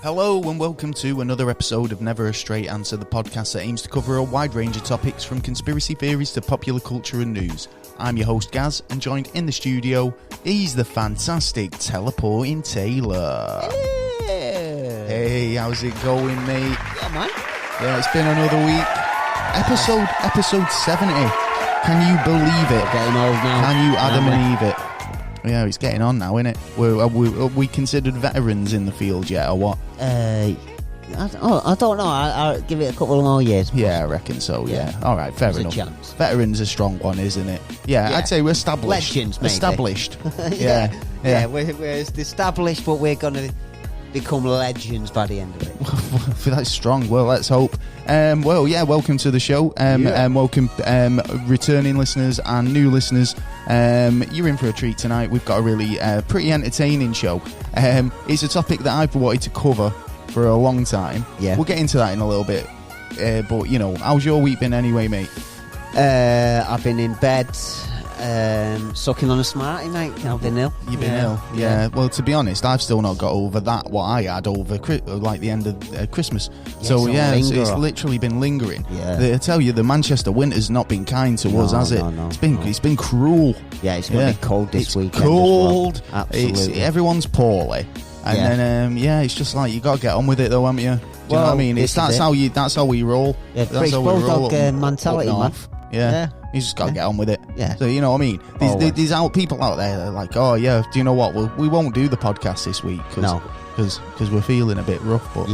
Hello and welcome to another episode of Never a Straight Answer, the podcast that aims to cover a wide range of topics from conspiracy theories to popular culture and news. I'm your host Gaz, and joined in the studio, he's the fantastic teleporting Taylor. Hello. Hey, how's it going, mate? Yeah, man. Yeah, it's been another week. Episode 70. Can you believe it? Getting old now. Can you Adam and Eve it? Yeah, it's getting on now, isn't it? Are we considered veterans in the field yet, or what? I don't know. I'll give it a couple more years. Yeah, I reckon so, yeah. All right, fair enough. Chance. Veterans a strong one, isn't it? Yeah, I'd say we're established. Legends, maybe. Established. Yeah, we're established, but we're going to become legends by the end of it. That's strong. Well, let's hope. Welcome to the show. Welcome returning listeners and new listeners. You're in for a treat tonight. We've got a really pretty entertaining show. It's a topic that I've wanted to cover for a long time. Yeah. We'll get into that in a little bit. But, you know, how's your week been anyway, mate? I've been in bed, sucking on a Smartie, mate. I've been ill. You've been ill? Yeah. Well, to be honest, I've still not got over that, what I had over the end of Christmas. It's literally been lingering. Yeah. I tell you, the Manchester winter's not been kind to us, has it? No, it's been cruel. Yeah, it's going to be cold this weekend. It's cold. Well. Absolutely. Everyone's poorly. And then, it's just like, you got to get on with it though, haven't you? Do you know what I mean? That's how we roll. Yeah, that's how we roll. Mentality, man. Yeah. You just got to get on with it. Yeah. So, you know what I mean? There's people out there that are like, oh, yeah, do you know what? We won't do the podcast this week. Because we're feeling a bit rough. But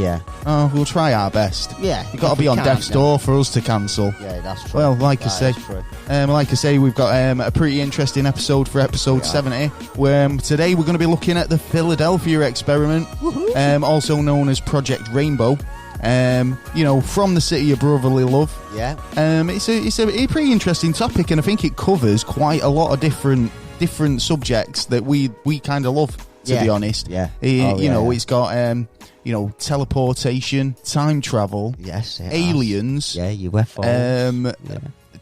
we'll try our best. Yeah. You've got to be on death's door for us to cancel. Yeah, that's true. Well, like I say, we've got a pretty interesting episode for episode 70. Where today we're going to be looking at the Philidepha Experiment, also known as Project Rainbow. From the city of brotherly love. Yeah. It's a pretty interesting topic, and I think it covers quite a lot of different subjects that we kind of love, to be honest. Yeah. It's got teleportation, time travel. Yes. Aliens. Yeah. UFOs.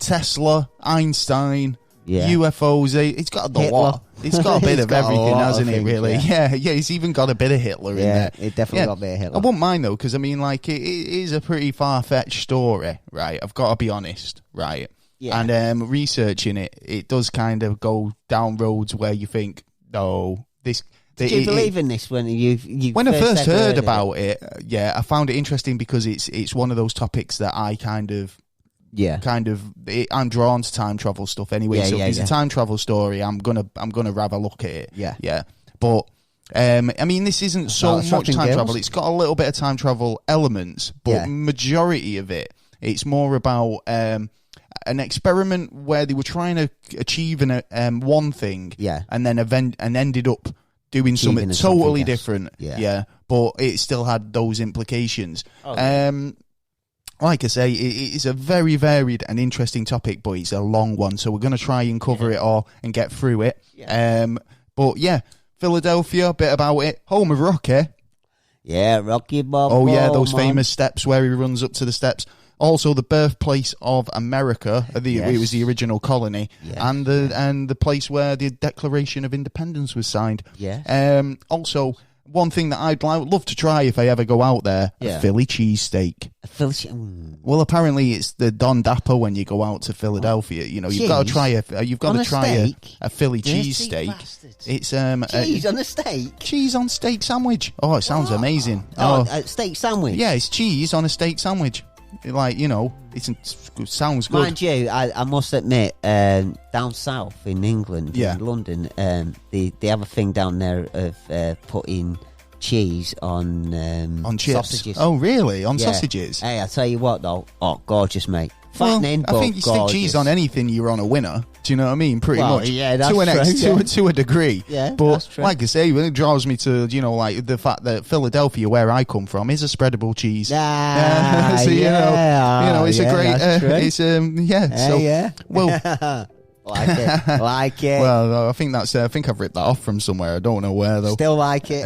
Tesla, Einstein. Yeah. UFOs. It's got the lot. It's got a bit of everything, hasn't it, really? Yeah. It's even got a bit of Hitler in there. It definitely got a bit of Hitler. I wouldn't mind, though, because, I mean, like, it is a pretty far-fetched story, right? I've got to be honest, right? Yeah. And researching it does kind of go down roads where you think, no, this... Did you believe in this when you when I first heard about it? Yeah, I found it interesting because it's one of those topics that I I'm drawn to time travel stuff anyway. So if it's a time travel story, I'm gonna have a look at it. Yeah. But I mean, this isn't so much time travel. It's got a little bit of time travel elements, but majority of it's more about an experiment where they were trying to achieve one thing, and then ended up doing something totally different. But it still had those implications. Like I say, it is a very varied and interesting topic, but it's a long one, so we're going to try and cover it all and get through it. Philadelphia, bit about it. Home of Rocky. Yeah, Rocky Bob. Oh, yeah, those famous steps where he runs up to the steps. Also, the birthplace of America. It was the original colony, and the place where the Declaration of Independence was signed. Also, one thing that I'd love to try if I ever go out there, a Philly cheesesteak. Well, apparently it's the Don Dapper when you go out to Philadelphia. You know, you've got to try a Philly cheesesteak. It's cheese on a steak. Cheese on steak sandwich. Oh, it sounds amazing. A steak sandwich. Yeah, it's cheese on a steak sandwich. Like, you know, it sounds good. Mind you, I must admit, down south in England, in London, they have a thing down there of putting cheese on chips. Sausages. Oh, really? On sausages? Hey, I tell you what, though. Oh, gorgeous, mate. Fattening, I think you stick cheese on anything, you're on a winner. Do you know what I mean? Pretty much. Yeah, that's true. To a degree. Yeah, but that's true. Like I say, it draws me to, you know, like the fact that Philadelphia, where I come from, is a spreadable cheese. So, it's a great. Well. Like it. Well, I think I've ripped that off from somewhere. I don't know where though. Still like it.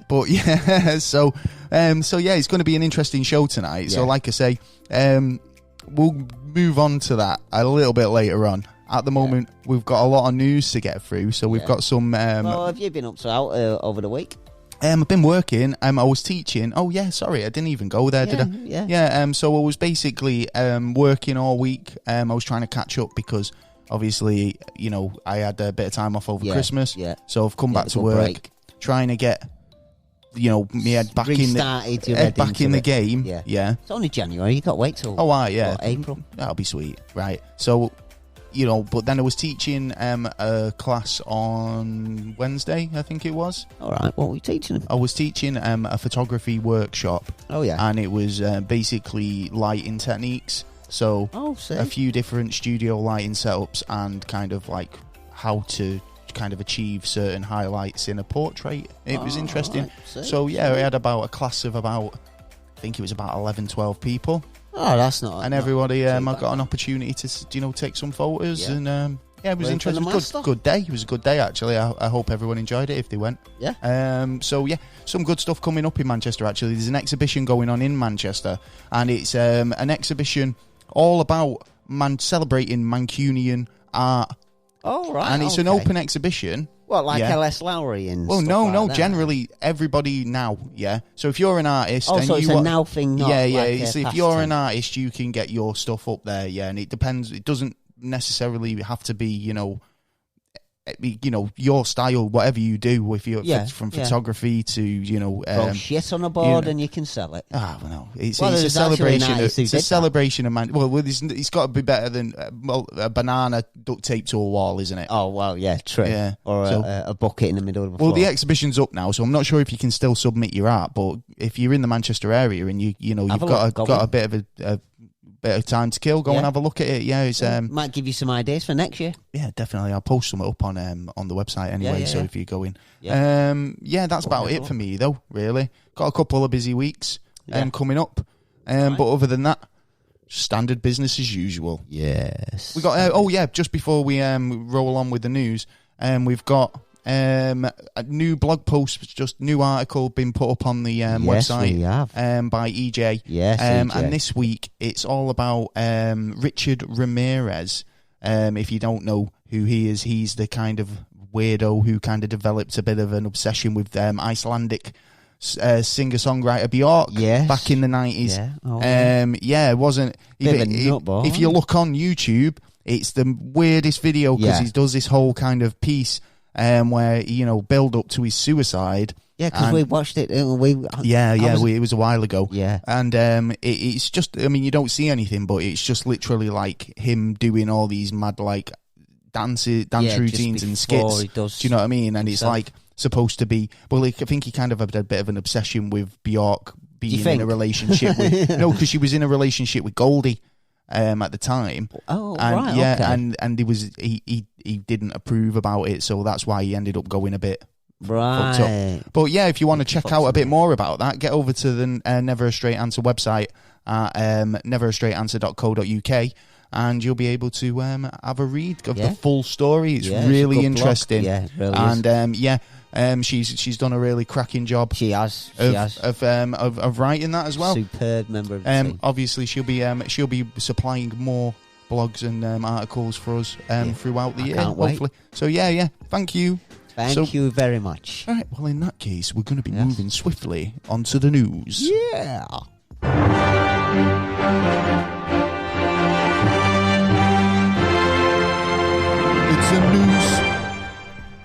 But yeah, so it's going to be an interesting show tonight. Yeah. So like I say, we'll move on to that a little bit later on. at the moment we've got a lot of news to get through, so we've got some... well, have you been up to over the week? I've been working. I was teaching. Oh, yeah, sorry, I didn't even go there, did I? Yeah. Yeah, so I was basically working all week. I was trying to catch up because, obviously, I had a bit of time off over Christmas. Yeah. So I've come back to work, trying to get, me head back in the game. Yeah. It's only January. You got to wait till April. That'll be sweet. Right. So... but then I was teaching a class on Wednesday, I think it was. All right, what were you teaching them? I was teaching a photography workshop. Oh, yeah. And it was basically lighting techniques. So a few different studio lighting setups and kind of like how to kind of achieve certain highlights in a portrait. It was interesting. Right. So, yeah, we had about a class of I think it was about 11, 12 people. Oh, that's not... And everybody, I got an opportunity to, take some photos. Yeah. And, it was interesting. It was a good day. It was a good day, actually. I hope everyone enjoyed it if they went. Yeah. So, yeah, some good stuff coming up in Manchester, actually. There's an exhibition going on in Manchester. And it's an exhibition all about celebrating Mancunian art. Oh, right. And it's an open exhibition. What, like L.S. Lowry and well, stuff no, like no. that? Generally, everybody now, So if you're an artist, so it's a now thing, not if you're an artist, you can get your stuff up there, and it depends. It doesn't necessarily have to be, your style, whatever you do. If you're from photography to, throw shit on a board and you can sell it. Ah, well, no, it's a celebration. It's a celebration of man. Well, it's got to be better than a banana duct taped to a wall, isn't it? Oh well, yeah, true. Yeah, or a bucket in the middle of the floor. Well, the exhibition's up now, so I'm not sure if you can still submit your art. But if you're in the Manchester area and you've got a bit of a bit of time to kill, go and have a look at it. Yeah, it's might give you some ideas for next year. Yeah, definitely. I'll post some up on the website anyway. So if you go in, that's about it for me though. Really, got a couple of busy weeks coming up, but other than that, standard business as usual. Yes, we got. Just before we roll on with the news, we've got. A new blog post, just new article been put up on the website by EJ. Yes, EJ. And this week it's all about Richard Ramirez. If you don't know who he is, he's the kind of weirdo who kind of developed a bit of an obsession with Icelandic singer-songwriter Bjork back in the 90s. It wasn't... If you look on YouTube, it's the weirdest video because he does this whole kind of piece where build up to his suicide. Yeah, because we watched it. It was a while ago. Yeah, and it's just, you don't see anything, but it's just literally like him doing all these mad like dance routines and skits. Do you know what I mean? And it's like supposed to be. Well, I think he kind of had a bit of an obsession with Bjork being in a relationship with. No, because she was in a relationship with Goldie. At the time, and he didn't approve about it, so that's why he ended up going a bit fucked up. But yeah, if you want to check out a bit more about that, get over to the Never a Straight Answer website at neverastraightanswer.co.uk, and you'll be able to have a read of the full story. It's really interesting. Yeah, it really is. And she's done a really cracking job. She has of writing that as well. Superb member of the team. Obviously, she'll be supplying more blogs and articles for us throughout the year. Hopefully. So thank you. Thank you very much. All right. Well, in that case, we're going to be moving swiftly onto the news. Yeah. It's the news.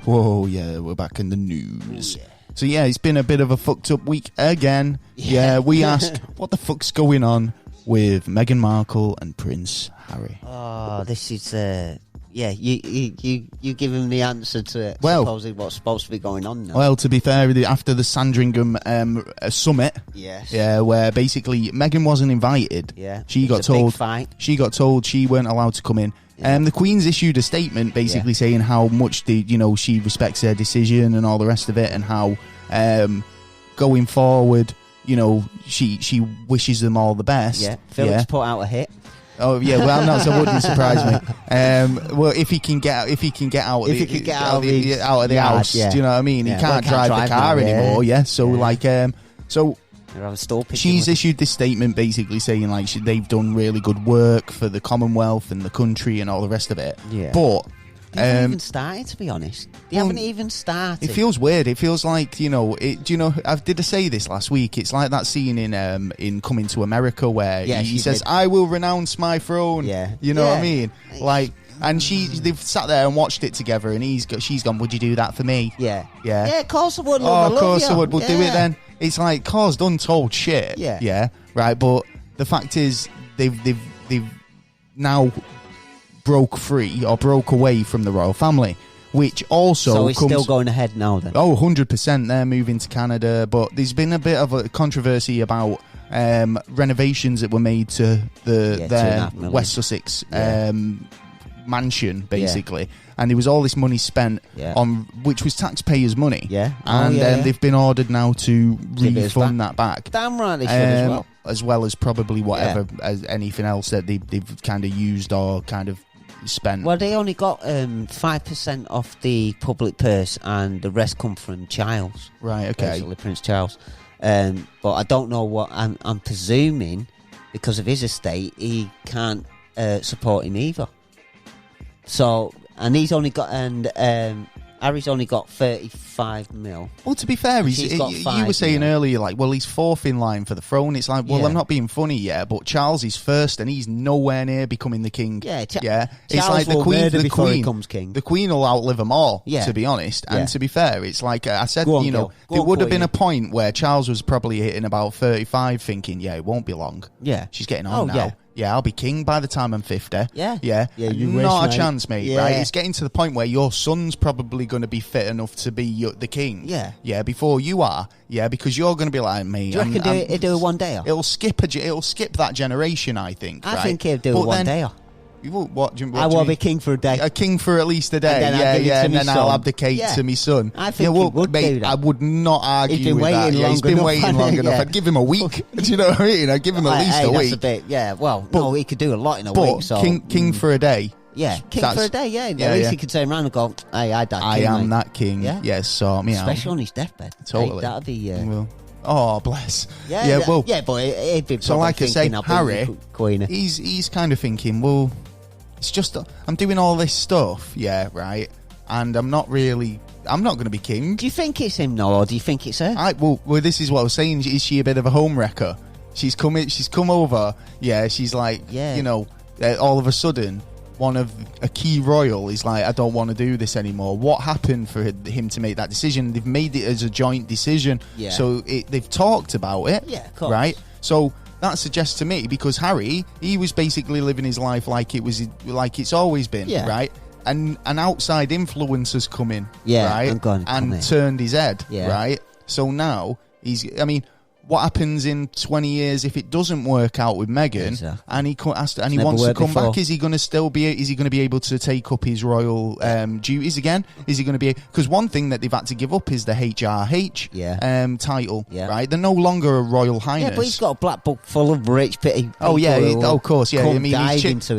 Whoa, yeah, we're back in the news. So, it's been a bit of a fucked up week again. Yeah, we asked, what the fuck's going on with Meghan Markle and Prince Harry? Oh, this is, you give him the answer to supposedly what's supposed to be going on now. Well, to be fair, after the Sandringham summit, where basically Meghan wasn't invited, she got told she weren't allowed to come in. The Queen's issued a statement basically saying how much she respects their decision and all the rest of it, and how going forward, she wishes them all the best. Yeah, Philip's put out a hit. Oh yeah, well, that wouldn't surprise me. Well, if he can get out of the house, do you know what I mean? He can't drive the car anymore. Yeah, so She's issued this statement basically saying like they've done really good work for the Commonwealth and the country and all the rest of it. Yeah. But they haven't even started, to be honest. They haven't even started. It feels weird. It feels like, did I say this last week? It's like that scene in Coming to America where he says, I will renounce my throne. Yeah. You know what I mean? Like, and they've sat there and watched it together, and she's gone, would you do that for me? Yeah. Yeah. Yeah, of course I would. Love, of course I would. We'll do it Yeah. then. It's like, Car's done told shit. Yeah. Yeah. Right. But the fact is, they've now broke away from the royal family, which also so it's still going ahead now then. 100%. They're moving to Canada, but there's been a bit of a controversy about renovations that were made to their West Sussex mansion, basically, and there was all this money spent on which was taxpayers' money, and they've been ordered now to refund that back. Damn right they should as well as probably whatever as anything else that they've kind of used or kind of spent. Well, they only got 5% off the public purse, and the rest come from Charles. Right. Okay. Basically, Prince Charles. But I don't know what I'm presuming because of his estate, he can't support him either. So, and he's only got Harry's only got 35 mil. Well, to be fair, you were saying earlier, like, well, he's fourth in line for the throne. It's like, well, I'm not being funny yet, but Charles is first, and he's nowhere near becoming the king. Charles it's like the Queen becomes king. The Queen will outlive them all, to be honest. And to be fair, it's like I said, there would have been a point where Charles was probably hitting about 35, thinking, it won't be long. Yeah, she's getting on now. Yeah, I'll be king by the time I'm 50. Yeah. Not a chance, mate. Right? It's getting to the point where your son's probably going to be fit enough to be the king. Yeah, before you are. Yeah, because you're going to be like me. Do you reckon he'll do a one-dayer? It'll skip that generation, I think. I think he'll do a one-dayer. What I will be king for a day. A king for at least a day. And then I'll abdicate to my son. I think he would do that. I would not argue with that. He's been waiting long enough. I'd give him a week. Do you know what I mean? I'd give him at least a week. A bit, no, he could do a lot in a week. So king for a day. Yeah, king for a day, At least he could turn around and go, hey, I am that king. Yes, sort me out. Especially on his deathbed. Totally. That'd be... Oh, bless. But he'd be so like I say, Harry, Queen. He's kind of thinking, well, it's just I'm doing all this stuff, right, and I'm not going to be king. Do you think it's him now, or do you think it's her? Well, this is what I was saying. Is she a bit of a home wrecker? She's come over. Yeah, she's like, all of a sudden, a key royal is like, I don't want to do this anymore. What happened for him to make that decision? They've made it as a joint decision. Yeah. So they've talked about it. Yeah, of course. Right? So that suggests to me, because Harry, he was basically living his life like it's always been, right? And an outside influence has come in, right? And turned his head, right? So now what happens in 20 years if it doesn't work out with Meghan and he wants to come back? Is he going to be able to take up his royal duties again? Is he going to be? Because one thing that they've had to give up is the HRH title, right? They're no longer a royal highness. Yeah, but he's got a black book full of rich people. Of course, yeah. I mean,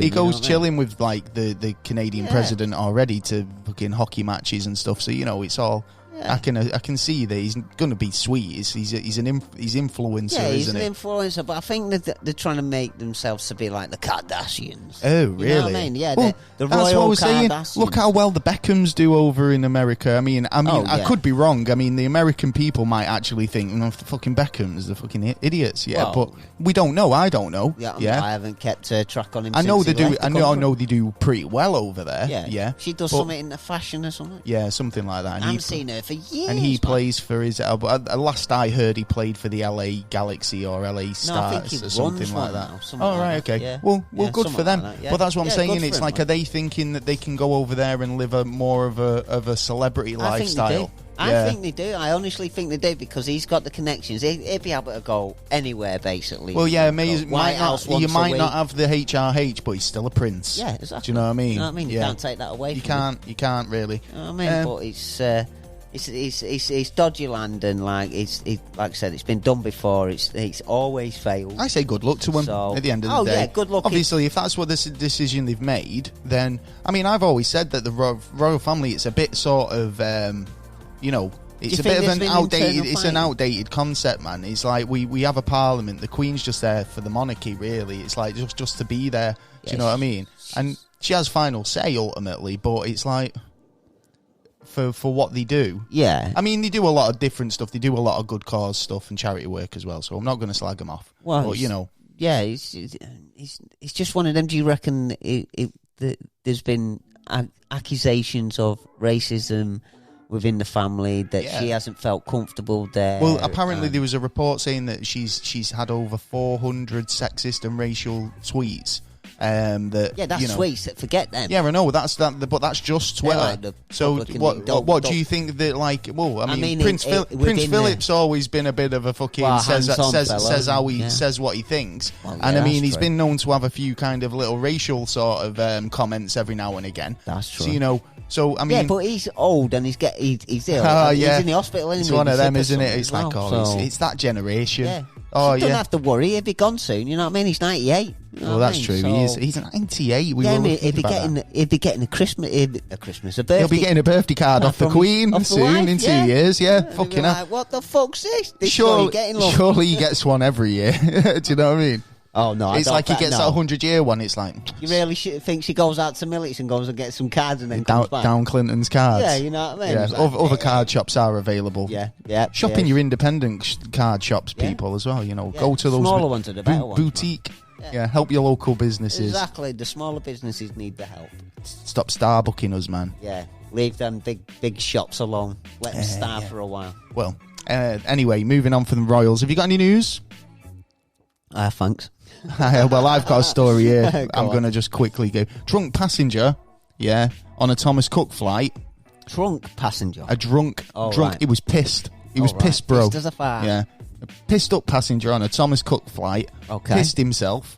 he goes chilling with like the Canadian president already to fucking hockey matches and stuff. So it's all. Yeah. I can see that he's going to be sweet. He's influencer, yeah, he's isn't an influencer, but I think that they're trying to make themselves to be like the Kardashians. Oh, really? You know what I mean? Yeah, well, the that's royal what I was Kardashians. saying. Look how well the Beckhams do over in America. I mean, I could be wrong. I mean, the American people might actually think, the fucking Beckhams, the fucking idiots. Yeah, but we don't know. I don't know. Yeah, I haven't kept track on him. I know they do. I know they do pretty well over there. Yeah. She does something in the fashion or something. Yeah, something like that. I haven't seen her for years. And he plays for his. Last I heard, he played for the LA Galaxy or LA Stars or something like that. Oh, right, okay. Yeah. Well, good for them. But that's what I'm saying. It's like, are they thinking that they can go over there and live more of a celebrity lifestyle? I think they do. I honestly think they do, because he's got the connections. He'd be able to go anywhere, basically. Well, yeah, you might not have the HRH, but he's still a prince. Yeah, exactly. Do you know what I mean? You know what I mean? You can't take that away from him. You can't really. You know what I mean? But it's dodgy land, and like I said, it's been done before. It's always failed. I say good luck to him at the end of the day. Yeah, good luck. Obviously, if that's what this decision they've made, then I've always said that the royal family, it's a bit sort of It's a bit of an outdated. It's an outdated concept, man. It's like we have a parliament. The Queen's just there for the monarchy, really. It's like just to be there. Do you know what I mean? And she has final say ultimately, but it's like for what they do. Yeah. I mean, they do a lot of different stuff. They do a lot of good cause stuff and charity work as well. So I'm not going to slag them off. Well, but you know, yeah, it's just one of them. Do you reckon there's been accusations of racism within the family that she hasn't felt comfortable there? Well, apparently there was a report saying that she's had over 400 sexist and racial tweets. That's tweets. Forget them. Yeah, I know but that's just Twitter. Like so what do you think that like? Well, I mean Prince Philip's always been a bit of a fucking says how he says what he thinks, and I mean he's been known to have a few kind of little racial sort of comments every now and again. That's true. So you know. So I mean, yeah, but he's old and he's ill. He's in the hospital. It's one of them, isn't it? It's like it's that generation. Yeah. Oh, you don't have to worry. He'll be gone soon. You know what I mean? He's 98. Well, that's true. So, he's 98. He'll be getting a birthday. He'll be getting a birthday card off the Queen soon in 2 years. Yeah, fucking hell. Like, what the fuck's this? Surely he gets one every year. Do you know what I mean? Oh no! It's like he gets that 100-year one. It's like you really think she goes out to Millets and goes and gets some cards and then comes back. Down Clinton's cards. Yeah, you know what I mean. Yeah, like, other card shops are available. Yeah. Shopping your independent card shops, people as well. You know, go to those smaller ones are the better ones. Boutique. Yeah, help your local businesses. Exactly, the smaller businesses need the help. Stop starbucking us, man. Yeah, leave them big shops alone. Let them starve for a while. Well, anyway, moving on from the Royals. Have you got any news? Thanks. Well, I've got a story here. I'm going to just quickly go. Drunk passenger, on a Thomas Cook flight. Drunk passenger? A drunk. Right. He was pissed. He was pissed, bro. Pissed as a fart. Yeah. A pissed up passenger on a Thomas Cook flight. Okay. Pissed himself.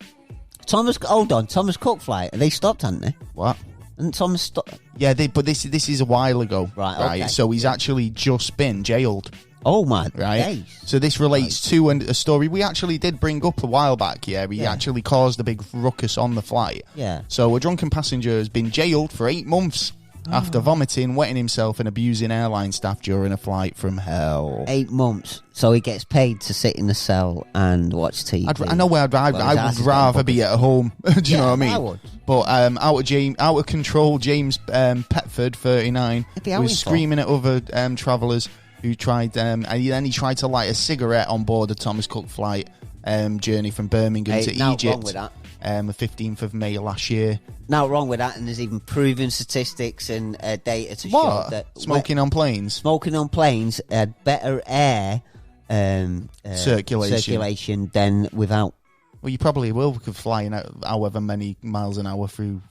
Hold on. Thomas Cook flight. They stopped, hadn't they? What? And Thomas stopped? Yeah, but this is a while ago. Right, okay. So he's actually just been jailed. Oh, my right. days. So this relates to a story we actually did bring up a while back. He actually caused a big ruckus on the flight. Yeah. So a drunken passenger has been jailed for 8 months after vomiting, wetting himself and abusing airline staff during a flight from hell. 8 months. So he gets paid to sit in a cell and watch TV. I would rather be at home. Do you know what I mean? I would. But out of control, James Petford, 39, was screaming at other travellers who tried, and then he tried to light a cigarette on board a Thomas Cook flight journey from Birmingham to Egypt. Wrong with that. The 15th of May last year. Now, wrong with that, and there's even proven statistics and data to show that smoking on planes had better air circulation than without. Well, you probably will because flying however many miles an hour through.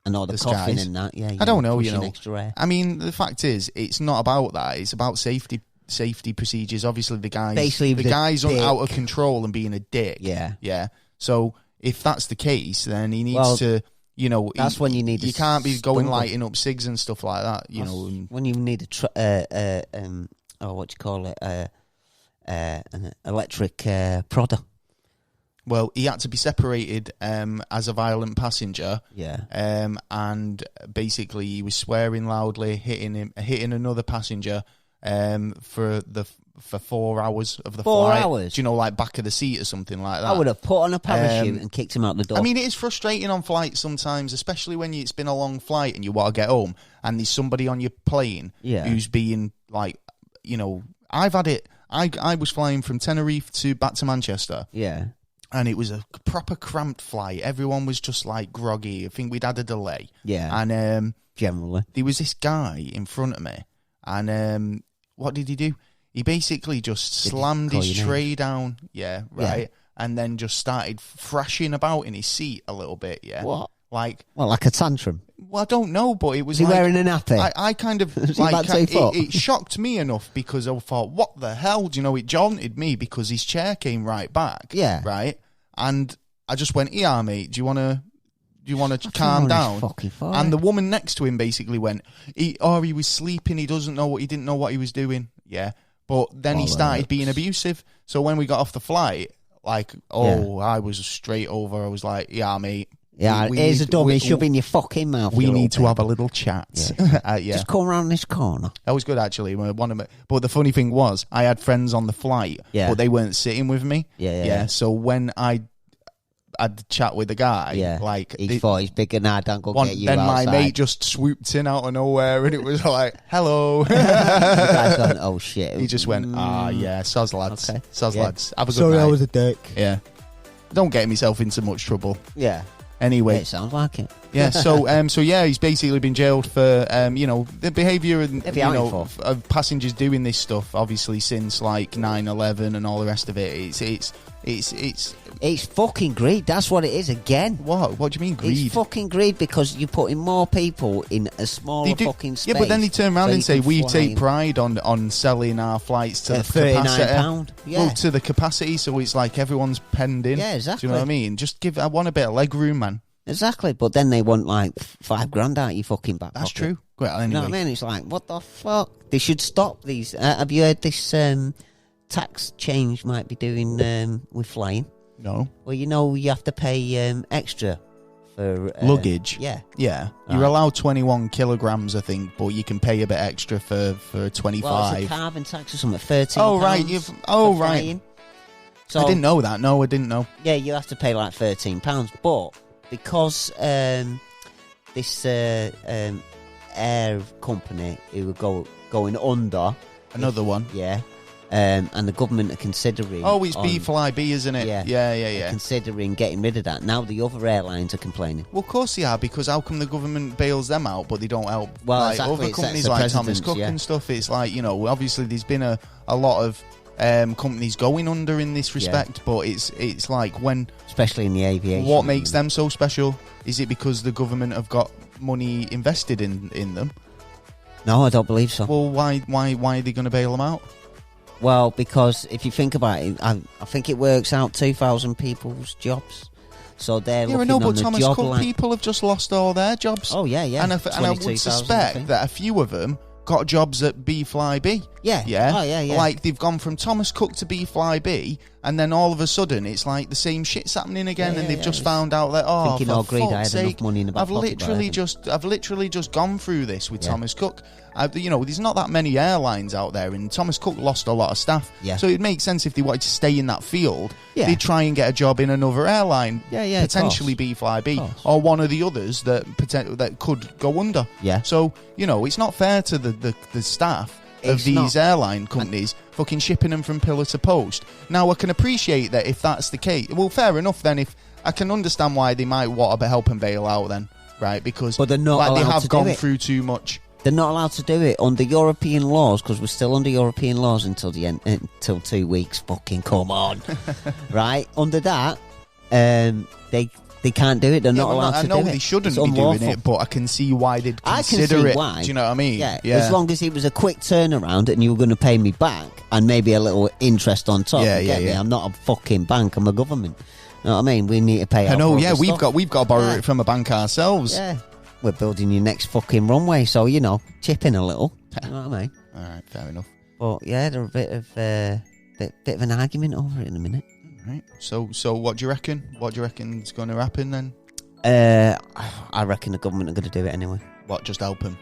And all the coughing and that, I don't know, extra air. I mean, the fact is, it's not about that. It's about safety procedures. Obviously, the guy's out of control and being a dick. Yeah. So if that's the case, then he needs to, that's when you need. You can't be going lighting up cigs and stuff like that. When you need an electric prodder. Well, he had to be separated as a violent passenger. Yeah. And basically, he was swearing loudly, hitting another passenger for 4 hours of the flight. 4 hours? Do you know, like back of the seat or something like that? I would have put on a parachute and kicked him out the door. I mean, it is frustrating on flights sometimes, especially when it's been a long flight and you want to get home and there's somebody on your plane who's being like, I've had it. I was flying from Tenerife back to Manchester. Yeah. And it was a proper cramped flight. Everyone was just like groggy. I think we'd had a delay. Yeah. And generally, there was this guy in front of me. And what did he do? He basically just slammed his tray down. Yeah, right. Yeah. And then just started thrashing about in his seat a little bit. Yeah. What? Like a tantrum. Well, I don't know, but it was. Was he wearing a nappy? I kind of it shocked me enough because I thought, what the hell? Do you know? It jaunted me because his chair came right back. Yeah, right. And I just went, "Yeah, mate. Do you want to calm down?" And the woman next to him basically went, he was sleeping. He didn't know what he was doing. Yeah, but then he started being abusive. So when we got off the flight, I was straight over. I was like, "Yeah, mate. Yeah, here's a dummy, shove in your fucking mouth. We need to have a little chat. Yeah. Just come around this corner. That was good, actually. But the funny thing was, I had friends on the flight, but they weren't sitting with me. Yeah. So when I had the chat with the guy, like he thought he's bigger now. Don't go get you then outside. My mate just swooped in out of nowhere, and it was like, "Hello." The guy's going, "Oh shit!" He just went, yeah, soz lads, okay. Lads. Have a good Sorry, night. I was a dick. Yeah, don't get myself into much trouble. Yeah. Anyway, it sounds like it. Yeah. So he's basically been jailed for the behaviour and of passengers doing this stuff. Obviously, since like 9/11 and all the rest of it, it's fucking greed. That's what it is. Again, what do you mean greed? It's fucking greed because you're putting more people in a smaller fucking space. Yeah, but then they turn around and say we take pride on selling our flights to the £39. Yeah, well, to the capacity. So it's like everyone's penned in. Yeah, exactly. Do you know what I mean? I want a bit of leg room, man. Exactly, but then they want like $5,000 out your fucking back pocket. That's true. Well, anyway. You know what I mean? It's like, what the fuck? They should stop these. Have you heard this tax change might be doing with flying? No. Well, you have to pay extra for luggage. Yeah. Right. You're allowed 21 kilograms, I think, but you can pay a bit extra for 25. Well, it's a carbon tax or something. £13. Oh right, right. So I didn't know that. No, I didn't know. Yeah, you have to pay like £13, but because this air company who were going under another one, and the government are considering. Oh, it's B-Fly-B, isn't it? Yeah. Considering getting rid of that. Now the other airlines are complaining. Well, of course they are, because how come the government bails them out, but they don't help? Well, like, exactly. Other companies like Thomas Cook and stuff. It's like, obviously there's been a lot of companies going under in this respect, but it's like when, especially in the aviation. What makes them so special? Is it because the government have got money invested in them? No, I don't believe so. Well, why are they going to bail them out? Well, because if you think about it, I think it works out 2,000 people's jobs. So they're looking on but the Thomas job Cook line. People have just lost all their jobs. Oh yeah. And I would suspect that a few of them got jobs at B-Fly-B. Yeah. Oh, yeah. Like, they've gone from Thomas Cook to B-Fly-B, and then all of a sudden, it's like the same shit's happening again, and they've just found out that, thinking, for greed, fuck's I had sake, enough money in the back I've literally just gone through this with Thomas Cook. There's not that many airlines out there, and Thomas Cook lost a lot of staff. Yeah. So it makes sense if they wanted to stay in that field, they'd try and get a job in another airline, potentially B-Fly-B, or one of the others that could go under. Yeah. So, it's not fair to the staff of these airline companies fucking shipping them from pillar to post. Now, I can appreciate that if that's the case. Well, fair enough then. If I can understand why they might want to help and bail out then, right? Because but they're not they have gone it. through too much. They're not allowed to do it under European laws, because we're still under European laws until the end, until 2 weeks. Fucking come on, right? Under that, they can't do it. They're not allowed to do it. I know they shouldn't be doing it, but I can see why they'd consider it. Why. Do you know what I mean? Yeah. As long as it was a quick turnaround and you were going to pay me back and maybe a little interest on top. Me? I'm not a fucking bank. I'm a government. You know what I mean? We need to pay. I know. Yeah, we've got to borrow it from a bank ourselves. Yeah. We're building your next fucking runway, so chip in a little. You know what I mean? All right, fair enough. But yeah, they're a bit of an argument over it in a minute. Right. So what do you reckon? What do you reckon is going to happen then? I reckon the government are going to do it anyway. What, just help them?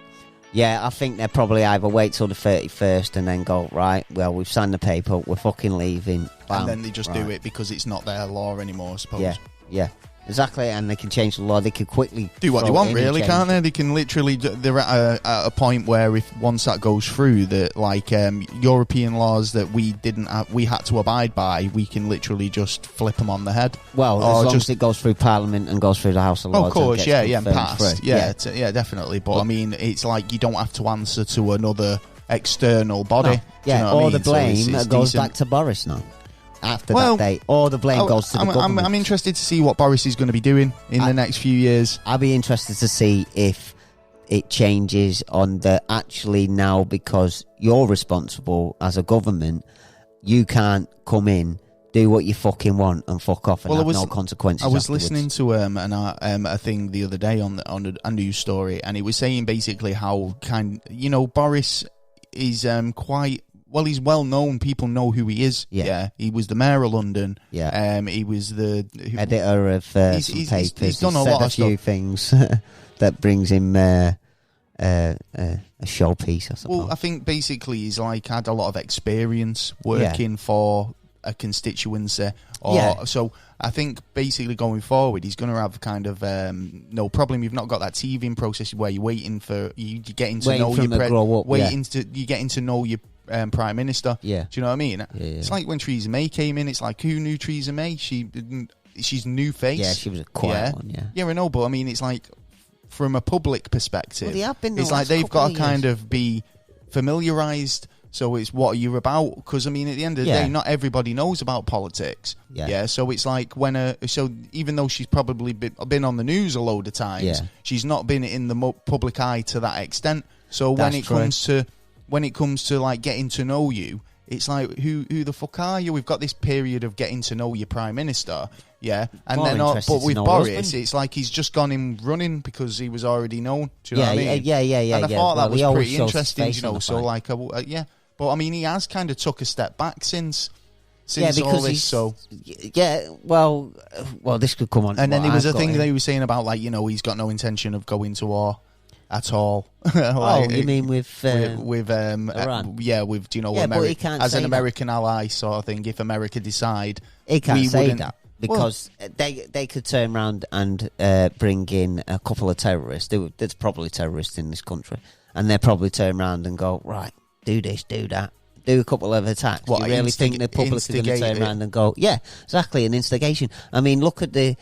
Yeah, I think they'll probably either wait till the 31st and then go, right, well, we've signed the paper, we're fucking leaving. Bam, and then they just do it because it's not their law anymore, I suppose. Yeah. Exactly, and they can change the law. They could quickly do what they want, really, can't they? They can literally. They're at a point where if once that goes through, that like European laws that we had to abide by, we can literally just flip them on the head. Well, as long as it goes through Parliament and goes through the House of Lords. Of course, and passed. Yeah, definitely. But I mean, it's like you don't have to answer to another external body. No. Yeah, all the blame goes back to Boris now. After that date, all the blame goes to the government. I'm interested to see what Boris is going to be doing in the next few years. I'll be interested to see if it changes on the actually now, because you're responsible as a government. You can't come in, do what you fucking want and fuck off and have no consequences. I was listening to a thing the other day on a news story, and it was saying basically how Boris is quite well, he's well known. People know who he is. Yeah. He was the mayor of London. Yeah. He was the editor of some papers. He's done a lot of few stuff. things that brings him a showpiece, I suppose. Well, I think basically he's like had a lot of experience working for a constituency. So I think basically going forward, he's going to have kind of no problem. You've not got that teething process where you're waiting for you're getting to know you're getting to know your prime minister. Yeah, do you know what I mean? Yeah. It's like when Theresa May came in. It's like, who knew Theresa May? She's new face. Yeah, she was a quiet one. Yeah, I know, but I mean, it's like from a public perspective, it's like they've got to kind of be familiarised. So it's what you're about, because I mean, at the end of the day, not everybody knows about politics. Yeah. So it's like so even though she's probably been on the news a load of times, she's not been in the public eye to that extent. So when it comes to like getting to know you, it's like who the fuck are you? We've got this period of getting to know your prime minister. Yeah, and then but with Boris, it's like he's just gone in running because he was already known. Do you know what I mean? Yeah. And I thought that was pretty interesting, you know. So like, but I mean, he has kind of took a step back since all this. So well, this could come on. And then there was a thing that he was saying about, like, you know, he's got no intention of going to war at all. Like, you mean with Iran? With, do you know, America as an American ally sort of thing. If America decide, he can't say that. Because they could turn around and bring in a couple of terrorists. There's probably terrorists in this country, and they'll probably turn around and go, right, do this, do that, do a couple of attacks. Do you really think the public are going to turn around and go, yeah, exactly, an instigation? I mean, look at the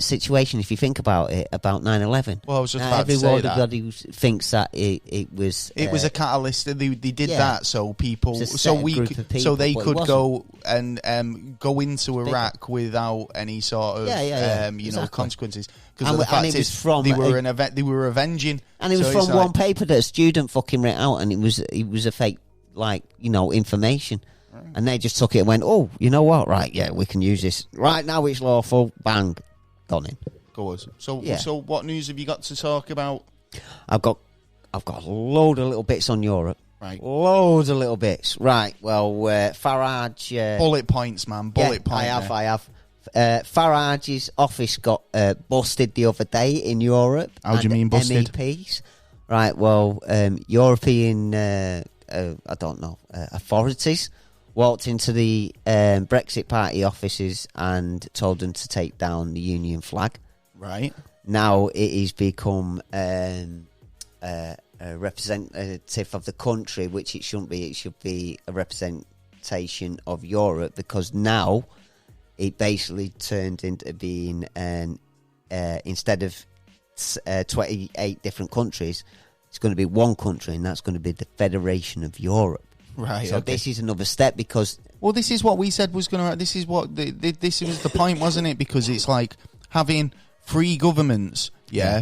situation, if you think about it, about 9/11. Well, I was just about to say that. Everybody thinks that it was a catalyst. They did that so people, they could go and go into Iraq without any sort of consequences. Because the fact is, they were avenging, and it was from one paper that a student fucking read out, and it was a fake, like, you know, information. And they just took it and went, oh, you know what? Right, yeah, we can use this. Right now, it's lawful. Bang. Gone in. Good. So what news have you got to talk about? I've got a load of little bits on Europe. Right. Loads of little bits. Right. Well, Farage. Bullet points, man. Bullet points. I have. Farage's office got busted the other day in Europe. How do you mean busted? MEPs. Right. Well, European, I don't know, authorities walked into the Brexit Party offices and told them to take down the Union flag. Right. Now it has become a representative of the country, which it shouldn't be. It should be a representation of Europe, because now it basically turned into being instead of 28 different countries, it's going to be one country, and that's going to be the Federation of Europe. Right. So this is another step, because this is what we said was going to. This is what this was the point, wasn't it? Because it's like having three governments,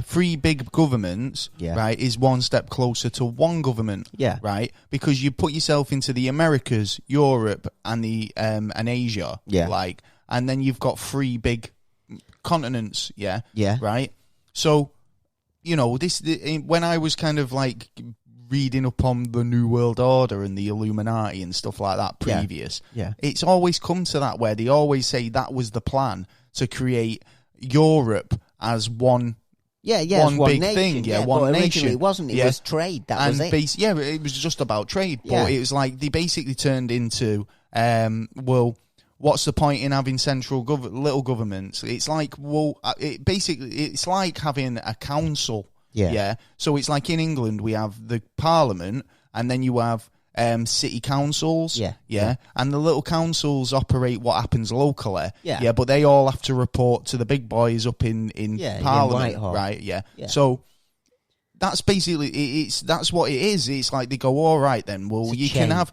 three big governments, right, is one step closer to one government, right? Because you put yourself into the Americas, Europe, and the and Asia, like, and then you've got three big continents, right? So, you know, when I was kind of like reading up on the New World Order and the Illuminati and stuff like that it's always come to that, where they always say that was the plan, to create Europe as one big nation, thing, one nation. It wasn't. It was trade. That was it. It was just about trade. But it was like they basically turned into, what's the point in having central little governments? It's like, it's like having a council. Yeah. So it's like in England we have the Parliament, and then you have city councils. Yeah. And the little councils operate what happens locally. Yeah. But they all have to report to the big boys up in Parliament, right? Yeah. So that's basically that's what it is. It's like they go, all right then. Well, you can have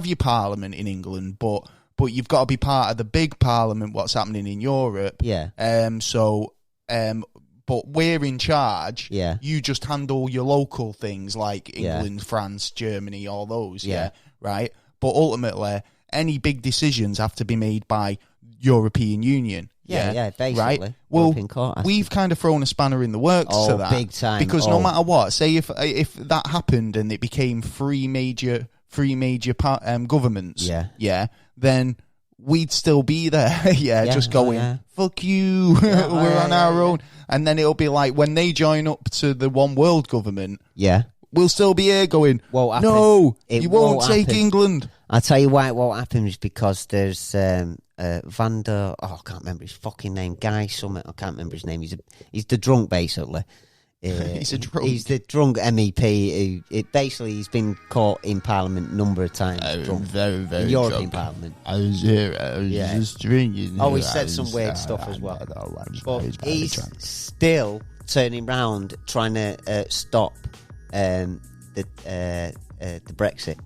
your Parliament in England, but you've got to be part of the big Parliament. What's happening in Europe? Yeah. But we're in charge. Yeah. You just handle your local things like England, France, Germany, all those. Yeah. Right. But ultimately, any big decisions have to be made by European Union. Yeah, basically. Right. Well, we've kind of thrown a spanner in the works to that. Big time. Because no matter what, say if that happened and it became three three major governments, then we'd still be there, just going, fuck you, we're on our own. And then it'll be like when they join up to the one world government, we'll still be here going, no, you won't take England. I'll tell you why it won't happen is because there's Vander. I can't remember his fucking name. Guy Summit. I can't remember his name. He's the drunk basically. He's a drunk. He's the drunk MEP who basically he's been caught in Parliament a number of times. Very, very in European drunk. Parliament. I was here. I was just drinking. Oh, he said some weird stuff as well. But he's still turning round trying to stop the Brexit.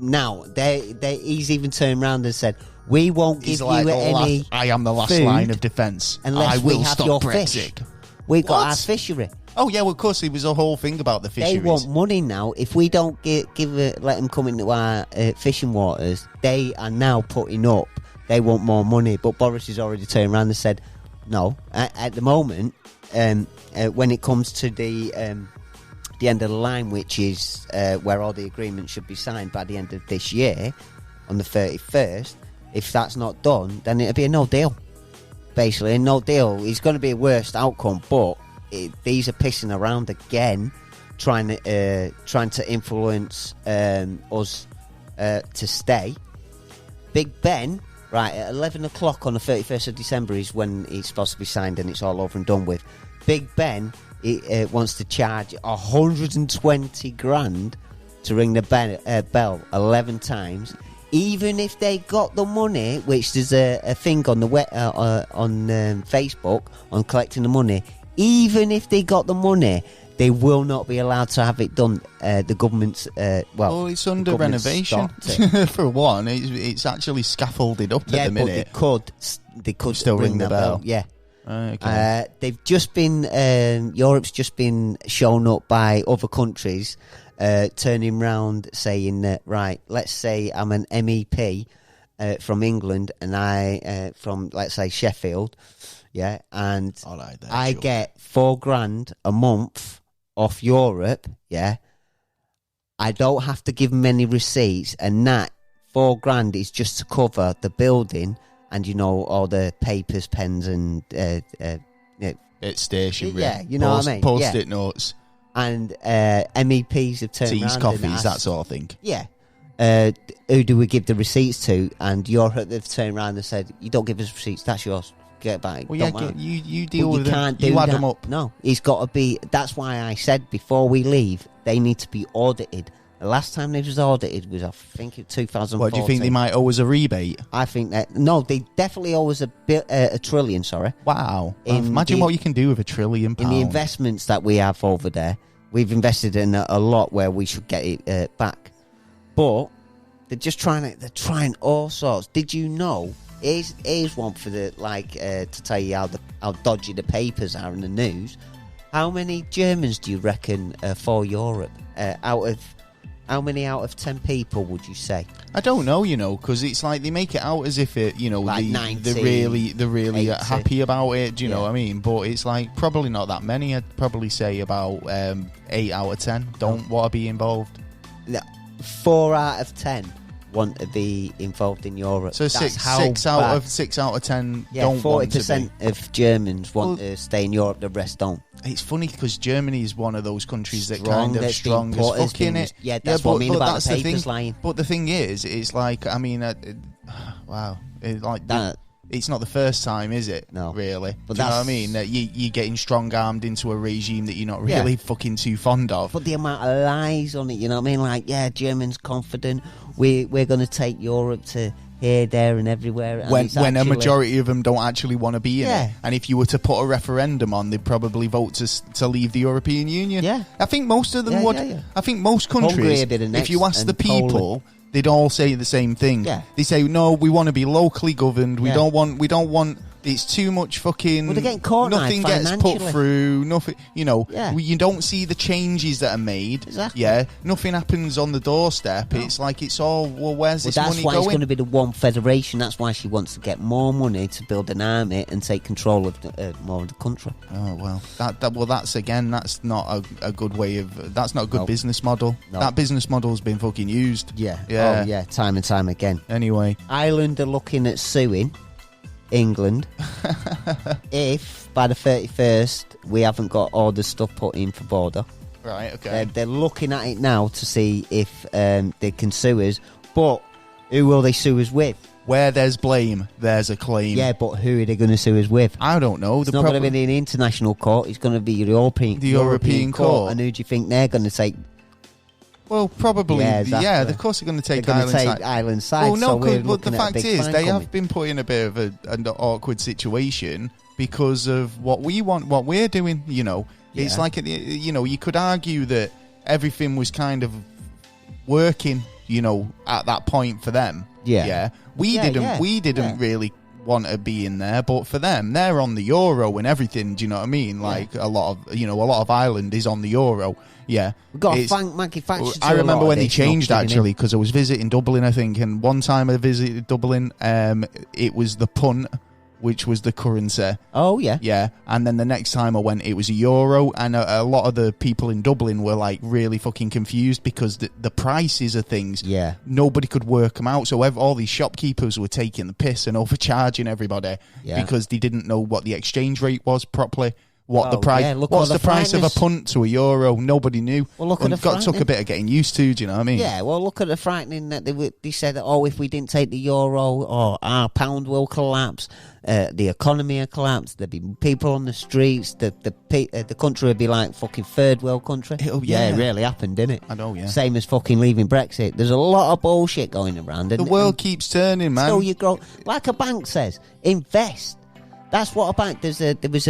Now he's even turned around and said, "We won't give you any. I am the last line of defence. Unless I will we have stop your Brexit. Fish. We've got our fishery." Oh yeah, well of course it was a whole thing about the fisheries. They want money now. If we don't let them come into our fishing waters, they are now putting up. They want more money. But Boris has already turned around and said, "No." At the moment, when it comes to the end of the line, which is where all the agreements should be signed by the end of this year, on the 31st, if that's not done, then it'll be a no deal. Basically, a no deal. It's going to be a worst outcome, but these are pissing around again, trying to influence us to stay. Big Ben, right, at 11 o'clock on the 31st of December is when it's supposed to be signed and it's all over and done with. Big Ben wants to charge 120 grand to ring the bell 11 times, even if they got the money, which there's a thing on the on Facebook on collecting the money. Even if they got the money, they will not be allowed to have it done. The government's it's under renovation. For one, it's actually scaffolded up at the minute. But they could still ring the bell. Yeah. Okay. They've just been Europe's just been shown up by other countries turning round saying that, right, let's say I'm an MEP from England and I from, let's say, Sheffield, and I get $4,000 a month off Europe, I don't have to give them any receipts, and that $4,000 is just to cover the building and, all the papers, pens and it's stationery. Yeah, you know what I mean? Post-it notes. And MEPs have turned teas, around coffees, and asked, that sort of thing. Yeah. Who do we give the receipts to? And they've turned around and said, you don't give us receipts, that's yours. Get back. Well, you deal with them. You can't do you that. add them up. No, it's got to be. That's why I said before we leave, they need to be audited. The last time they was audited was, I think, in 2014. What, do you think they might owe us a rebate? I think that... No, they definitely owe us a trillion, sorry. Wow. Imagine what you can do with £1 trillion. In the investments that we have over there, we've invested in a lot where we should get it back. But they're just they're trying all sorts. Did you know... Here's one for the to tell you how dodgy the papers are in the news. How many Germans do you reckon for Europe? How many out of 10 people would you say? I don't know, because it's like they make it out as if it, like they're really 80. happy about it. Do you know what I mean? But it's like probably not that many. I'd probably say about 8 out of 10 don't want to be involved. 4 out of 10. Want to be involved in Europe. So six out of 10 don't want to be. 40% of Germans want to stay in Europe, the rest don't. It's funny because Germany is one of those countries that kind of strong as fucking it. Yeah, that's what I mean about the papers lying. But the thing is, it's like, I mean, wow. It's not the first time, is it? No. Really. But do you know what I mean? That you're getting strong-armed into a regime that you're not really fucking too fond of. But the amount of lies on it, you know what I mean? Like, Germans confident. We're going to take Europe to here, there and everywhere. And when a majority of them don't actually want to be in it. And if you were to put a referendum on, they'd probably vote to leave the European Union. Yeah. I think most of them would. Yeah. I think most countries, if you ask the people... Poland. They'd all say the same thing. Yeah. They say, no, we want to be locally governed. We don't want It's too much fucking. Well, they're getting caught. Nothing gets put through. Nothing. You know. Yeah. You don't see the changes that are made. Exactly. Yeah. Nothing happens on the doorstep. No. It's like it's all. Well, where's this money going? That's why it's going to be the one federation. That's why she wants to get more money to build an army and take control of more of the country. Oh well. That's not a good way of. That's not a good business model. No. That business model's been fucking used. Yeah. Yeah. Oh yeah. Time and time again. Anyway, Ireland are looking at suing England if by the 31st we haven't got all the stuff put in for border. Right, okay. They're looking at it now to see if they can sue us, but who will they sue us with? Where there's blame, there's a claim. Yeah, but who are they going to sue us with? I don't know. It's not going to be the international court, it's going to be the European court. And who do you think they're going to take? Well, probably, exactly. Yeah. Of course, they're going to take Ireland's side. Well, no, so but the fact is, they have been put in a bit of an awkward situation because of what we want, what we're doing. You know, it's like you could argue that everything was kind of working, at that point for them. Yeah. We didn't really want to be in there, but for them, they're on the euro and everything. Do you know what I mean? Like a lot of Ireland is on the euro. Yeah, we've got to thank Maggie Thatcher. I remember when they changed actually, because I was visiting Dublin, I think, and one time I visited Dublin, it was the punt, which was the currency. Oh yeah, yeah. And then the next time I went, it was a euro, and a lot of the people in Dublin were like really fucking confused because the prices of things, nobody could work them out. So all these shopkeepers were taking the piss and overcharging everybody because they didn't know what the exchange rate was properly. What's the price of a punt to a euro? Nobody knew. Well, took a bit of getting used to. Do you know what I mean? Yeah. Well, look at the frightening that they said that. Oh, if we didn't take the euro, our pound will collapse. The economy will collapse. There'd be people on the streets. The country would be like fucking third world country. It really happened, didn't it? I know. Yeah. Same as fucking leaving Brexit. There's a lot of bullshit going around. The world keeps turning, man. So you grow, like a bank says, invest. That's what a bank. There was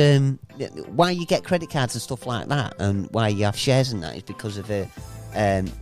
why you get credit cards and stuff like that, and why you have shares in that is because of there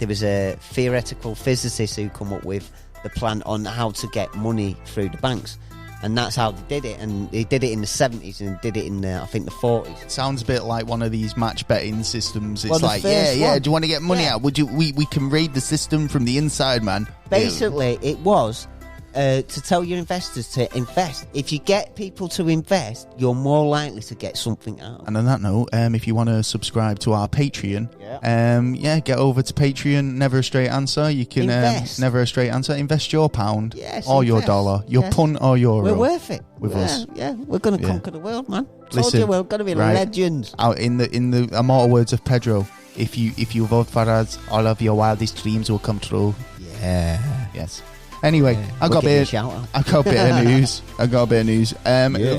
was a theoretical physicist who come up with the plan on how to get money through the banks, and that's how they did it. And they did it in the 70s and did it in I think the 40s. It sounds a bit like one of these match betting systems. It's like do you want to get money out? Would you? We can raid the system from the inside, man. Basically, it was. To tell your investors to invest. If you get people to invest, you're more likely to get something out. And on that note, if you want to subscribe to our Patreon, get over to Patreon. Never a straight answer. You can never a straight answer. Invest your pound or your dollar, your punt or euro. We're worth it with us. Yeah, we're going to conquer the world, man. Listen, we're going to be legends. Out in the immortal words of Pedro, if you vote for us, all of your wildest dreams will come true. Yeah. Yes. Anyway, I got a bit of news.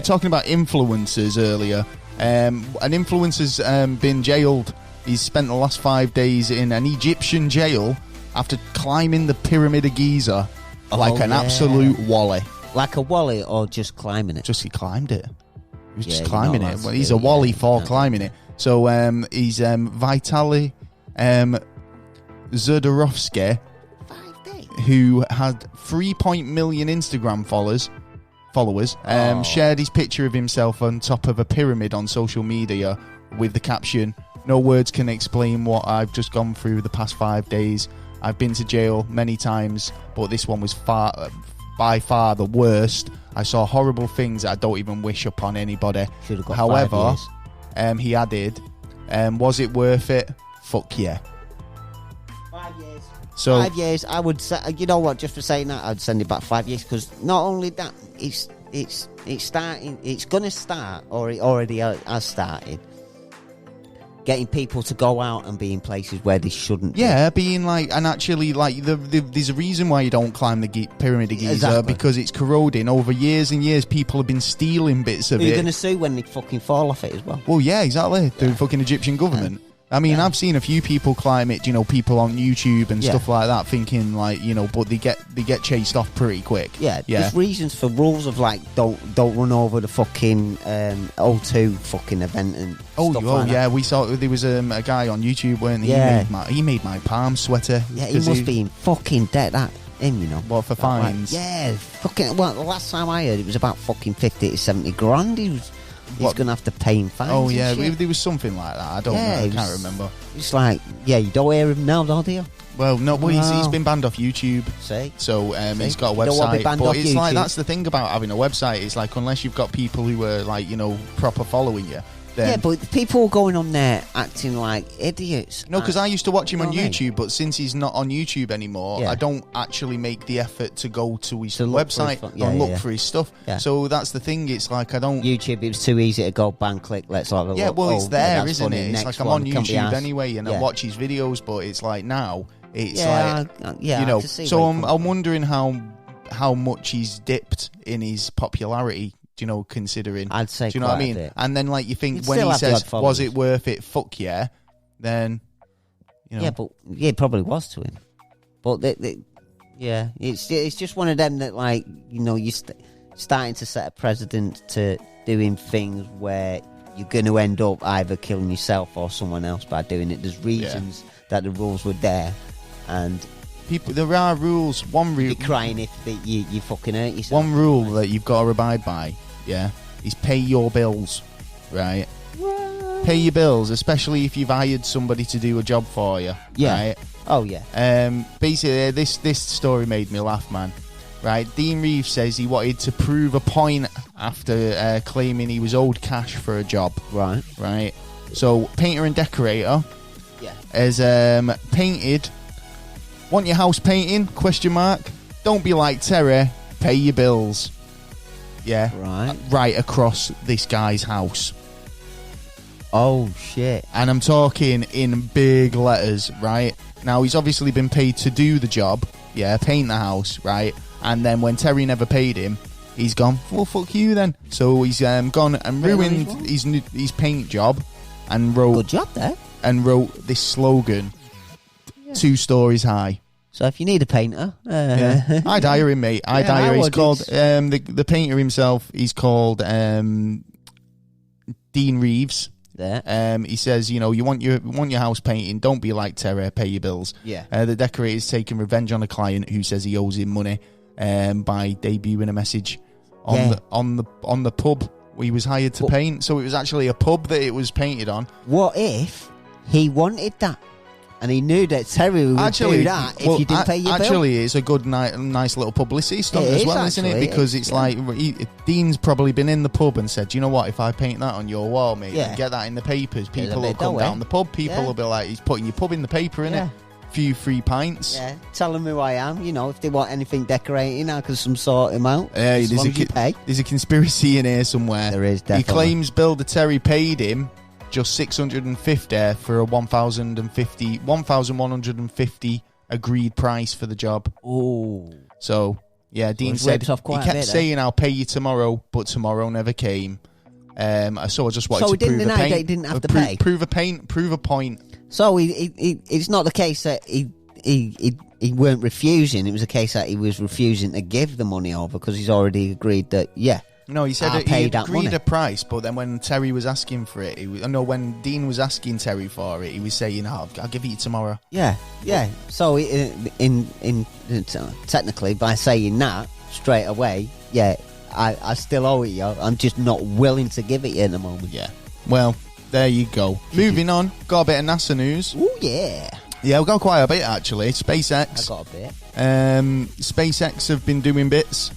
Talking about influencers earlier. An influencer's been jailed. He's spent the last 5 days in an Egyptian jail after climbing the Pyramid of Giza like an absolute wally. Like a wally or just climbing it? He climbed it. He was just climbing it. Well, he's a wally for climbing it. So he's Vitaly Zhudorovsky, who had 3 million Instagram followers, shared his picture of himself on top of a pyramid on social media with the caption, "No words can explain what I've just gone through the past 5 days. I've been to jail many times, but this one was by far the worst. I saw horrible things that I don't even wish upon anybody." However, he added, was it worth it? Fuck yeah. 5 years. So 5 years, I would say. You know what? Just for saying that, I'd send it back 5 years, because not only that, it's starting. It's going to start, or it already has started. Getting people to go out and be in places where they shouldn't. Yeah, being like, and actually, like, there's a reason why you don't climb the Pyramid of Giza, because it's corroding. Over years and years, people have been stealing bits of it. You're going to sue when they fucking fall off it as well. Well, yeah, exactly. The fucking Egyptian government. I mean, I've seen a few people climb it, people on YouTube and stuff like that, thinking like, but they get chased off pretty quick. Yeah. There's reasons for rules of like don't run over the fucking O2 fucking event and stuff like that. We saw there was a guy on YouTube, weren't he? He made my palms sweaty. Yeah, he must be in fucking debt. him, you know. What, for fines? Yeah, fucking. Well, the last time I heard, it was about fucking 50 to 70 grand. He's going to have to pay him fines. Oh yeah, there was something like that. I don't know. I can't remember. It's like, yeah, you don't hear him now, do you? Well, no, well, he's been banned off YouTube. See? So he's got a website. But it's like, that's the thing about having a website. It's like, unless you've got people who are like, you know, proper following you. Then... Yeah, but people are going on there acting like idiots. No, because I used to watch him on YouTube, but since he's not on YouTube anymore, I don't actually make the effort to go to his website and look for his stuff. Yeah. So that's the thing. It's like, I don't... YouTube, it was too easy to go bang, click, let's have a look. Yeah, well, it's there, isn't it? It's like, I'm on YouTube anyway, and I watch his videos, but it's like now... It's you know, so I'm wondering how much he's dipped in his popularity, do you know, considering. I'd say, do you know what I mean? And then, like, you think when he says, was it worth it, fuck yeah, then, you know. Yeah, but it probably was to him. But, it's just one of them that, like, you know, you're starting to set a precedent to doing things where you're going to end up either killing yourself or someone else by doing it. There's reasons that the rules were there. And there are rules. One rule. You're crying if you fucking hurt yourself. One rule that you've got to abide by, is pay your bills, right? What? Pay your bills, especially if you've hired somebody to do a job for you, right? Oh yeah. Basically, this story made me laugh, man. Right? Dean Reeves says he wanted to prove a point after claiming he was owed cash for a job. Right. Right. So, painter and decorator has painted. Want your house painting? ? Don't be like Terry. Pay your bills. Yeah. Right across this guy's house. Oh, shit. And I'm talking in big letters, right? Now, he's obviously been paid to do the job. Yeah, paint the house, right? And then when Terry never paid him, he's gone, well, fuck you then. So he's gone and ruined his paint job and wrote... Good job there. And wrote this slogan... 2 stories high. So if you need a painter, I'd hire him, mate. I'd hire. He's called the painter himself. He's called Dean Reeves. There. He says, you know, you want your house painting. Don't be like Terry. Pay your bills. Yeah. The decorator's taking revenge on a client who says he owes him money by debuting a message on the pub he was hired to paint. So it was actually a pub that it was painted on. What if he wanted that? And he knew that Terry would do that if you didn't pay your bill. Actually, it's a good, nice little publicity stunt as well, isn't it? Because it's like, Dean's probably been in the pub and said, you know what, if I paint that on your wall, mate, and get that in the papers, people will come down the pub, people will be like, he's putting your pub in the paper, innit? Few free pints. Yeah, tell them who I am, you know, if they want anything decorating, I can sort him out. Yeah, there's a conspiracy in here somewhere. There is, definitely. He claims Builder Terry paid him just 650 for a 1,150 agreed price for the job. Oh. So, yeah, Dean said, he kept saying, I'll pay you tomorrow, but tomorrow never came. So I just wanted to prove a paint. He didn't have to pay? Prove a point. So it's not the case that he weren't refusing. It was a case that he was refusing to give the money over because he's already agreed that, No, he said he agreed a price, but then when Terry was asking for it, when Dean was asking Terry for it, he was saying, I'll give it you tomorrow. Yeah. So in technically, by saying that straight away, I still owe it you. I'm just not willing to give it you in the moment. Yeah. Well, there you go. Moving on, got a bit of NASA news. Oh, yeah. Yeah, we've got quite a bit, actually. SpaceX. I got a bit. SpaceX have been doing bits.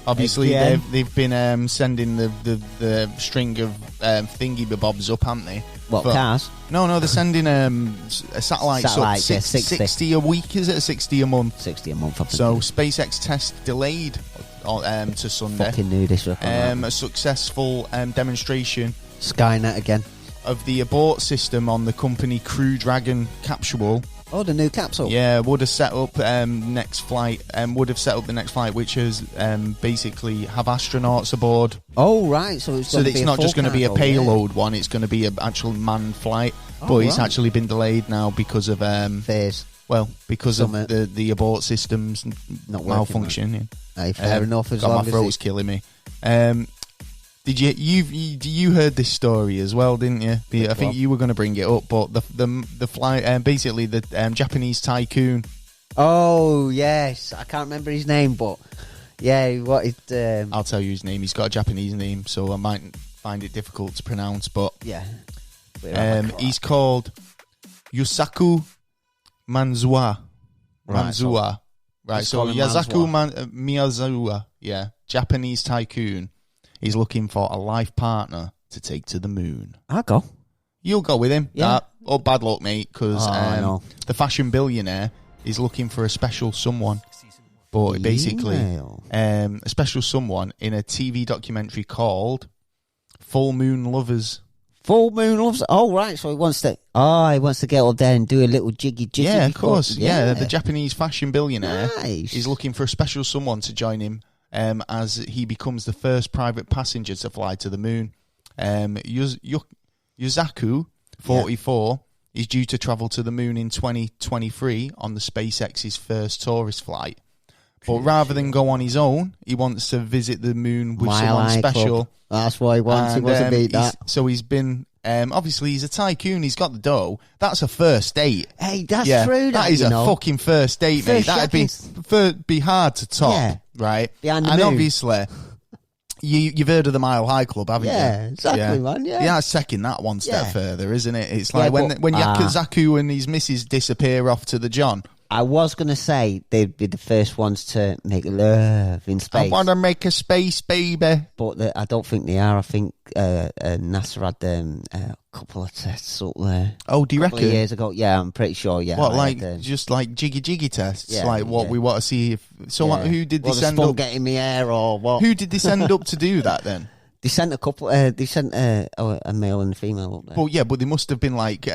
Obviously, they've been sending the string of thingy-bobs up, haven't they? What, cars? No, they're sending satellites up. 60 a week, is it? 60 a month? 60 a month, I think. So, SpaceX test delayed to Sunday. Fucking knew this. A successful demonstration. Skynet again. Of the abort system on the company Crew Dragon capsule. Oh, the new capsule. Yeah, would have set up next flight. Would have set up the next flight, which is basically have astronauts aboard. Oh, right. So it's not just going to be a payload one. It's going to be an actual manned flight. But it's actually been delayed now because of phase. Well, because of the abort systems not malfunction. Hey, fair enough. As my throat's killing me. Did you heard this story as well, didn't you? I think you were going to bring it up, but the flight, basically the Japanese tycoon Oh, yes. I can't remember his name, but yeah, he wanted... I'll tell you his name. He's got a Japanese name, so I might find it difficult to pronounce, but yeah. He's called Yusaku Manzua. Manzua. Right, so Yasaku Miyazawa, yeah, Japanese tycoon. He's looking for a life partner to take to the moon. I'll go. You'll go with him? Yeah. Oh, bad luck, mate, because the fashion billionaire is looking for a special someone. But basically, a special someone in a TV documentary called Full Moon Lovers. Full Moon Lovers? Oh, right, so he wants to get up there and do a little jiggy. Yeah, of course. Yeah, the Japanese fashion billionaire nice. is looking for a special someone to join him as he becomes the first private passenger to fly to the moon. Yusaku, 44, is due to travel to the moon in 2023 on the SpaceX's first tourist flight. But rather than go on his own, he wants to visit the moon with someone special. Club. That's what he wants. He wants to beat that. So he's been... obviously, he's a tycoon. He's got the dough. That's a first date. Hey, that's true. That is a fucking first date, mate. That'd be hard to top, right? Behind the moon. And obviously... You've heard of the Mile High Club, haven't you? Yeah, exactly, man. Yeah, that's taking that one step further, isn't it? It's like when Yakuzaku and his missus disappear off to the John. I was going to say they'd be the first ones to make love in space. I want to make a space baby. But I don't think they are. I think NASA had a couple of tests up there. Oh, do you reckon? Years ago. Yeah, I'm pretty sure, yeah. What, just like jiggy tests? Yeah, like what we want to see if... So who did they send up... get in the air or what? Who did they send up to do that then? They sent a couple. They sent a male and a female up there. Well, yeah, but they must have been like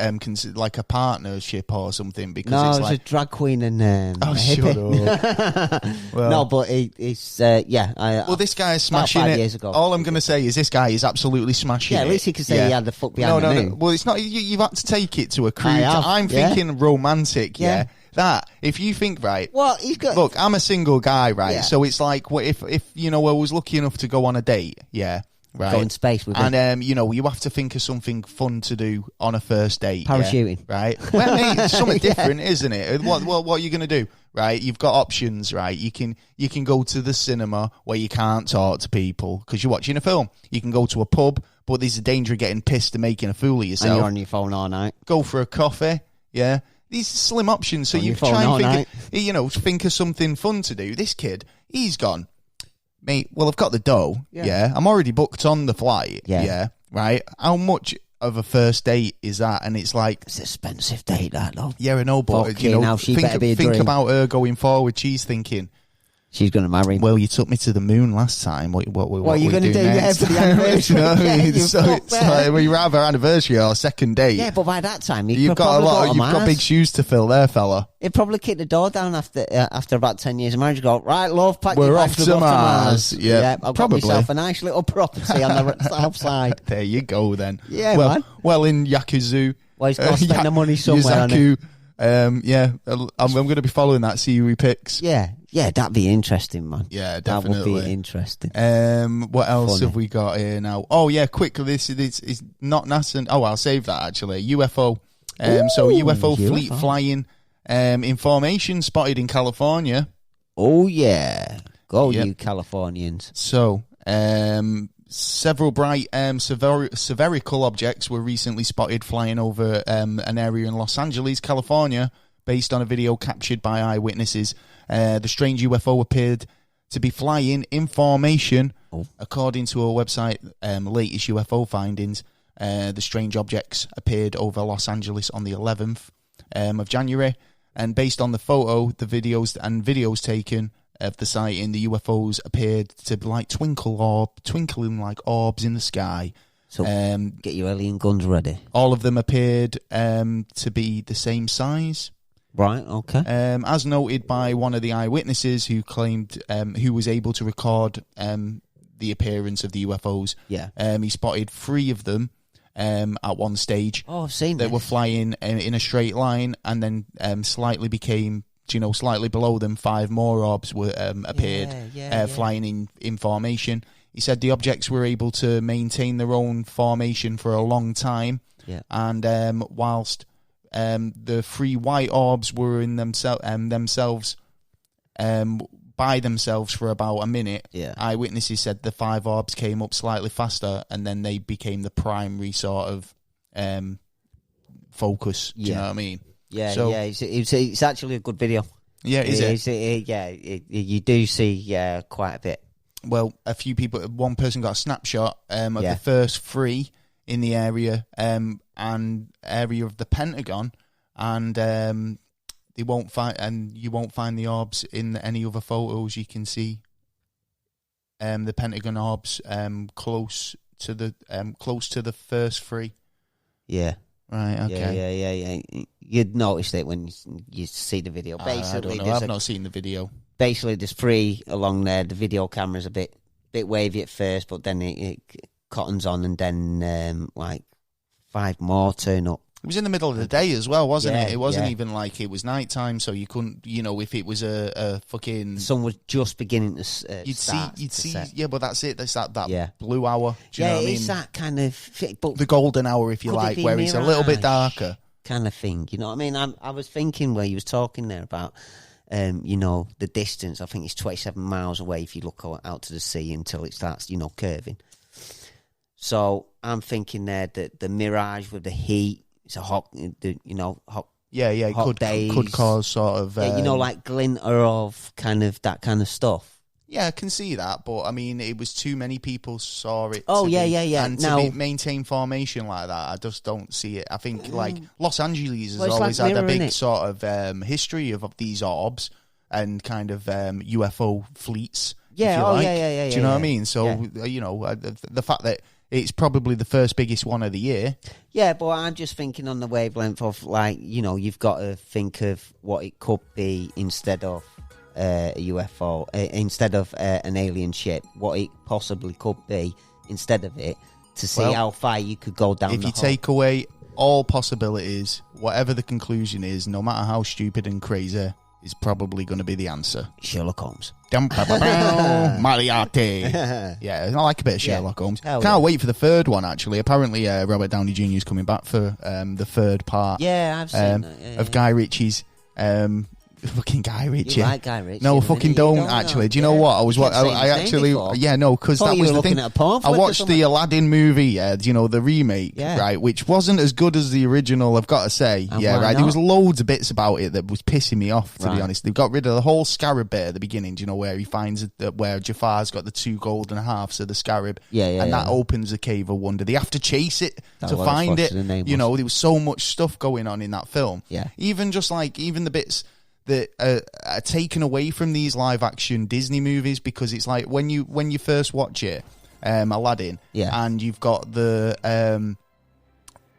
like a partnership or something because no, it's it was like a drag queen and oh, shut up. Well, no, but it's well, this guy is smashing 5 it. Years ago. All I'm going to say is this guy is absolutely smashing it. Yeah, at least he can say he had the fuck behind the moon. No. Well, it's not. You've had to take it to a crude. I'm thinking romantic. Yeah. That if you think right. Well, he's got. Look, I'm a single guy, right? Yeah. So it's like, what if I was lucky enough to go on a date, yeah. Right. Go in space with him. And, you have to think of something fun to do on a first date. Parachuting. Yeah? Right? Well, mate, it's something different, isn't it? What are you going to do? Right? You've got options, right? You can go to the cinema where you can't talk to people because you're watching a film. You can go to a pub, but there's a danger of getting pissed and making a fool of yourself. And you're on your phone all night. Go for a coffee, yeah? These are slim options. So you try and think of something fun to do. This kid, he's gone. Mate, well, I've got the dough, yeah. I'm already booked on the flight, yeah, right? How much of a first date is that? And it's like... It's an expensive date, that, though. Yeah, I know, but, think about her going forward. She's thinking... She's going to marry him. Well, you took me to the moon last time. What are you going to do? Yeah, for the anniversary. You know what I mean? So it's like we have our anniversary or second date. Yeah, but by that time you've got big shoes to fill there, fella. He'd probably kick the door down after about 10 years of marriage. Go, right, love, pack we're your off to Mars. Yeah, I've got myself a nice little property on the south side. There you go, then. Yeah, man. Well, in Yakuzu. Well, he's got to spend the money somewhere. Yusaku, I'm going to be following that. See who he picks. Yeah, that'd be interesting, man. Yeah, definitely. That would be interesting. What else have we got here now? Oh, yeah, quickly. This is not NASA. Oh, I'll save that, actually. UFO. So UFO fleet flying in formation spotted in California. Oh, yeah. Go, you Californians. So, several bright spherical objects were recently spotted flying over an area in Los Angeles, California, based on a video captured by eyewitnesses. The strange UFO appeared to be flying in formation. According to our website, latest UFO findings, the strange objects appeared over Los Angeles on the 11th of January. And based on the photo, the videos taken of the sighting, the UFOs appeared to be like twinkling like orbs in the sky. So get your alien guns ready. All of them appeared to be the same size. Right, okay. As noted by one of the eyewitnesses who claimed, who was able to record the appearance of the UFOs. Yeah. He spotted 3 of them at one stage. Oh, I've seen that were flying in a straight line, and then slightly below them, 5 more orbs were appeared, flying in formation. He said the objects were able to maintain their own formation for a long time. Yeah. And whilst the 3 white orbs were in themselves by themselves for about a minute. Yeah. Eyewitnesses said the 5 orbs came up slightly faster, and then they became the primary sort of focus. Do you know what I mean? Yeah, so, yeah. It's actually a good video. Yeah, is it? You do see quite a bit. Well, a few people. One person got a snapshot of the first 3 in the area and area of the Pentagon, and they won't find, and you won't find the orbs in any other photos. You can see the Pentagon orbs close to the first 3. Yeah. Right. Okay. Yeah. You'd notice it when you see the video. Basically, I don't know. I've not seen the video. Basically, there's 3 along there. The video camera's a bit wavy at first, but then it cottons on, and then like 5 more turn up. It was in the middle of the day as well, wasn't it? It wasn't even like it was nighttime, so you couldn't, if it was a fucking... The sun was just beginning to You'd see, set. Yeah, but that's it. That's that blue hour. Do you know what I mean? It's that kind of... But the golden hour, if you like, where it's a little bit darker. Kind of thing, you know what I mean? I was thinking where you was talking there about, the distance. I think it's 27 miles away if you look out to the sea until it starts, curving. So I'm thinking there that the mirage with the heat, it's a hot, hot. It could cause sort of like glinter of that kind of stuff. Yeah, I can see that, but I mean, it was too many people saw it. And to maintain formation like that, I just don't see it. I think like Los Angeles has always had a big sort of history of these orbs and kind of UFO fleets. Yeah, Do you know what I mean? So the fact that it's probably the first biggest one of the year. Yeah, but I'm just thinking on the wavelength of you've got to think of what it could be instead of a UFO, instead of an alien ship, what it possibly could be instead of it, to see how far you could go down. If you take away all possibilities, whatever the conclusion is, no matter how stupid and crazy, is probably going to be the answer. Sherlock Holmes. Moriarty. Yeah, I like a bit of Sherlock Holmes. Can't wait for the 3rd one, actually. Apparently, Robert Downey Jr. is coming back for the 3rd part. Yeah, I've seen that. Of Guy Ritchie's... fucking Guy Ritchie. You like Guy Ritchie? No, fucking don't actually. Do you know what? Because that was the thing. I watched the Aladdin movie, the remake, right, which wasn't as good as the original, I've got to say. Right. There was loads of bits about it that was pissing me off, to be honest. They've got rid of the whole scarab bit at the beginning, where he finds where Jafar's got the 2 golden halves of the scarab, and that opens the Cave of Wonder. They have to chase it to find it. There was so much stuff going on in that film. Yeah. Even the bits that are taken away from these live action Disney movies, because it's like when you first watch it, Aladdin, and you've got the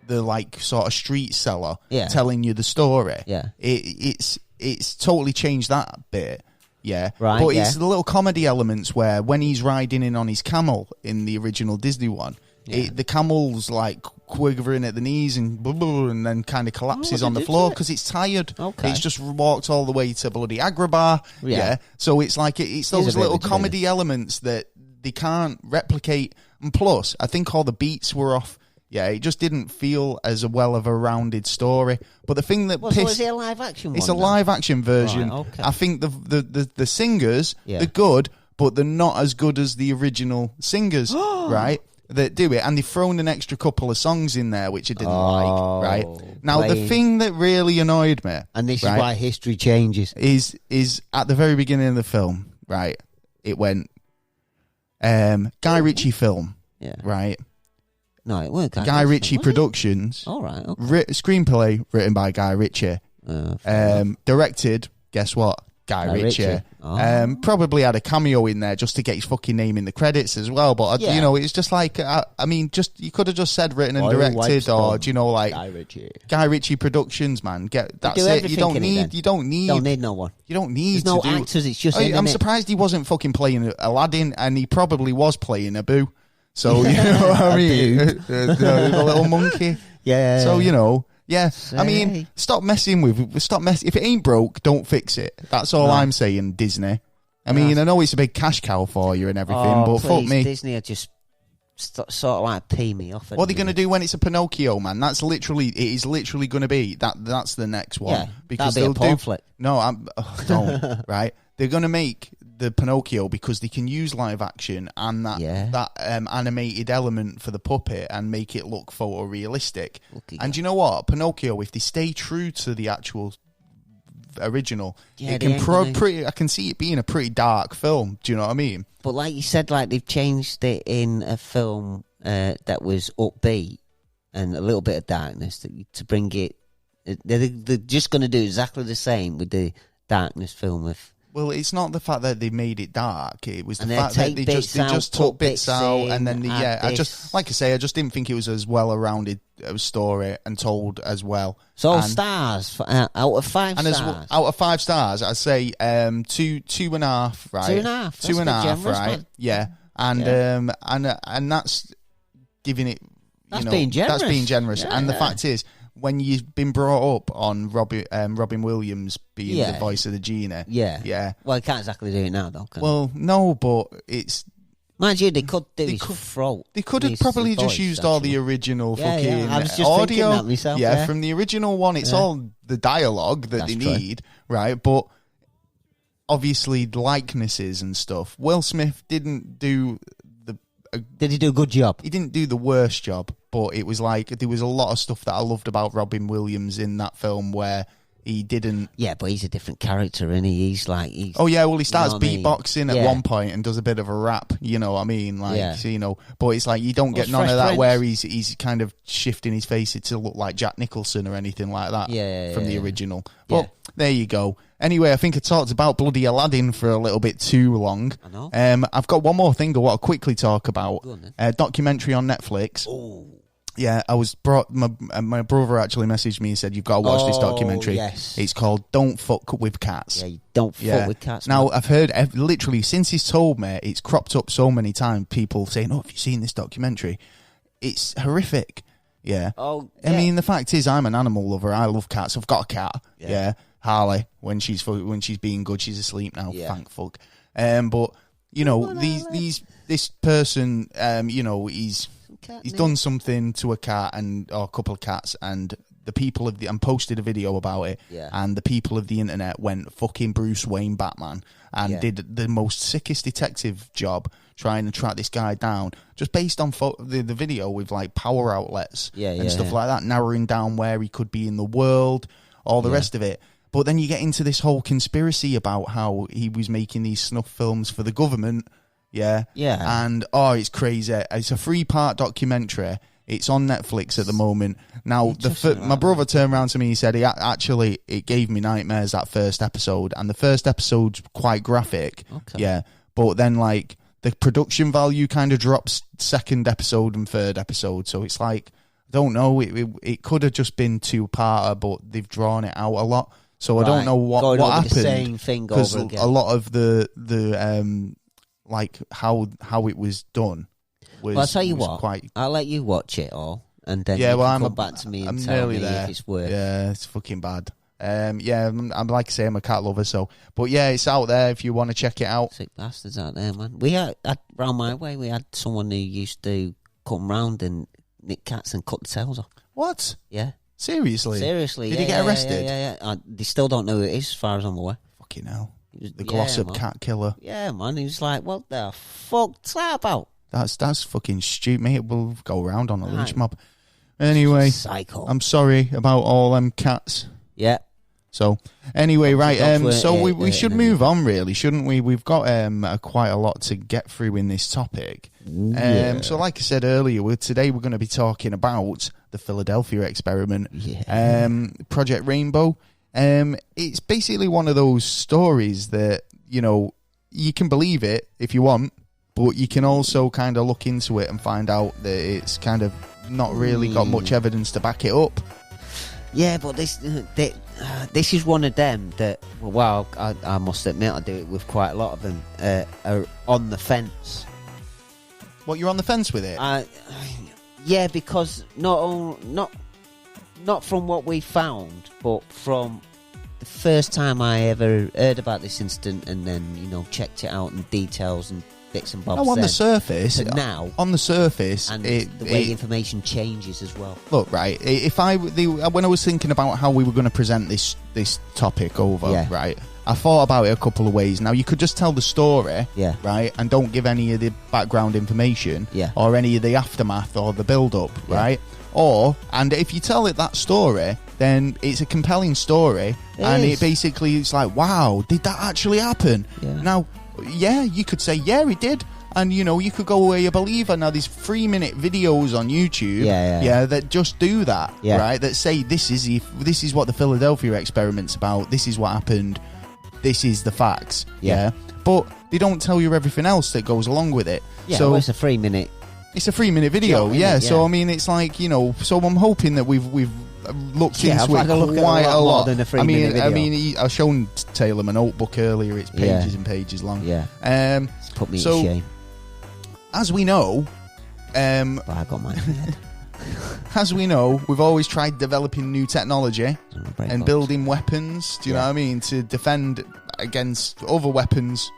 like sort of street seller telling you the story. Yeah, it's totally changed that bit. Yeah, right. But it's the little comedy elements where when he's riding in on his camel in the original Disney one. The camel's like quivering at the knees and then kind of collapses on the floor because it's tired. Okay. It's just walked all the way to bloody Agrabah. Yeah. So it's like it's those little comedy elements that they can't replicate. And plus, I think all the beats were off. Yeah, it just didn't feel as well of a rounded story. But the thing that so is it a live action one? It's a live action version. Right, okay. I think the singers, they're good, but they're not as good as the original singers, right? That do it, and they've thrown an extra couple of songs in there which I didn't like. Right now, the thing that really annoyed me, and this is why history changes, is at the very beginning of the film. Right, it went Guy Ritchie film. Yeah. Right. No, it weren't Guy Ritchie Productions. All right. Screenplay written by Guy Ritchie. Directed. Guess what? Guy Ritchie. Oh. Probably had a cameo in there just to get his fucking name in the credits as well. But it's just like you could have just said written and directed, or Guy Ritchie Productions, man. That's it. You don't need no one. You don't need. There's no actors. It's just. I'm surprised he wasn't fucking playing Aladdin, and he probably was playing Abu. So you know what I mean? The little monkey. Yeah. So yeah, I mean, stop messing. If it ain't broke, don't fix it. That's all I'm saying, Disney. I mean, I know it's a big cash cow for you and everything, but please, fuck me. Disney are just sort of like pee me off. What are they going to do when it's a Pinocchio, man? It is literally going to be that's the next one. Yeah, because that'll be they'll a porn flick. No, don't. Right? They're going to make the Pinocchio because they can use live action and that animated element for the puppet and make it look photorealistic. And you know what? Pinocchio, if they stay true to the actual original, it can I can see it being a pretty dark film. Do you know what I mean? But like you said, like they've changed it in a film that was upbeat and a little bit of darkness to bring it. They're just going to do exactly the same with the darkness film with. Well, it's not the fact that they made it dark. It was the fact that they just took bits out, and then I just didn't think it was as well rounded a story and told as well. So stars out of 5 stars. Out of 5 stars, I'd say 2.5. Right, 2.5. 2.5. Right, man. Yeah, and that's giving it. That's being generous. That's being generous, and the fact is, when you've been brought up on Robin Williams being the voice of the genie. Yeah. Well, you can't exactly do it now, though, can Well, no, but it's... Mind you, they could do his throat. They could have probably just used all the original fucking I was just audio. That myself, from the original one, it's all the dialogue that they need, right? But obviously, likenesses and stuff. Will Smith didn't do Did he do a good job? He didn't do the worst job, but it was like there was a lot of stuff that I loved about Robin Williams in that film where he didn't. Yeah, but he's a different character, isn't he? He's like, he starts beatboxing at one point and does a bit of a rap. You know what I mean? But it's like you don't get none of that where he's kind of shifting his face to look like Jack Nicholson or anything like that from the original. But there you go. Anyway, I think I talked about bloody Aladdin for a little bit too long. I know. I've got one more thing I want to quickly talk about. Documentary on Netflix. Oh. Yeah, I was my brother actually messaged me and said, you've got to watch this documentary. Yes. It's called Don't Fuck With Cats. Yeah, you don't fuck with cats. Now, I've heard, literally, since he's told me, it's cropped up so many times, people saying, have you seen this documentary? It's horrific. Yeah. Oh, I mean, the fact is, I'm an animal lover. I love cats. I've got a cat. Yeah. Harley, when she's being good, she's asleep now. Thank fuck. But you know, this person, he's done something to a cat or a couple of cats, and the people and posted a video about it. Yeah. And the people of the internet went fucking Bruce Wayne Batman and did the most sickest detective job trying to track this guy down, just based on the video with like power outlets and stuff like that, narrowing down where he could be in the world, all the rest of it. But then you get into this whole conspiracy about how he was making these snuff films for the government. Yeah. And, it's crazy. It's a 3-part documentary. It's on Netflix at the moment. Now, my brother turned around to me and said, it gave me nightmares, that first episode. And the first episode's quite graphic. Okay. Yeah. But then, like, the production value kind of drops second episode and third episode. So it's like, I don't know. It could have just been 2-parter, but they've drawn it out a lot. So I don't know what happened. The same thing over again. A lot of the like how it was done was. Well, I'll tell you what. I'll let you watch it all, and then come back to me and tell me if it's worth. Yeah, it's fucking bad. I'm like I say, I'm a cat lover, so. But yeah, it's out there if you want to check it out. Sick bastards out there, man. We had round my way. We had someone who used to come round and nick cats and cut the tails off. What? Yeah. Seriously? Did he get arrested? Yeah. They still don't know who it is, as far as I'm aware. Fucking hell. The Glossop cat killer. Yeah, man. He was like, what the fuck's that about? That's fucking stupid, mate. We'll go around on a lynch mob. Anyway, psycho. I'm sorry about all them cats. Yeah. So, anyway, right. We should move on, really, shouldn't we? We've got quite a lot to get through in this topic. So, like I said earlier, today we're going to be talking about the Philidepha Experiment, Project Rainbow. It's basically one of those stories that, you can believe it if you want, but you can also kind of look into it and find out that it's kind of not really got much evidence to back it up. Yeah, but this is one of them that, I must admit, I do it with quite a lot of them, are on the fence. What, you're on the fence with it? Yeah, because not from what we found, but from the first time I ever heard about this incident and then, checked it out in details and bits and bobs. On the surface, but now on the surface, and the way information changes as well. Look, right. When I was thinking about how we were going to present this topic over, right, I thought about it a couple of ways. Now, you could just tell the story, right, and don't give any of the background information, or any of the aftermath or the build-up, right? And if you tell it that story, then it's a compelling story, it basically, it's like, wow, did that actually happen? Now, you could say, it did. And, you could go away a believer. Now, there's 3-minute videos on YouTube that just do that, right? That say, this is what the Philadelphia Experiment's about. This is what happened. This is the facts, But they don't tell you everything else that goes along with it. So well, it's a 3-minute. It's a 3-minute video, So, I mean, it's like, so I'm hoping that we've looked into it quite a lot. Than a 3-minute video. I've shown Taylor my notebook earlier. It's pages and pages long. It's put me to shame. As we know, I got mine in my head. As we know, we've always tried developing new technology and building weapons. Do you know what I mean? To defend against other weapons.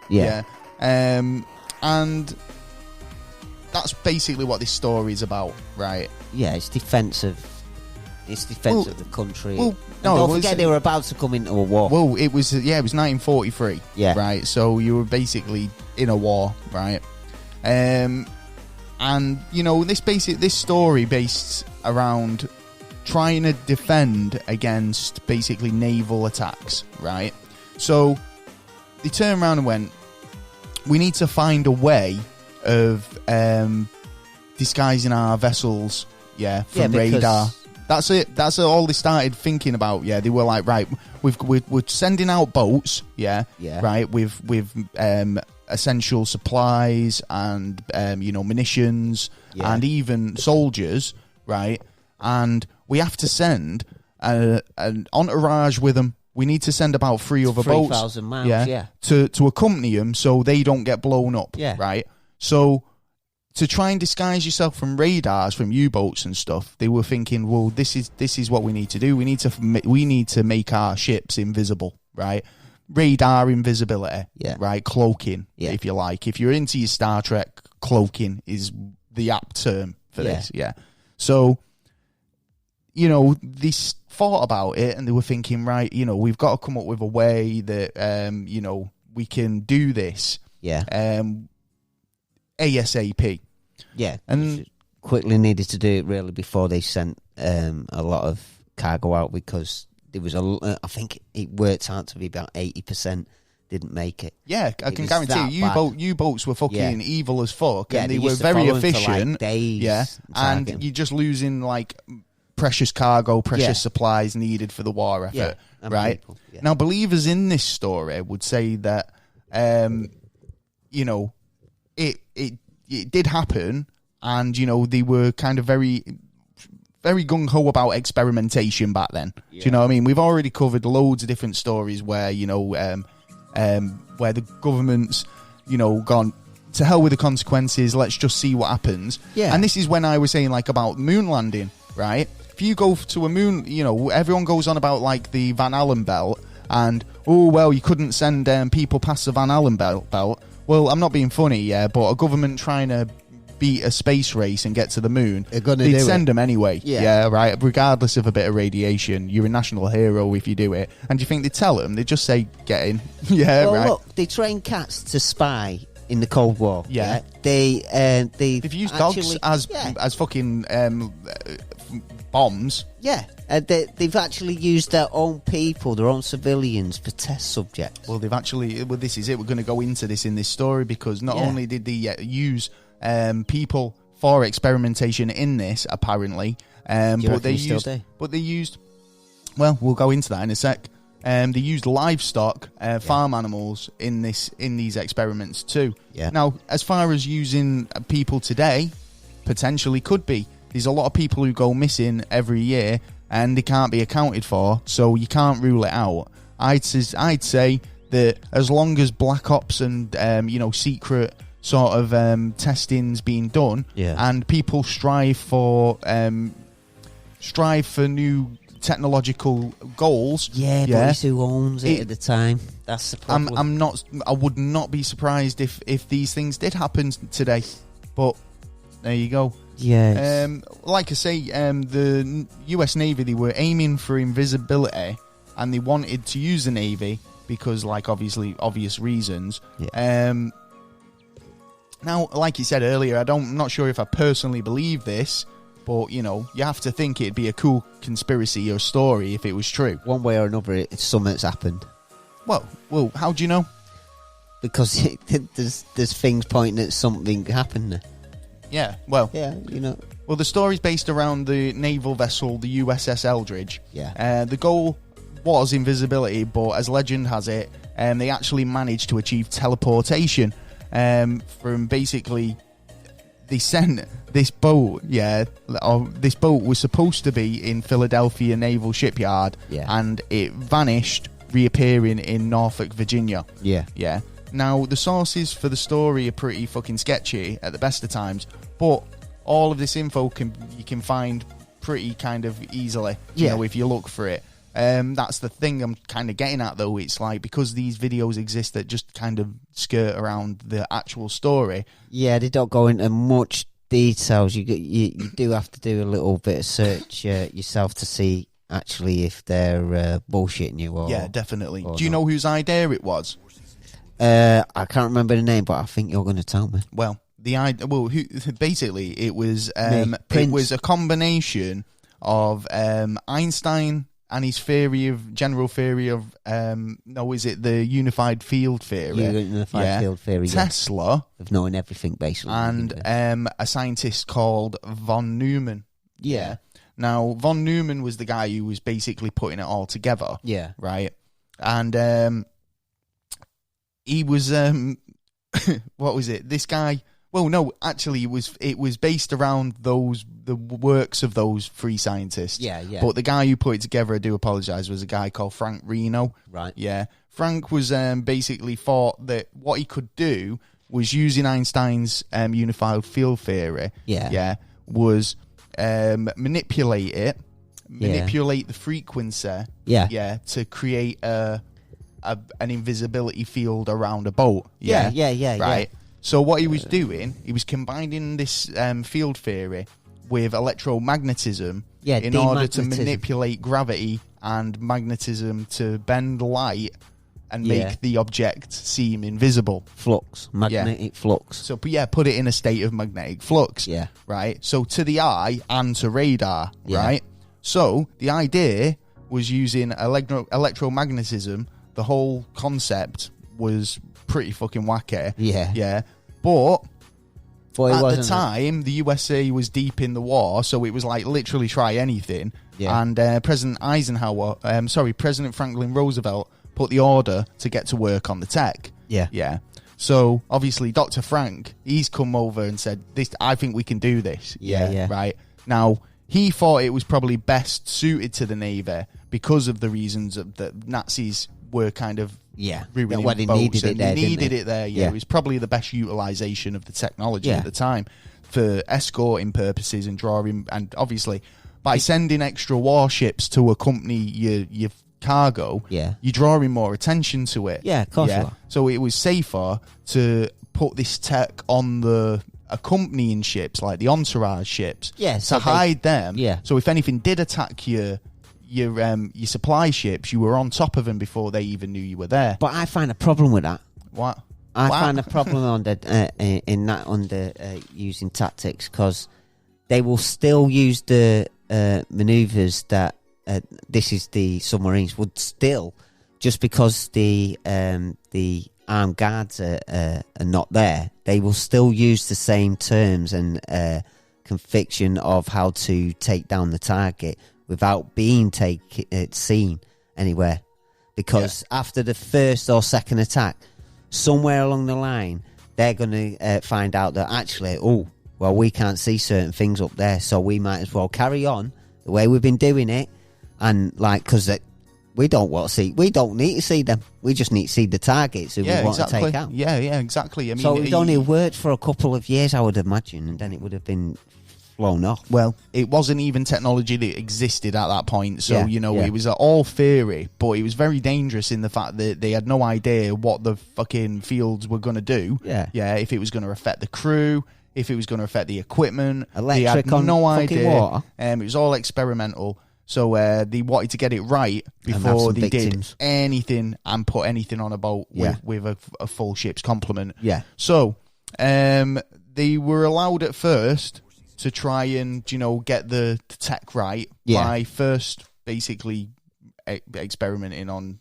And that's basically what this story is about, right? Yeah, it's defense of the country. Well, don't forget they were about to come into a war. Well, it was 1943. Right. So you were basically in a war, right? And this story based around trying to defend against basically naval attacks, right? So they turned around and went, we need to find a way of disguising our vessels, from radar. That's it. That's all they started thinking about. They were like, right, we're sending out boats, right, with essential supplies and munitions and even soldiers, right? And we have to send an entourage with them. We need to send about 3 other boats, 3,000 miles, to accompany them so they don't get blown up, right? So to try and disguise yourself from radars, from U-boats and stuff, they were thinking, well, this is what we need to do. We need to make our ships invisible, right? Radar invisibility, right? Cloaking, if you like. If you're into your Star Trek, cloaking is the apt term for this, So, they thought about it and they were thinking, right, we've got to come up with a way that, we can do this. ASAP. And quickly needed to do it really before they sent a lot of cargo out, because there was I think it worked out to be about 80% didn't make it. I can guarantee you, U-boats were fucking evil as fuck, and they were very efficient. Days and you're just losing like precious cargo, precious supplies needed for the war effort, right? Now, believers in this story would say that, it did happen, and they were kind of very gung-ho about experimentation back then. Do you know what I mean? We've already covered loads of different stories where where the government's gone to hell with the consequences, let's just see what happens. And this is when I was saying like about moon landing, right? If you go to a moon, everyone goes on about like the Van Allen belt, and you couldn't send people past the Van Allen belt. Well, I'm not being funny, but a government trying to beat a space race and get to the moon, they'd send them anyway. Right? Regardless of a bit of radiation, you're a national hero if you do it. And do you think they'd tell them? They'd just say, get in. Right. Look, they train cats to spy in the Cold War. They've used dogs as fucking bombs. They've actually used their own people, their own civilians, for test subjects. Well, this is it. We're going to go into this in this story, because not only did they use people for experimentation in this, apparently, but they used. Well, we'll go into that in a sec. They used livestock, farm animals in these experiments too. Now, as far as using people today, potentially could be. There's a lot of people who go missing every year and they can't be accounted for, so you can't rule it out. I'd say that as long as black ops and secret sort of testing's being done, and people strive for new technological goals. Yeah, but it's who owns it at the time. That's the problem. I would not be surprised if these things did happen today. But there you go. Yeah. Like I say, the US Navy, they were aiming for invisibility, and they wanted to use the Navy because, like, obvious reasons. Yeah. Now, like you said earlier, I'm not sure if I personally believe this, but, you know, you have to think it'd be a cool conspiracy or story if it was true. One way or another, it's something's happened. Well, how do you know? Because there's things pointing at something happened there. Yeah, well... Yeah, you know... Well, the story's based around the naval vessel, the USS Eldridge. Yeah. The goal was invisibility, but as legend has it, they actually managed to achieve teleportation from basically... They sent this boat, this boat was supposed to be in Philadelphia Naval Shipyard, and it vanished, reappearing in Norfolk, Virginia. Yeah. Yeah. Now, the sources for the story are pretty fucking sketchy at the best of times, but all of this info you can find pretty kind of easily, you know, if you look for it. That's the thing I'm kind of getting at, though. It's like, because these videos exist that just kind of skirt around the actual story. Yeah, they don't go into much details. You do have to do a little bit of search yourself to see actually if they're bullshitting you. Or, yeah, definitely. Do you know whose idea it was? I can't remember the name, but I think you're going to tell me. Well, basically it was a combination of Einstein and his general theory of is it the unified field theory? Unified field theory. Tesla of knowing everything basically, and a scientist called von Neumann. Yeah. Now, von Neumann was the guy who was basically putting it all together. Yeah. Right. And he was what was it? This guy. Well, no, actually, it was based around the works of those three scientists. Yeah, yeah. But the guy who put it together, I do apologise, was a guy called Frank Reno. Right. Yeah. Frank was basically thought that what he could do was using Einstein's unified field theory. Yeah. Yeah. Was manipulate the frequency. Yeah. Yeah. To create an invisibility field around a boat. Yeah. Right. Yeah. So what he was doing, he was combining this field theory with electromagnetism in order to manipulate gravity and magnetism to bend light and make the object seem invisible. Magnetic flux. So, put it in a state of magnetic flux. Yeah. Right? So, to the eye and to radar, right? So, the idea was using electromagnetism. The whole concept was pretty fucking wacky. Yeah. Yeah. But at the time, the USA was deep in the war, so it was like literally try anything. Yeah. And President Franklin Roosevelt put the order to get to work on the tech. Yeah. Yeah. So, obviously, Dr. Frank, he's come over and said, I think we can do this. Yeah. Right. Now, he thought it was probably best suited to the Navy because of the reasons that Nazis were kind of ruining they boats, needed it there. It was probably the best utilisation of the technology at the time for escorting purposes and drawing, and obviously by sending extra warships to accompany your cargo, you're drawing more attention to it. Yeah, of course you are. So it was safer to put this tech on the accompanying ships, like the entourage ships, to hide them. Yeah. So if anything did attack your supply ships, you were on top of them before they even knew you were there. But I find a problem with that. What? I find a problem under using tactics, because they will still use the manoeuvres that this is the submarines would still, just because the armed guards are not there, they will still use the same terms and conviction of how to take down the target without being seen anywhere. Because after the first or second attack, somewhere along the line, they're going to find out that actually, we can't see certain things up there, so we might as well carry on the way we've been doing it. And because we don't need to see them. We just need to see the targets who we want to take out. Yeah, exactly. I mean, so it only worked for a couple of years, I would imagine, and then it would have been flown off. Well, it wasn't even technology that existed at that point. So, it was all theory, but it was very dangerous in the fact that they had no idea what the fucking fields were going to do. Yeah. Yeah, if it was going to affect the crew, if it was going to affect the equipment. Electric they had no idea. Water. It was all experimental. So they wanted to get it right before they did anything and put anything on a boat with a full ship's complement. Yeah. So they were allowed at first to try and, get the tech right by first basically experimenting on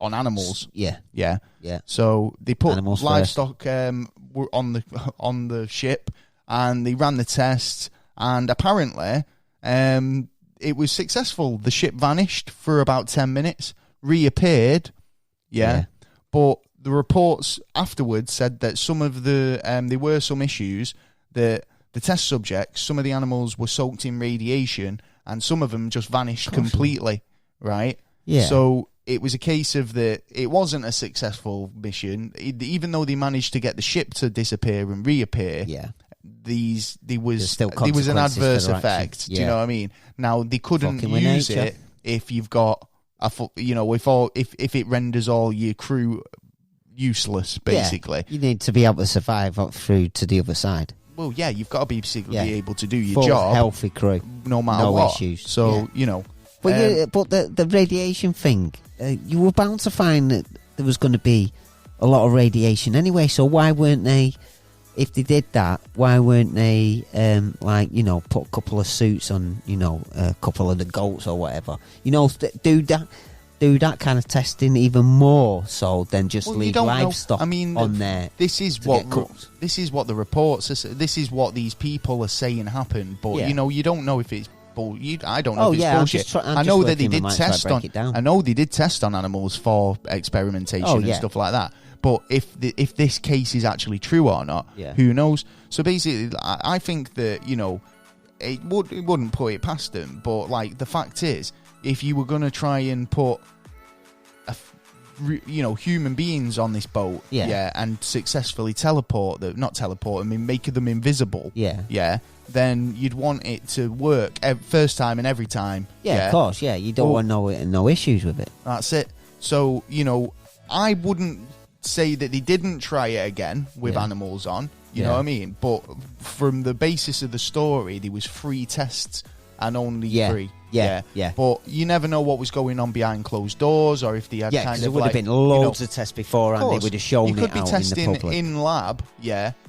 animals. Yeah. Yeah. Yeah. So they put animals livestock were on the ship, and they ran the tests, and apparently it was successful. The ship vanished for about 10 minutes, reappeared. Yeah. But the reports afterwards said that some of there were some issues that the test subjects, some of the animals were soaked in radiation, and some of them just vanished completely, right? Yeah. So it was a case of that it wasn't a successful mission, even though they managed to get the ship to disappear and reappear. Yeah. There was an adverse effect. Do you know what I mean? Now they couldn't use it if you've got if it renders all your crew useless, basically. You need to be able to survive up through to the other side. Well, yeah, you've got to be able to do your job. Healthy crew. No matter what. Issues. So, But the radiation thing, you were bound to find that there was going to be a lot of radiation anyway, so why weren't they, if they did that, why weren't they, put a couple of suits on, a couple of the goats or whatever? Do that kind of testing even more so than just leave livestock on there. This is what the reports are. This is what these people are saying happened. But you don't know if it's bullshit. I don't know if it's bullshit. I know that they did test on. I know they did test on animals for experimentation and stuff like that. But if this case is actually true or not, who knows? So basically, I think that it wouldn't put it past them. But the fact is, if you were going to try and put human beings on this boat, and successfully make them invisible, then you'd want it to work first time and every time. Of course, you don't want no issues with it. That's it. So I wouldn't say that they didn't try it again with animals on. You know what I mean? But from the basis of the story, there was 3 tests and only 3. Yeah. But you never know what was going on behind closed doors, or if they had kind of there would have been loads of tests before, and they would have shown it out in the public. You could be testing in lab,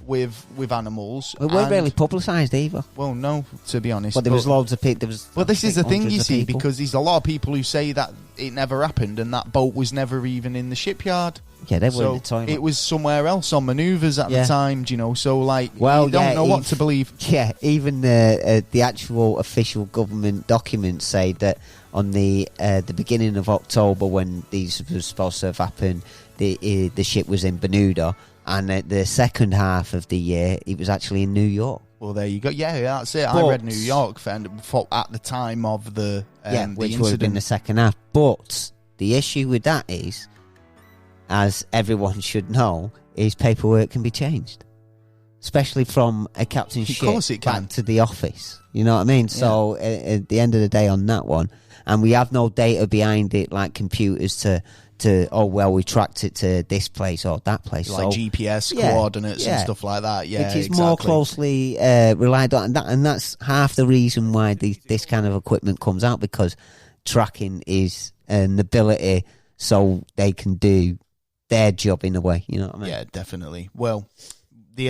with animals. It weren't really publicised either. Well, no, to be honest. But there was loads of people. Well, this is the thing, you see, because there's a lot of people who say that it never happened and that boat was never even in the shipyard. Yeah, they were in the toilet. It was somewhere else on manoeuvres at the time, so you don't know what to believe. Yeah, even the actual official government documents say that on the beginning of October, when these were supposed to have happened, the ship was in Bermuda, and the second half of the year, it was actually in New York. Well, there you go. Yeah, that's it. I read New York at the time of the which would have been the second half. But the issue with that is, as everyone should know, is paperwork can be changed, especially from a captain's ship back to the office. You know what I mean? Yeah. So at the end of the day on that one, and we have no data behind it like computers to we tracked it to this place or that place. Like GPS coordinates and stuff like that. Yeah, which is more closely relied on. And that's half the reason why this kind of equipment comes out, because tracking is an ability so they can do their job in a way, you know what I mean? Yeah, definitely. Well, they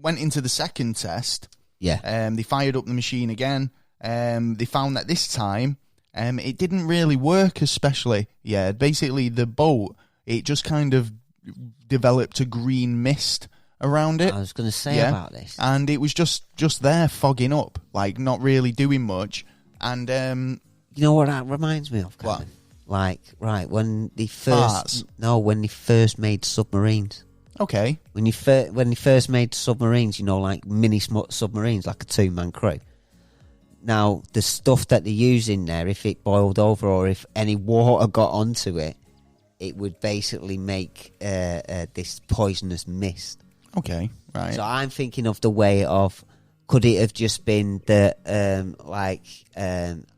went into the second test. Yeah. They fired up the machine again. They found that this time it didn't really work especially. Yeah, basically the boat, it just kind of developed a green mist around it. I was going to say about this. And it was just there fogging up, not really doing much. And you know what that reminds me of, Kevin? What? When they first made submarines. Okay. When they first made submarines, mini submarines, like a 2-man crew. Now, the stuff that they use in there, if it boiled over or if any water got onto it, it would basically make this poisonous mist. Okay, right. So I'm thinking of the way of Could it have just been that,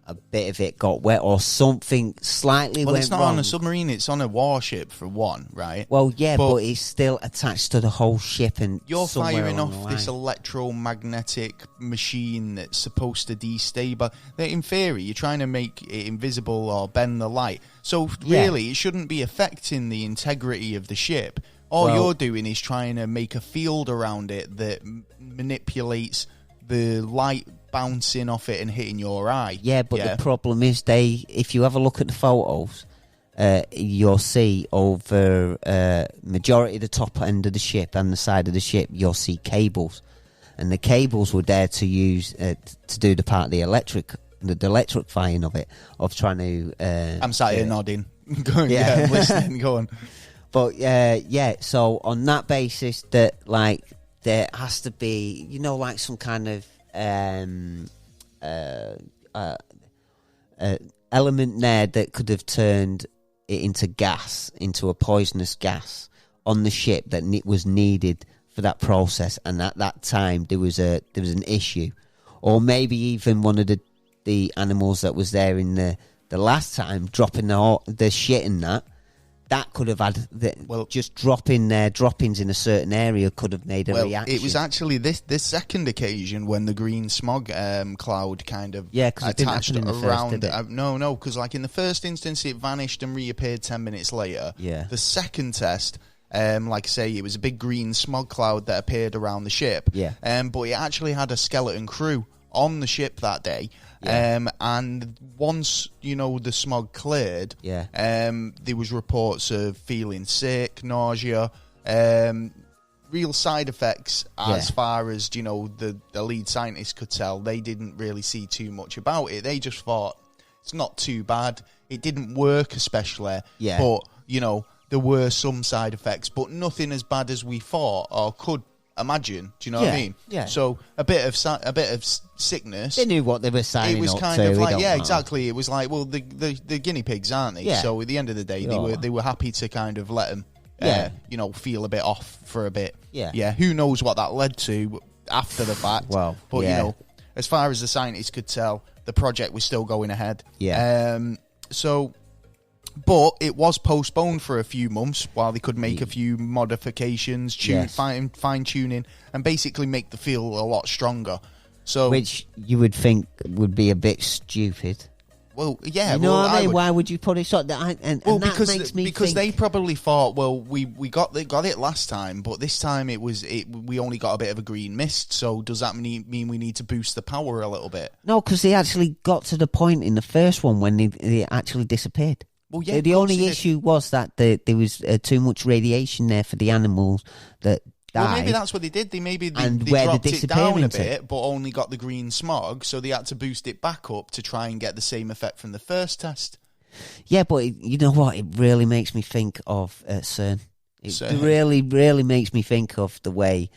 a bit of it got wet or something slightly went wrong? Well, it's not on a submarine, it's on a warship for one, right? Well, yeah, but it's still attached to the whole ship, and you're firing off this electromagnetic machine that's supposed to destabilize. In theory, you're trying to make it invisible or bend the light. So really, it shouldn't be affecting the integrity of the ship. All you're doing is trying to make a field around it that manipulates the light bouncing off it and hitting your eye. Yeah, but the problem is if you have a look at the photos, you'll see over majority of the top end of the ship and the side of the ship, you'll see cables. And the cables were there to use to do the part of the electrifying of it, of trying to... I'm sat here nodding. Going, I'm listening, go on. But, so on that basis, that, there has to be, some kind of element there that could have turned it into a poisonous gas on the ship that was needed for that process. And at that time, there was an issue. Or maybe even one of the animals that was there in the last time, dropping the shit in that could have had just dropping their droppings in a certain area could have made a reaction. It was actually this second occasion when the green smog cloud kind of attached around. No, because like in the first instance it vanished and reappeared 10 minutes later. Yeah. The second test, like I say, it was a big green smog cloud that appeared around the ship. Yeah. But it actually had a skeleton crew on the ship that day. Yeah. And once, the smog cleared, there was reports of feeling sick, nausea, real side effects as far as, the lead scientists could tell. They didn't really see too much about it. They just thought, it's not too bad. It didn't work especially, but, there were some side effects, but nothing as bad as we thought or could imagine. Do you know what I mean? Yeah. So a bit of sickness. They knew what they were signing. It was up kind to, of like exactly. It was like, well, the guinea pigs, aren't they? Yeah. So at the end of the day, they were happy to kind of let them, feel a bit off for a bit. Yeah. Who knows what that led to after the fact? Well, but as far as the scientists could tell, the project was still going ahead. Yeah. But it was postponed for a few months while they could make a few modifications, fine-tuning, and basically make the field a lot stronger. So, which you would think would be a bit stupid. Well, yeah. You know what I mean? Why would you put it so? Because they probably thought, well, we got it last time, but this time we only got a bit of a green mist. So does that mean we need to boost the power a little bit? No, because they actually got to the point in the first one when they actually disappeared. Well, yeah, the only issue was that there was too much radiation there for the animals that died. Well, maybe that's what they did. They dropped it down a bit, but only got the green smog, so they had to boost it back up to try and get the same effect from the first test. Yeah, but you know what? It really makes me think of CERN. It really, really makes me think of the way...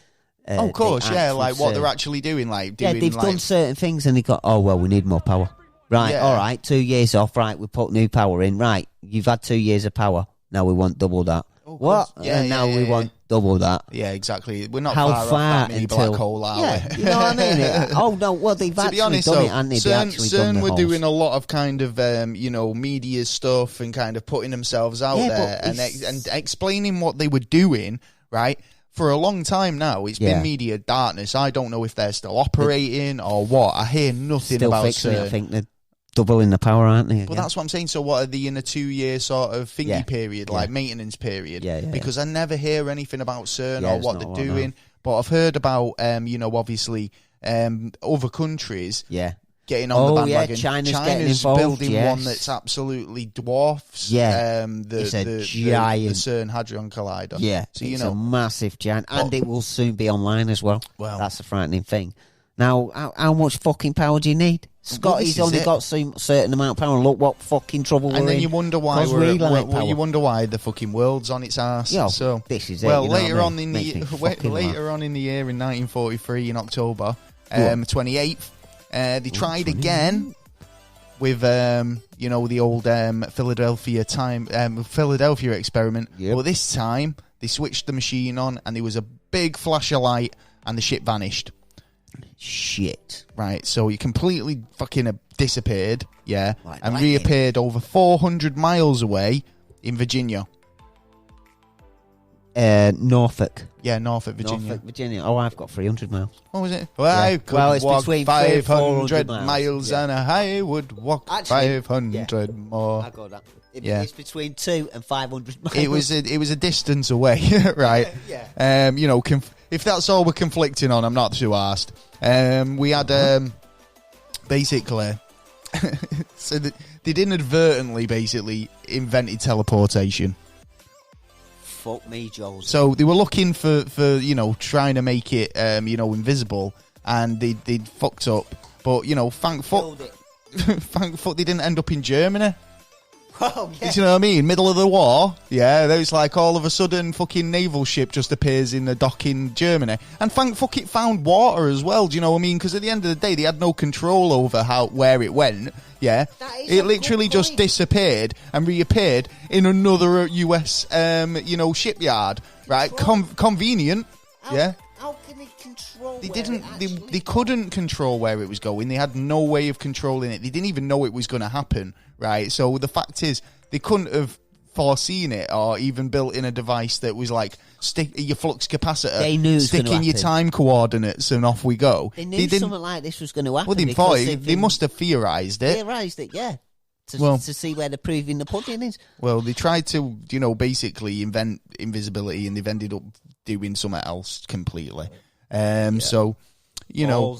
of course, like what they're actually doing. They've done certain things and they got, we need more power. Right, all right, 2 years off. Right, we put new power in. Right, you've had 2 years of power. Now we want double that. Oh, what? And now we want double that. Yeah, exactly. We're not far off that mini black hole, are we? You know what I mean? No, well, they've actually done it, haven't they? CERN were doing a lot of kind of, media stuff and kind of putting themselves out there and explaining what they were doing, right? For a long time now, it's been media darkness. I don't know if they're still operating or what. I hear nothing about CERN. I think they're doubling the power, aren't they? Well, that's what I'm saying. So what are they in a 2 year sort of thingy period, like maintenance period? Because I never hear anything about CERN or what they're doing. But I've heard about, obviously, other countries getting on the bandwagon. China's building one that's absolutely dwarfs the giant CERN Hadron Collider. Yeah, so, it's a massive giant. And it will soon be online as well. That's a frightening thing. Now, how much fucking power do you need? Scotty's only got a certain amount of power. And look what fucking trouble we're in. And then you wonder why you wonder why the fucking world's on its ass. So this is it. Well, later on in the year in 1943 in October 28th, they tried again with the old Philidepha Experiment. Well, this time they switched the machine on and there was a big flash of light and the ship vanished. Shit. Right, so he completely fucking disappeared, and reappeared over 400 miles away in Virginia. Norfolk. Yeah, Norfolk, Virginia. Norfolk, Virginia. Oh, I've got 300 miles. What was it? Well, I could it's walk between 500 miles, miles and I would walk 500 more. I got that. It's between 2 and 500 miles. It was a distance away, right? You know, if that's all we're conflicting on, I'm not too arsed. We had basically, so they'd inadvertently basically invented teleportation. Fuck me, Jones. So they were looking for you know, trying to make it you know, invisible, and they'd fucked up. But you know, thank fuck they didn't end up in Germany. Oh, yeah. Do you know what I mean? Middle of the war, there's like all of a sudden fucking naval ship just appears in the dock in Germany, and thank fuck it found water as well. Do you know what I mean? Because at the end of the day, they had no control over where it went. Yeah, it literally just disappeared and reappeared in another US, you know, shipyard. Right, convenient. How can they control? They couldn't control where it was going. They had no way of controlling it. They didn't even know it was going to happen. Right, so the fact is, they couldn't have foreseen it or even built in a device that was like stick your flux capacitor, they knew sticking your time coordinates, and off we go. They knew something like this was going to happen. Well, they must have theorised it. To see where the proof in the pudding is. Well, they tried to, you know, basically invent invisibility, and they've ended up doing something else completely. So, you know,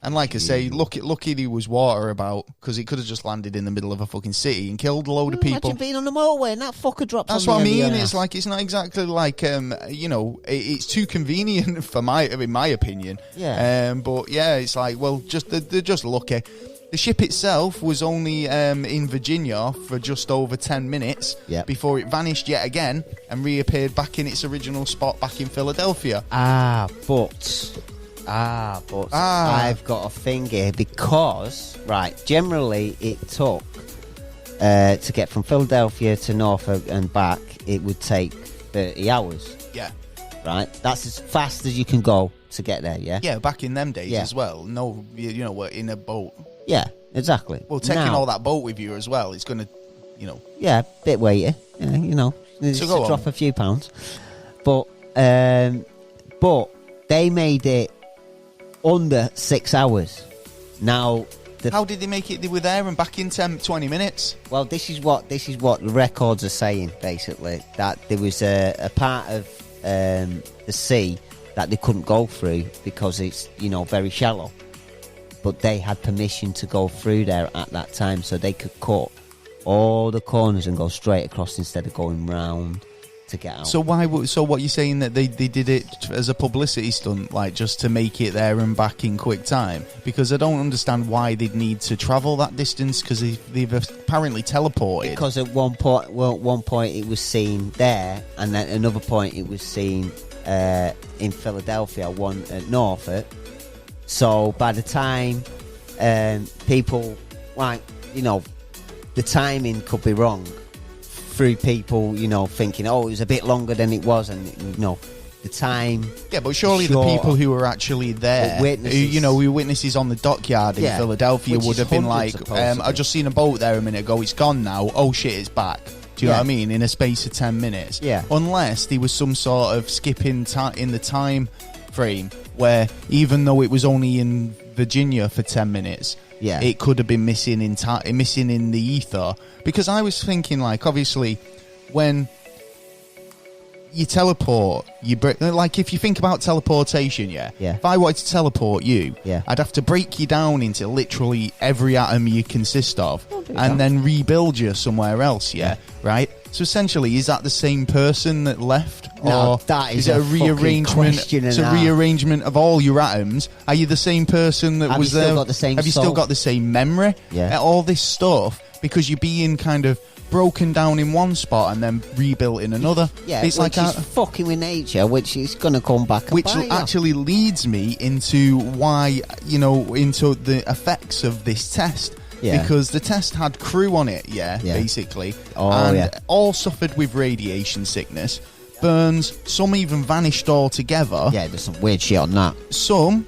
and like I say, lucky there was water about, because it could have just landed in the middle of a fucking city and killed a load of people. Imagine being on the motorway and that fucker dropped. That's what I mean. It's like, it's not exactly like, you know, it's too convenient in my opinion. But yeah, it's like, well, they're just lucky. The ship itself was only in Virginia for just over 10 minutes before it vanished yet again and reappeared back in its original spot back in Philadelphia. But I've got a thing here because, generally it took, to get from Philadelphia to Norfolk and back, it would take 30 hours. Yeah. Right? That's as fast as you can go to get there, yeah? Yeah, back in them days as well. No, you know, we're in a boat. Yeah, exactly. Well, taking all that boat with you as well, it's going to, you know... Yeah, bit weighty, you know. So go drop a few pounds. But they made it under 6 hours. Now... How did they make it? They were there and back in 20 minutes? Well, this is what the records are saying, basically. That there was a part of the sea that they couldn't go through because it's, you know, very shallow. But they had permission to go through there at that time, so they could cut all the corners and go straight across instead of going round to get out. So what you're saying, that they did it as a publicity stunt, like just to make it there and back in quick time? Because I don't understand why they'd need to travel that distance, because they've apparently teleported. Because at one point it was seen there, and then another point it was seen in Philadelphia, one at Norfolk. So by the time people, like, you know, the timing could be wrong through people, you know, thinking, oh, it was a bit longer than it was, and, you know, the time... Yeah, but surely the people who were actually there, who witnesses on the dockyard in Philadelphia would have been like, I just seen a boat there a minute ago, it's gone now, oh shit, it's back. Do you know what I mean? In a space of 10 minutes. Yeah. Unless there was some sort of skipping in the time frame, where even though it was only in Virginia for 10 minutes, it could have been missing in the ether. Because I was thinking, like, obviously, when you teleport, like, if you think about teleportation, if I wanted to teleport you, I'd have to break you down into literally every atom you consist of, and then rebuild you somewhere else, right? So essentially, is that the same person that left? No, or that is it a rearrangement? It's a rearrangement of all your atoms. Are you the same person that was there? Have you still got the same memory? Yeah. All this stuff, because you're being kind of broken down in one spot and then rebuilt in another. Yeah, it's like fucking with nature, which is going to come back and which bite actually leads me into why, you know, into the effects of this test. Yeah. Because the test had crew on it, basically. All suffered with radiation sickness, burns, some even vanished altogether. Yeah, there's some weird shit on that. Some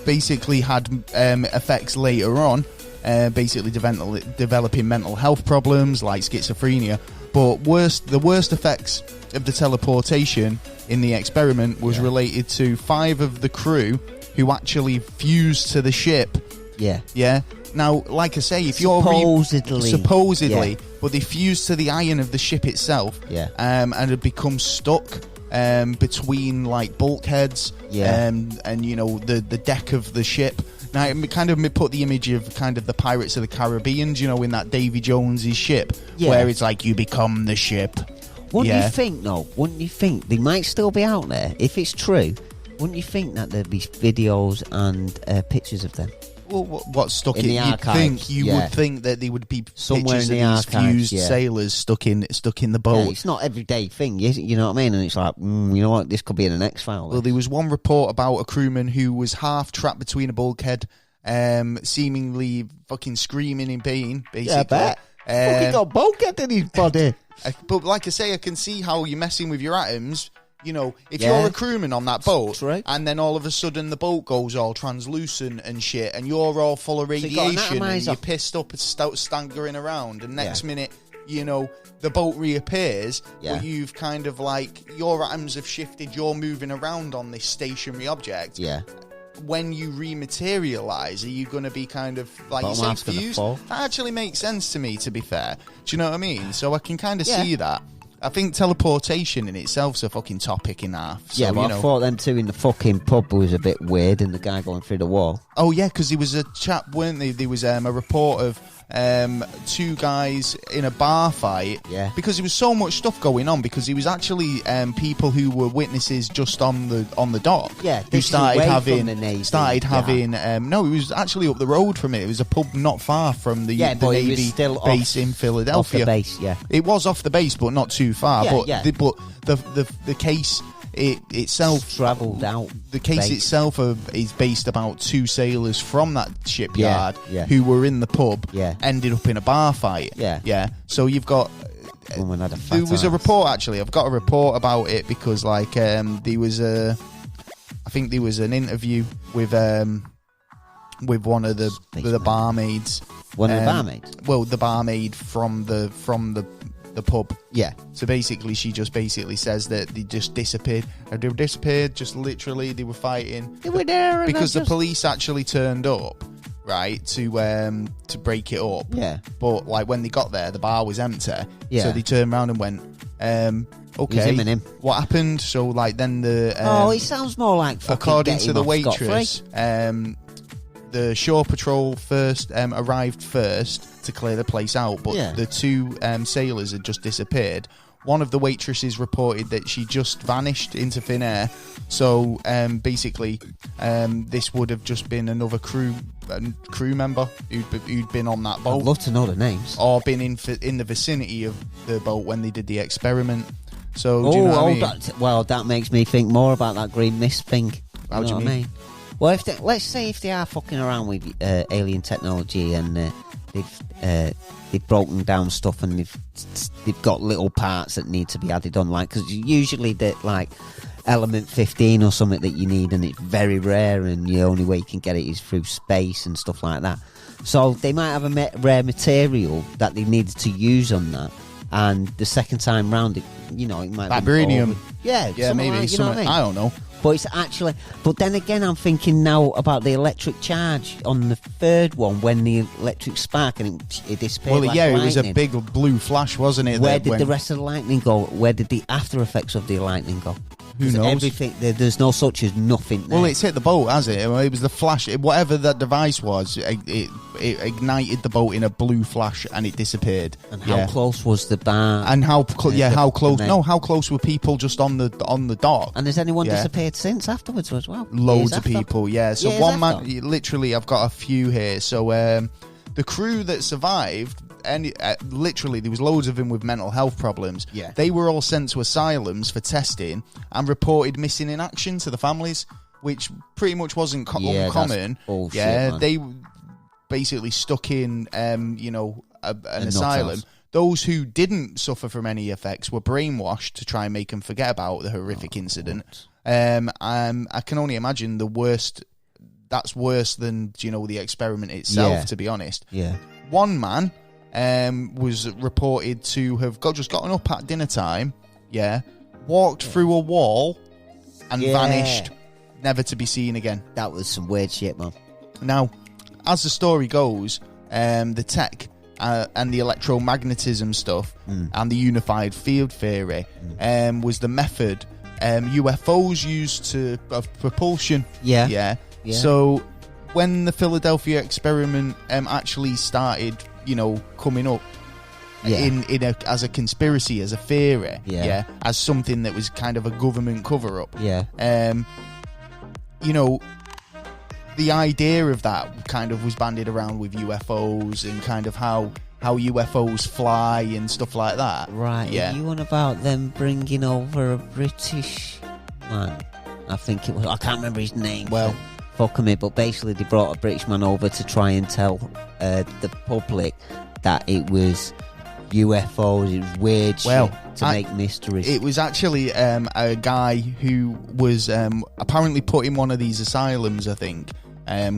basically had effects later on, basically developing mental health problems like schizophrenia. But the worst effects of the teleportation in the experiment was related to 5 of the crew who actually fused to the ship. Yeah. Now, like I say, if supposedly, but they fused to the iron of the ship itself, and had become stuck between like bulkheads, and the deck of the ship. Now, it kind of put the image of kind of the Pirates of the Caribbean, in that Davy Jones's ship, where it's like you become the ship. Wouldn't you think, though? Wouldn't you think they might still be out there? If it's true, wouldn't you think that there'd be videos and pictures of them? Well, what's stuck in the archives? You would think that there would be somewhere pictures in the of these archives, fused sailors stuck in the boat. Yeah, it's not everyday thing, you know what I mean? And it's like, you know what, this could be in an X-File. Well, there was one report about a crewman who was half trapped between a bulkhead, seemingly fucking screaming in pain, basically. Yeah, I bet. Fucking got bulkhead in his body. But like I say, I can see how you're messing with your atoms. If you're a crewman on that boat, and then all of a sudden the boat goes all translucent and shit, and you're all full of radiation, and you're pissed up and staggering around, and next minute, the boat reappears, but you've kind of like, your atoms have shifted, you're moving around on this stationary object. Yeah. When you rematerialize, are you going to be kind of, like you say, fused? That actually makes sense to me, to be fair. Do you know what I mean? So I can kind of see that. I think teleportation in itself's a fucking topic in half. So, but I thought them two in the fucking pub was a bit weird, and the guy going through the wall. Oh, yeah, because there was a chap, weren't they? There was a report of 2 guys in a bar fight. Yeah. Because there was so much stuff going on, because it was actually people who were witnesses just on the dock. Yeah, who started having no, it was actually up the road from it. It was a pub not far from the Navy base in Philadelphia. Off the base, it was off the base, but not too far. But the case itself travelled out. The case itself is based about 2 sailors from that shipyard who were in the pub, ended up in a bar fight. So you've got. There was a report, actually. I've got a report about it because, like, there was I think there was an interview with one of the barmaids. One of the barmaids? Well, the barmaid from the pub. Yeah. So basically, she just basically says that they just disappeared. They disappeared, just literally, they were fighting. They were there. Because the police actually turned up, right, to break it up. Yeah. But, like, when they got there, the bar was empty. Yeah. So they turned around and went, okay, him. what happened? So, like, then the... it sounds more like fucking according to the waitress, the shore patrol first arrived first to clear the place out, but the 2 sailors had just disappeared. One of the waitresses reported that she just vanished into thin air. So basically, this would have just been another crew member who'd been on that boat. I'd love to know the names. Or been in the vicinity of the boat when they did the experiment. So, do you know what I mean? That makes me think more about that green mist thing. How do you mean? Well, let's say if they are fucking around with alien technology and they've broken down stuff and they've got little parts that need to be added on, like, because usually that, like, element 15 or something that you need, and it's very rare, and the only way you can get it is through space and stuff like that. So they might have a rare material that they needed to use on that, and the second time round, it might vibranium. Be maybe like, something. I don't know. But it's actually... But then again, I'm thinking now about the electric charge on the third one when the electric spark and it disappeared. Well, it was a big blue flash, wasn't it? Where did the rest of the lightning go? Where did the after effects of the lightning go? Who knows? Everything, there's no such as nothing there. Well, it's hit the boat, has it? It was the flash. Whatever that device was, it ignited the boat in a blue flash and it disappeared. And how close was the bar? And how close? How close were people just on the dock? And has anyone disappeared since afterwards as well? Loads of people, yeah. So one man, literally, I've got a few here. So the crew that survived, and literally there was loads of them with mental health problems. Yeah. They were all sent to asylums for testing and reported missing in action to the families, which pretty much wasn't uncommon. That's bullshit, man. They basically stuck in an asylum. those who didn't suffer from any effects were brainwashed to try and make them forget about the horrific incident. I can only imagine the worst. That's worse than, you know, the experiment itself, to be honest. Yeah. One man was reported to have just gotten up at dinner time, walked through a wall and vanished, never to be seen again. That was some weird shit, man. Now, as the story goes, the tech and the electromagnetism stuff and the unified field theory was the method UFOs used of propulsion. Yeah. So when the Philadelphia experiment actually started, you know, coming up as a conspiracy, as a theory, as something that was kind of a government cover-up, you know, the idea of that kind of was bandied around with UFOs and kind of how UFOs fly and stuff like that. Right. Yeah. You on about them bringing over a British man? I think it was. I can't remember his name. Well, fuck me. But basically, they brought a British man over to try and tell the public that it was UFOs. It was weird shit to make mysteries. It was actually a guy who was apparently put in one of these asylums, I think,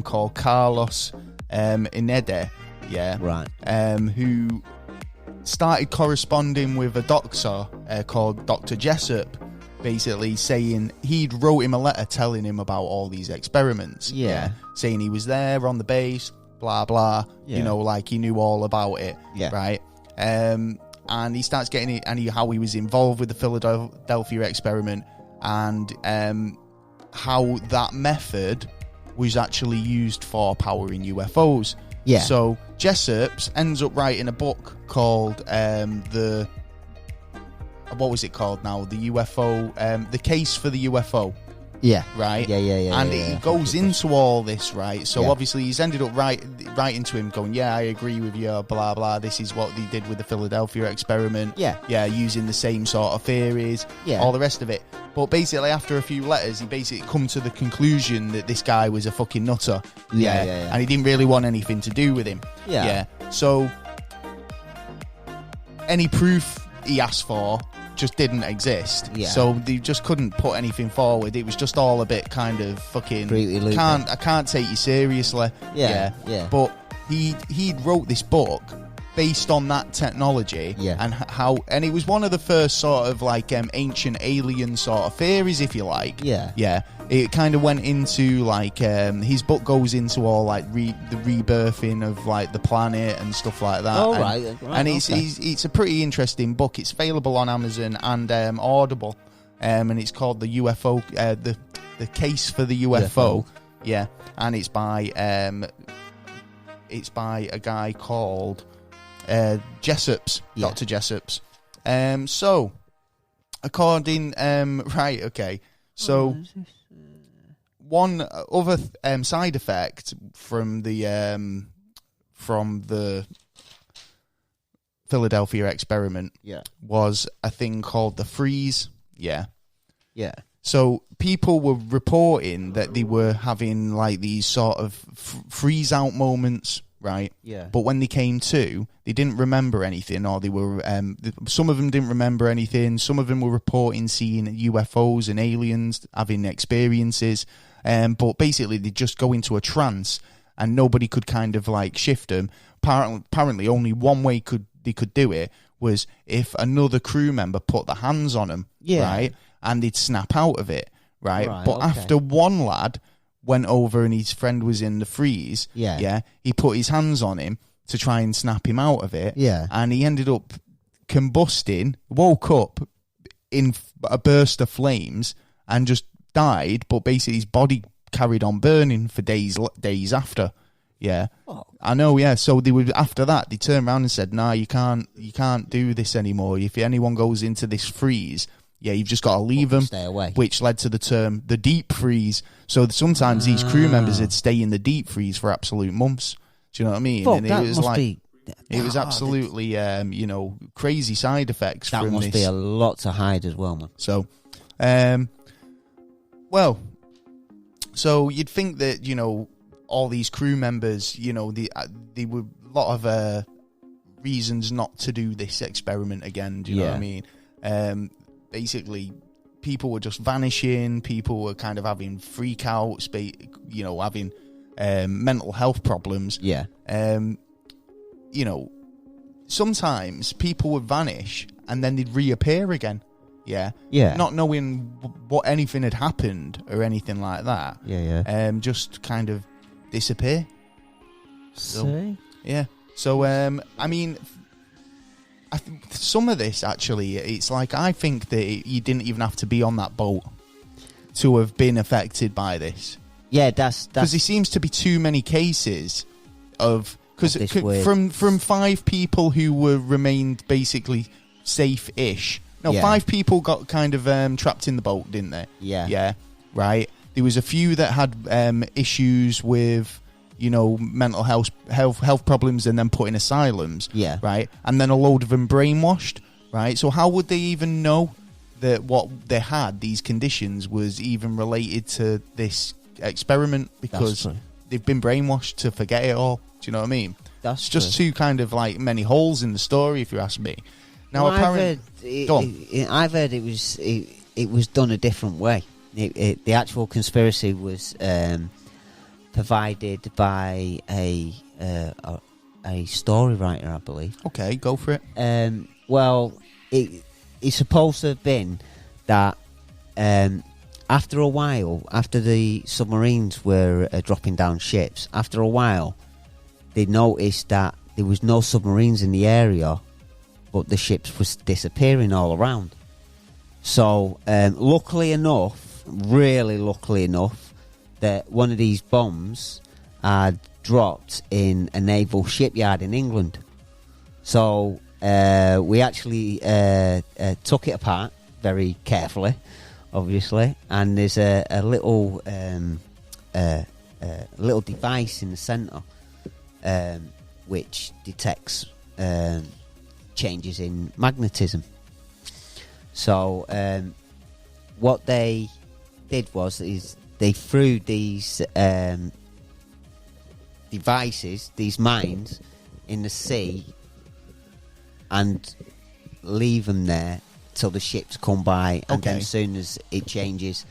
called Carlos Inede. Yeah. Right. Who started corresponding with a doctor called Dr. Jessup, basically saying he'd wrote him a letter telling him about all these experiments. Yeah. Saying he was there on the base, blah, blah. Yeah. You know, like he knew all about it. Yeah. Right. And he starts getting it, and how he was involved with the Philadelphia experiment, and how that method was actually used for powering UFOs. Yeah. So Jessup ends up writing a book called what was it called now? The UFO, the case for the UFO. Yeah. Right? Yeah. And it goes into all this, right? So obviously he's ended up writing to him going, yeah, I agree with you, blah, blah. This is what they did with the Philadelphia experiment. Yeah. Yeah, using the same sort of theories, all the rest of it. But basically, after a few letters, he basically come to the conclusion that this guy was a fucking nutter. Yeah. And he didn't really want anything to do with him. Yeah. So any proof he asked for just didn't exist. Yeah. So they just couldn't put anything forward. It was just all a bit kind of fucking I can't take you seriously. Yeah. But he wrote this book based on that technology and it was one of the first sort of like ancient alien sort of theories, if you like. Yeah. It kind of went into like his book goes into all like the rebirthing of like the planet and stuff like that. Oh, and it's a pretty interesting book. It's available on Amazon and Audible, and it's called the UFO, the case for the UFO. Yeah, and it's by a guy called Jessup's, Dr. Jessup's. So according so one other side effect from the Philadelphia experiment was a thing called the freeze. Yeah. So people were reporting that they were having like these sort of freeze out moments, right? Yeah. But when they came to, they didn't remember anything, or they were some of them didn't remember anything. Some of them were reporting seeing UFOs and aliens, having experiences. But basically, they just go into a trance, and nobody could kind of like shift them. Apparently, only one way they could do it was if another crew member put their hands on them, right, and they'd snap out of it, right. But after one lad went over and his friend was in the freeze, he put his hands on him to try and snap him out of it, and he ended up combusting, woke up in a burst of flames, and just died, but basically his body carried on burning for days after. I know. So they would, after that, they turned around and said, "Nah, you can't do this anymore. If anyone goes into this freeze, you've just got to leave them." Stay away. Which led to the term the deep freeze. So sometimes these crew members would stay in the deep freeze for absolute months. Do you know what I mean? Fuck, and that it was must like be, it was absolutely crazy side effects that from must this. be a lot to hide as well, man. So, so you'd think that, all these crew members, they were a lot of reasons not to do this experiment again. Do you know what I mean? Basically, people were just vanishing. People were kind of having freakouts, having mental health problems. Yeah. Sometimes people would vanish and then they'd reappear again. Yeah. Yeah. Not knowing what anything had happened or anything like that. Yeah. Just kind of disappear. See? Yeah. So, I mean, some of this, actually, it's like, I think that you didn't even have to be on that boat to have been affected by this. Yeah, that's... Because there seems to be too many cases of... Because from 5 people who remained basically safe-ish... No, 5 people got kind of trapped in the boat, didn't they? Yeah. Yeah, right. There was a few that had issues with, mental health problems and then put in asylums. Yeah. Right. And then a load of them brainwashed. Right. So how would they even know that what they had, these conditions, was even related to this experiment? Because they've been brainwashed to forget it all. Do you know what I mean? That's just too kind of like many holes in the story, if you ask me. Now, I've heard it was done a different way. The actual conspiracy was provided by a story writer, I believe. Okay, go for it. Well, it's supposed to have been that after a while, after the submarines were dropping down ships, after a while, they noticed that there was no submarines in the area, but the ships was disappearing all around. So, luckily enough, really luckily enough, that one of these bombs had dropped in a naval shipyard in England. So, we actually took it apart very carefully, obviously, and there's a little device in the centre which detects changes in magnetism. So what they did is they threw these devices, these mines, in the sea and leave them there till the ships come by, and then as soon as it changes,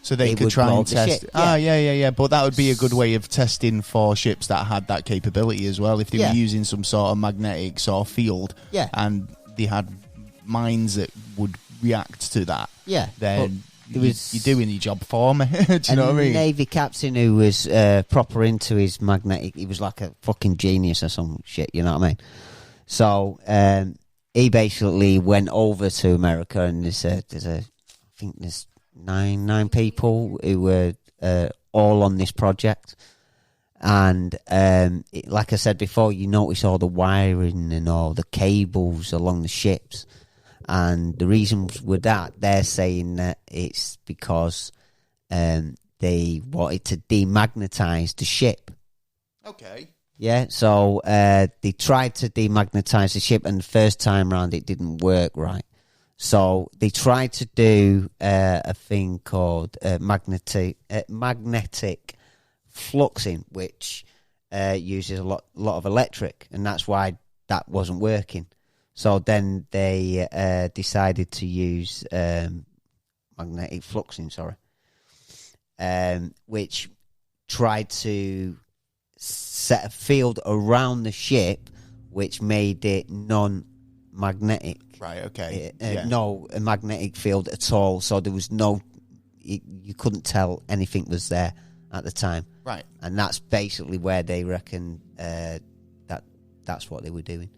so they could try and test. Yeah. But that would be a good way of testing for ships that had that capability as well. If they were using some sort of magnetic sort of field, and they had mines that would react to that, then you're doing your job for me. Do you know what I mean? A Navy captain who was proper into his magnetic, he was like a fucking genius or some shit. You know what I mean? So he basically went over to America, and I think there's nine people who were all on this project. And like I said before, you notice all the wiring and all the cables along the ships. And the reasons with that, they're saying that it's because they wanted to demagnetize the ship. Okay. Yeah, so they tried to demagnetize the ship, and the first time round it didn't work right. So they tried to do a thing called magnetic fluxing, which uses a lot of electric, and that's why that wasn't working. So then they decided to use magnetic fluxing, which tried to set a field around the ship, which made it non-magnetic. Right, okay. No a magnetic field at all, so there was you couldn't tell anything was there at the time. Right. And that's basically where they reckon that's what they were doing.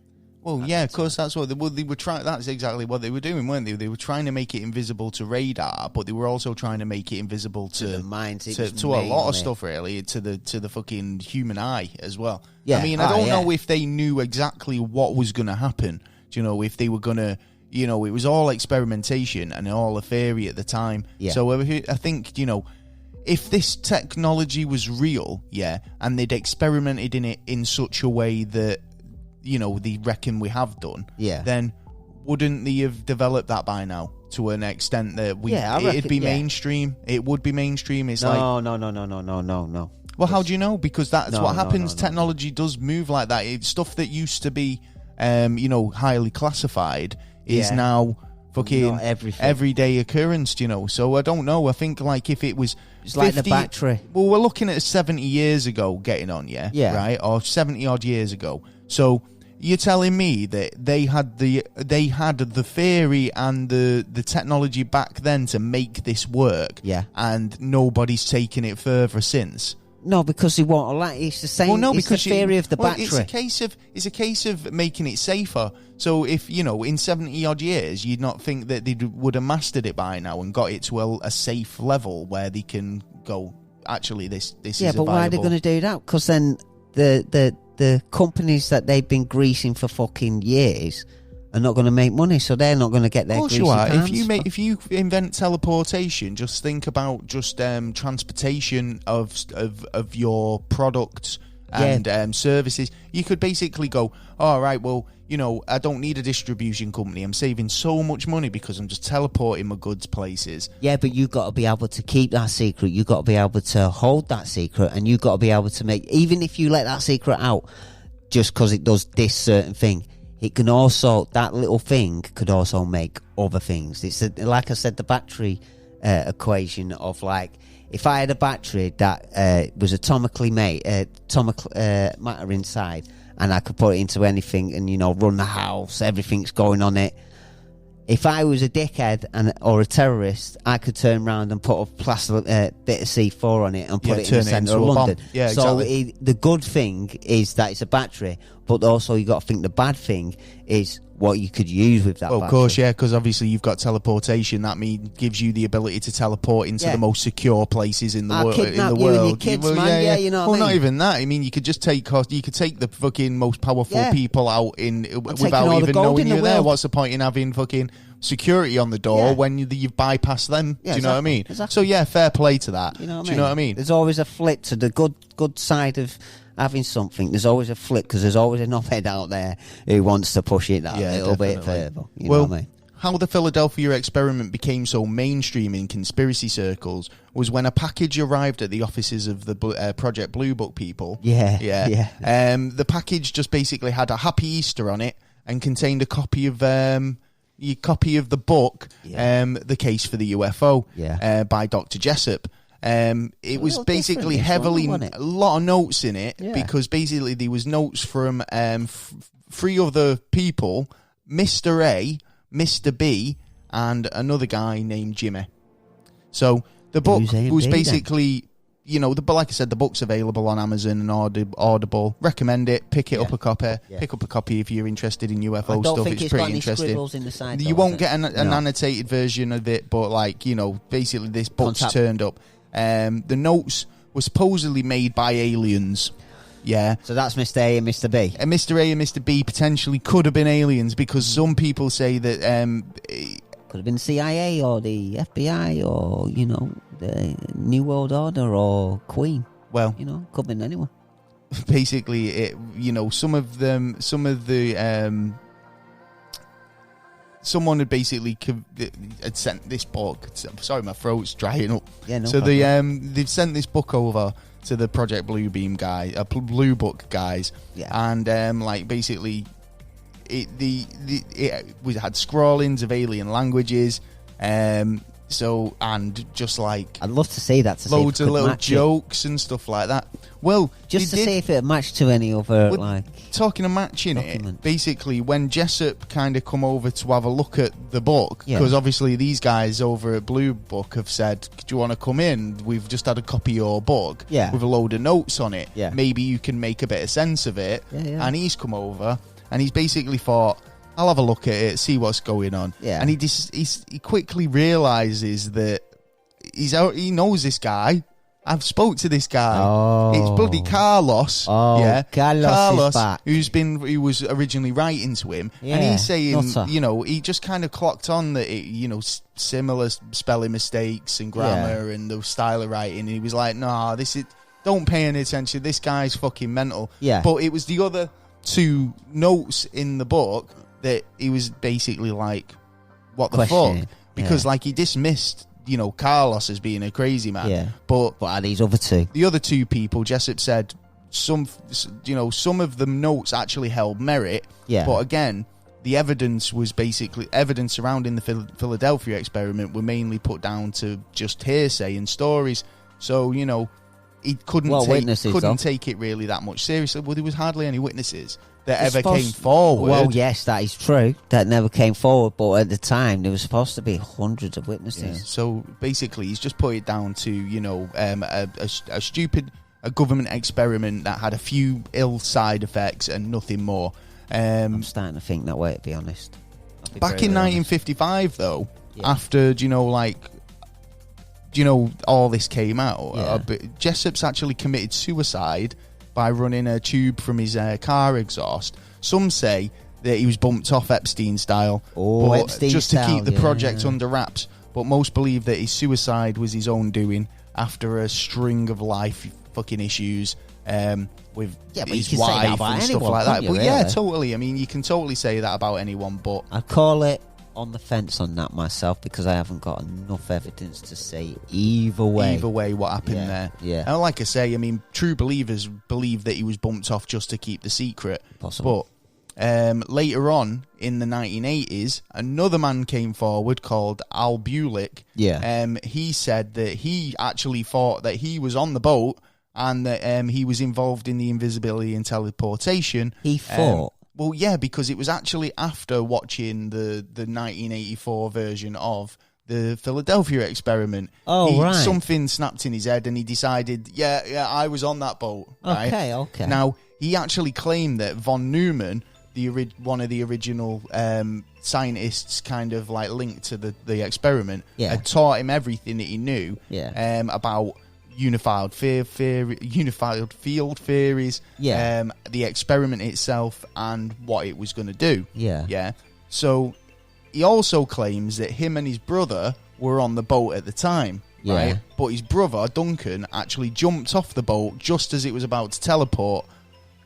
Well, yeah, of course, that's what they were trying. That's exactly what they were doing, weren't they? They were trying to make it invisible to radar, but they were also trying to make it invisible to the minds, to a lot of stuff, really, to the fucking human eye as well. Yeah, I mean, I don't know if they knew exactly what was going to happen. Do you know, if they were going to, it was all experimentation and all a theory at the time. Yeah. So I think, if this technology was real, and they'd experimented in it in such a way that, they reckon we have done, then wouldn't they have developed that by now to an extent that it'd be mainstream? It would be mainstream. It's no. Well, how do you know? Because that's what happens. Technology does move like that. It's stuff that used to be highly classified is now fucking everyday occurrence, So I don't know. I think like if it was, it's 50, like the battery. Well, we're looking at 70 years ago getting on, right, or 70 odd years ago. So you're telling me that they had the theory and the technology back then to make this work, and nobody's taken it further since. No, because he won't allow. It's the same. Well, no, because the theory of the battery. It's a case of making it safer. So if in 70 odd years, you'd not think that they would have mastered it by now and got it to a safe level where they can go. Actually, this is but why are they going to do that? Because then the companies that they've been greasing for fucking years are not going to make money, so they're not going to get their greasy pants. If you invent teleportation, just think about just transportation of your products and services. You could basically go, all right, well, I don't need a distribution company. I'm saving so much money because I'm just teleporting my goods places. Yeah, but you've got to be able to keep that secret. You've got to be able to hold that secret, and you've got to be able to make, even if you let that secret out just because it does this certain thing, it can also, that little thing could also make other things. It's like I said, the battery equation of like, if I had a battery that was atomically made, matter inside, and I could put it into anything and, run the house, everything's going on it. If I was a dickhead or a terrorist, I could turn around and put a plastic bit of C4 on it and put it in the centre of London. Yeah, so exactly. The good thing is that it's a battery, but also you got to think the bad thing is what you could use with that battery. Of course, yeah, because obviously you've got teleportation. That gives you the ability to teleport into the most secure places in the world. Kidnap you and your kids, man. You know what I mean? Not even that. I mean, you could just take the fucking most powerful people out without even knowing you're there. What's the point in having fucking security on the door when you've bypassed them? Do you know what I mean? Exactly. So yeah, fair play to that. You know what I mean? There's always a flip to the good side of having something. There's always a flip because there's always an head out there who wants to push it that little bit further. You know what I mean? How the Philidepha Experiment became so mainstream in conspiracy circles was when a package arrived at the offices of the Project Blue Book people. The package just basically had a Happy Easter on it and contained a copy of the book, The Case for the UFO, by Dr. Jessup. It was basically heavily a lot of notes in it because basically there was notes from three other people, Mr. A, Mr. B, and another guy named Jimmy. So the book was basically, like I said, the book's available on Amazon and Audible. Recommend it. Pick it up a copy. Yeah. Pick up a copy if you're interested in UFO stuff. It's pretty interesting. In the side, you won't get an annotated version of it, but basically this book's turned up. The notes were supposedly made by aliens. Yeah. So that's Mr. A and Mr. B. And Mr. A and Mr. B potentially could have been aliens because some people say that could have been CIA or the FBI or the New World Order or Queen. Well, could have been anyone. Basically, someone had basically had sent this book. Sorry, my throat's drying up. Yeah, no. So they've sent this book over to the Project Blue Beam Blue Book guys, and basically, it had scrawlings of alien languages, So, and just like I'd love to see that. To loads see of little jokes and stuff like that. Well, just to see if it matched to any other talking of matching it. Basically, when Jessup kind of come over to have a look at the book, because obviously these guys over at Blue Book have said, "Do you want to come in? We've just had a copy of your book with a load of notes on it. Maybe you can make a bit of sense of it." And he's come over and he's basically thought, I'll have a look at it, see what's going on. And he quickly realises that he knows this guy. I've spoke to this guy. It's bloody Carlos. Carlos is back. Who was originally writing to him. And he's saying, he just kind of clocked on that similar spelling mistakes and grammar and the style of writing. And he was like, nah, don't pay any attention. This guy's fucking mental. But it was the other two notes in the book that he was basically like, what the fuck? Because he dismissed, Carlos as being a crazy man. But are these other two? The other two people, Jessup said, some of the notes actually held merit. Yeah. But again, the evidence was basically evidence surrounding the Philadelphia experiment were mainly put down to just hearsay and stories. So, you know, he couldn't take it really that much seriously. Well, there was hardly any witnesses that ever came forward. Well, yes, that is true. That never came forward, but at the time there was supposed to be hundreds of witnesses. Yeah. So basically, he's just put it down to, you know, a stupid government experiment that had a few ill side effects and nothing more. I'm starting to think that way, to be honest. Back in 1955, though, after, all this came out, Jessup's actually committed suicide by running a tube from his car exhaust. Some say that he was bumped off Epstein style, just to keep the project under wraps. But most believe that his suicide was his own doing after a string of life fucking issues with his wife and stuff like that. But yeah, totally. I mean, you can totally say that about anyone, but I'd call it on the fence on that myself because I haven't got enough evidence to say either way what happened there. Yeah. And like I say, I mean, true believers believe that he was bumped off just to keep the secret. Possible. But later on in the 1980s, another man came forward called Al Bulick. Yeah. He said that he actually thought that he was on the boat and that he was involved in the invisibility and teleportation. He thought? Well, yeah, because it was actually after watching the 1984 version of the Philadelphia experiment. Oh, right. Something snapped in his head and he decided, yeah, I was on that boat. Right? Okay. Now, he actually claimed that von Neumann, one of the original scientists kind of like linked to the experiment, had taught him everything that he knew about unified field theories, the experiment itself, and what it was going to do. Yeah. So he also claims that him and his brother were on the boat at the time, right? But his brother, Duncan, actually jumped off the boat just as it was about to teleport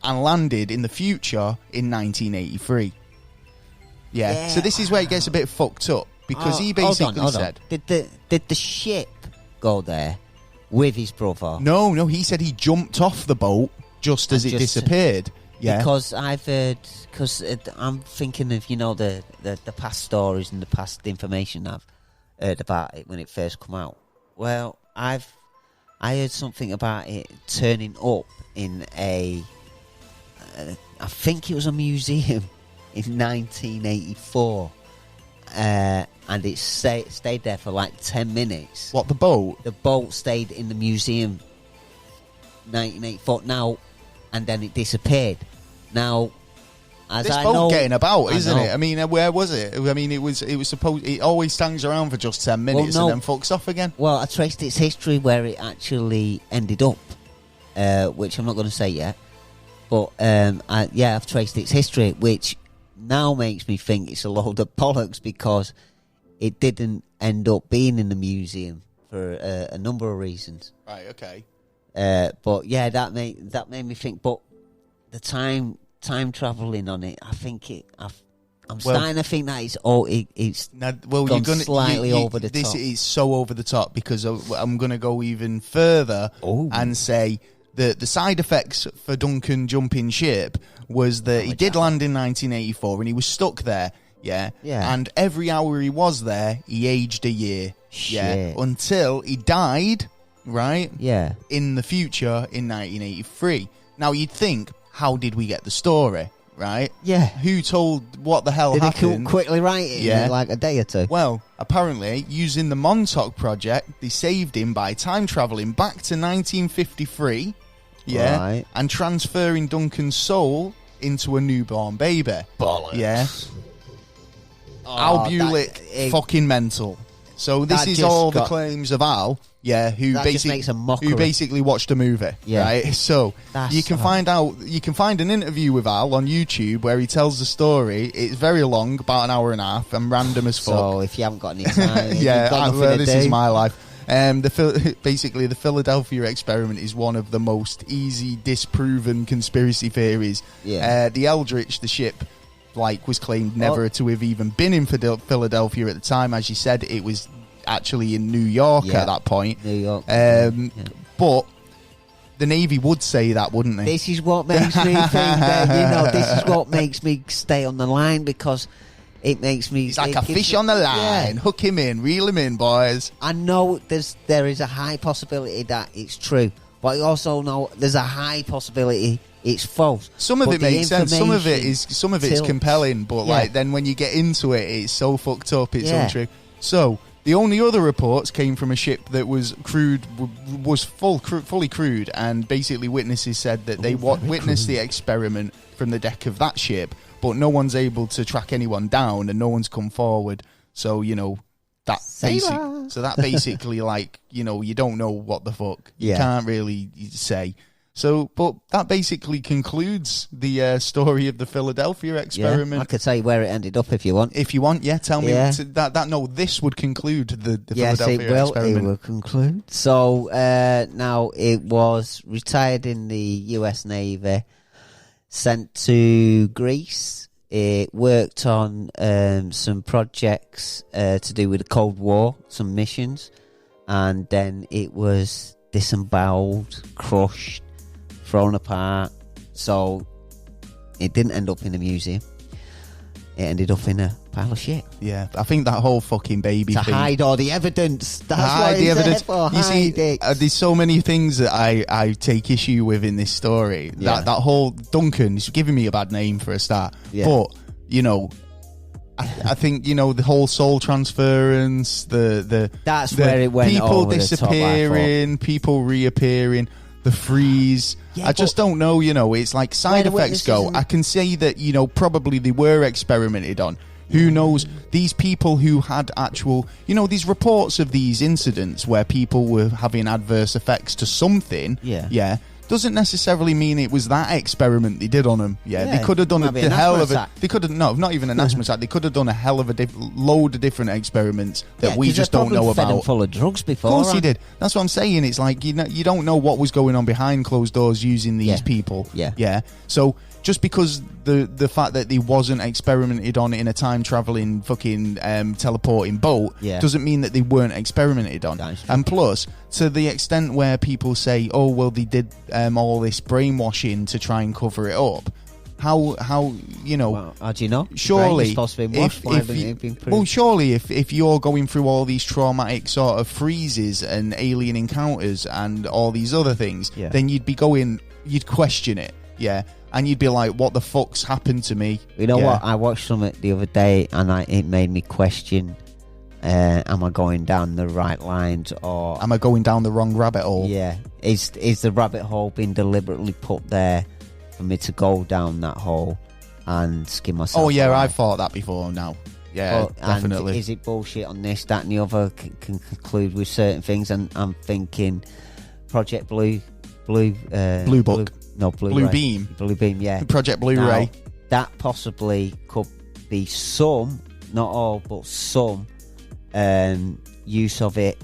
and landed in the future in 1983. Yeah. So this is where it gets a bit fucked up, because he basically said... Did the ship go there with his brother? No, he said he jumped off the boat just as it disappeared. Yeah. Because I've heard... Because I'm thinking of, the past stories and the past information I've heard about it when it first come out. Well, I heard something about it turning up in I think it was a museum in 1984. And it stayed there for like 10 minutes. What, the boat? The boat stayed in the museum 1984 now, and then it disappeared. Now, as this I boat know, getting about, isn't it? I mean, where was it? I mean, it was supposed. It always stands around for just 10 minutes and then fucks off again. Well, I traced its history where it actually ended up, which I'm not going to say yet. But I've traced its history, which now makes me think it's a load of bollocks because it didn't end up being in the museum for a number of reasons. Right. Okay. But yeah, that made me think. But the time traveling on it, I think I'm starting to think that it's gone slightly over the top. This is so over the top because I'm going to go even further and say that the side effects for Duncan jumping ship was that he did land in 1984 and he was stuck there. Yeah. And every hour he was there, he aged a year. Shit. Yeah. Until he died, right? Yeah. In the future in 1983. Now you'd think, how did we get the story? Right? Yeah. Who told what the hell happened? Did they quickly write it in like a day or two? Well, apparently, using the Montauk Project, they saved him by time travelling back to 1953, right, and transferring Duncan's soul into a newborn baby. Bollocks. Yeah. Al Bulick, fucking mental. So this is all the claims of Al, who basically watched a movie, right? So you can find an interview with Al on YouTube where he tells the story. It's very long, about an hour and a half, and random as fuck. So if you haven't got any time, this is my life. Basically, the Philadelphia experiment is one of the most easy disproven conspiracy theories. Yeah. The Eldritch, the ship, was claimed never to have even been in Philadelphia at the time. As you said, it was actually in New York at that point. New York. But the Navy would say that, wouldn't they? This is what makes me think that, this is what makes me stay on the line, because it makes me... He's like a fish on the line. Yeah. Hook him in, reel him in, boys. I know there is a high possibility that it's true, but I also know there's a high possibility it's false. Some of it makes sense. Some of it's compelling, but like then when you get into it, it's so fucked up. It's untrue. So the only other reports came from a ship that was fully crewed, and basically witnesses said that they witnessed the experiment from the deck of that ship, but no one's able to track anyone down, and no one's come forward. So that basically like you don't know what the fuck. You can't really say. So, but that basically concludes the story of the Philadelphia experiment. Yeah, I could tell you where it ended up if you want. If you want, tell me that. No, this would conclude the Philadelphia experiment. It will conclude. So now it was retired in the U.S. Navy, sent to Greece. It worked on some projects to do with the Cold War, some missions, and then it was disemboweled, crushed, thrown apart. So it didn't end up in a museum. It ended up in a pile of shit. Yeah, I think that whole fucking baby thing. To hide all the evidence. That's what the evidence. For. You see, there's so many things that I take issue with in this story. That whole Duncan is giving me a bad name for a start. Yeah. But I think the whole soul transference, that's where it went. People over disappearing, people reappearing, the freeze. Yeah, I just don't know. It's like side effects go. I can say that probably they were experimented on. Who knows? These people who had actual, these reports of these incidents where people were having adverse effects to something. Yeah. Doesn't necessarily mean it was that experiment they did on them. They could have done a hell of a... They could have... No, not even an asthma attack. They could have done a hell of a load of different experiments that we just don't know about. Fed full of drugs before. Of course he did. That's what I'm saying. It's like, you don't know what was going on behind closed doors using these people. Yeah. So just because the fact that they wasn't experimented on in a time-travelling fucking teleporting boat doesn't mean that they weren't experimented on. And plus, to the extent where people say, oh, well, they did all this brainwashing to try and cover it up, how well, how do you know? Surely, surely if you're going through all these traumatic sort of freezes and alien encounters and all these other things, then you'd question it, and you'd be like, what the fuck's happened to me? You know what? I watched something the other day, and it made me question, am I going down the right lines, or am I going down the wrong rabbit hole? Yeah. Is the rabbit hole being deliberately put there for me to go down that hole and skin myself? Oh, yeah, alive? I've thought that before now. Yeah, definitely. And is it bullshit on this, that, and the other? Can conclude with certain things, and I'm thinking Project Blue Book. Blue Beam. Blue Beam, yeah. Project Blu-ray. That possibly could be some, not all, but some use of it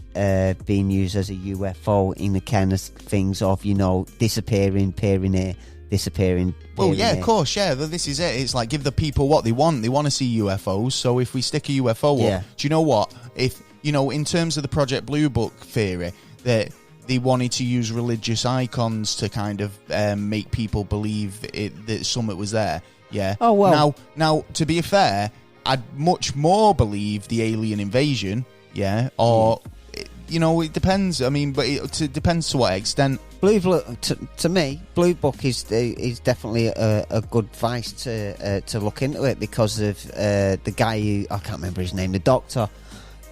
being used as a UFO in the kind of things of, disappearing, appearing here, disappearing. Well, yeah, of course, yeah. This is it. It's like give the people what they want. They want to see UFOs. So if we stick a UFO up, do you know what? If, in terms of the Project Blue Book theory, that they wanted to use religious icons to kind of make people believe that something was there. Yeah. Oh, well. Now, to be fair, I'd much more believe the alien invasion. Yeah. Or, it depends. I mean, but it depends to what extent. To me, Blue Book is definitely a good advice to look into it, because of the guy who, I can't remember his name, the doctor,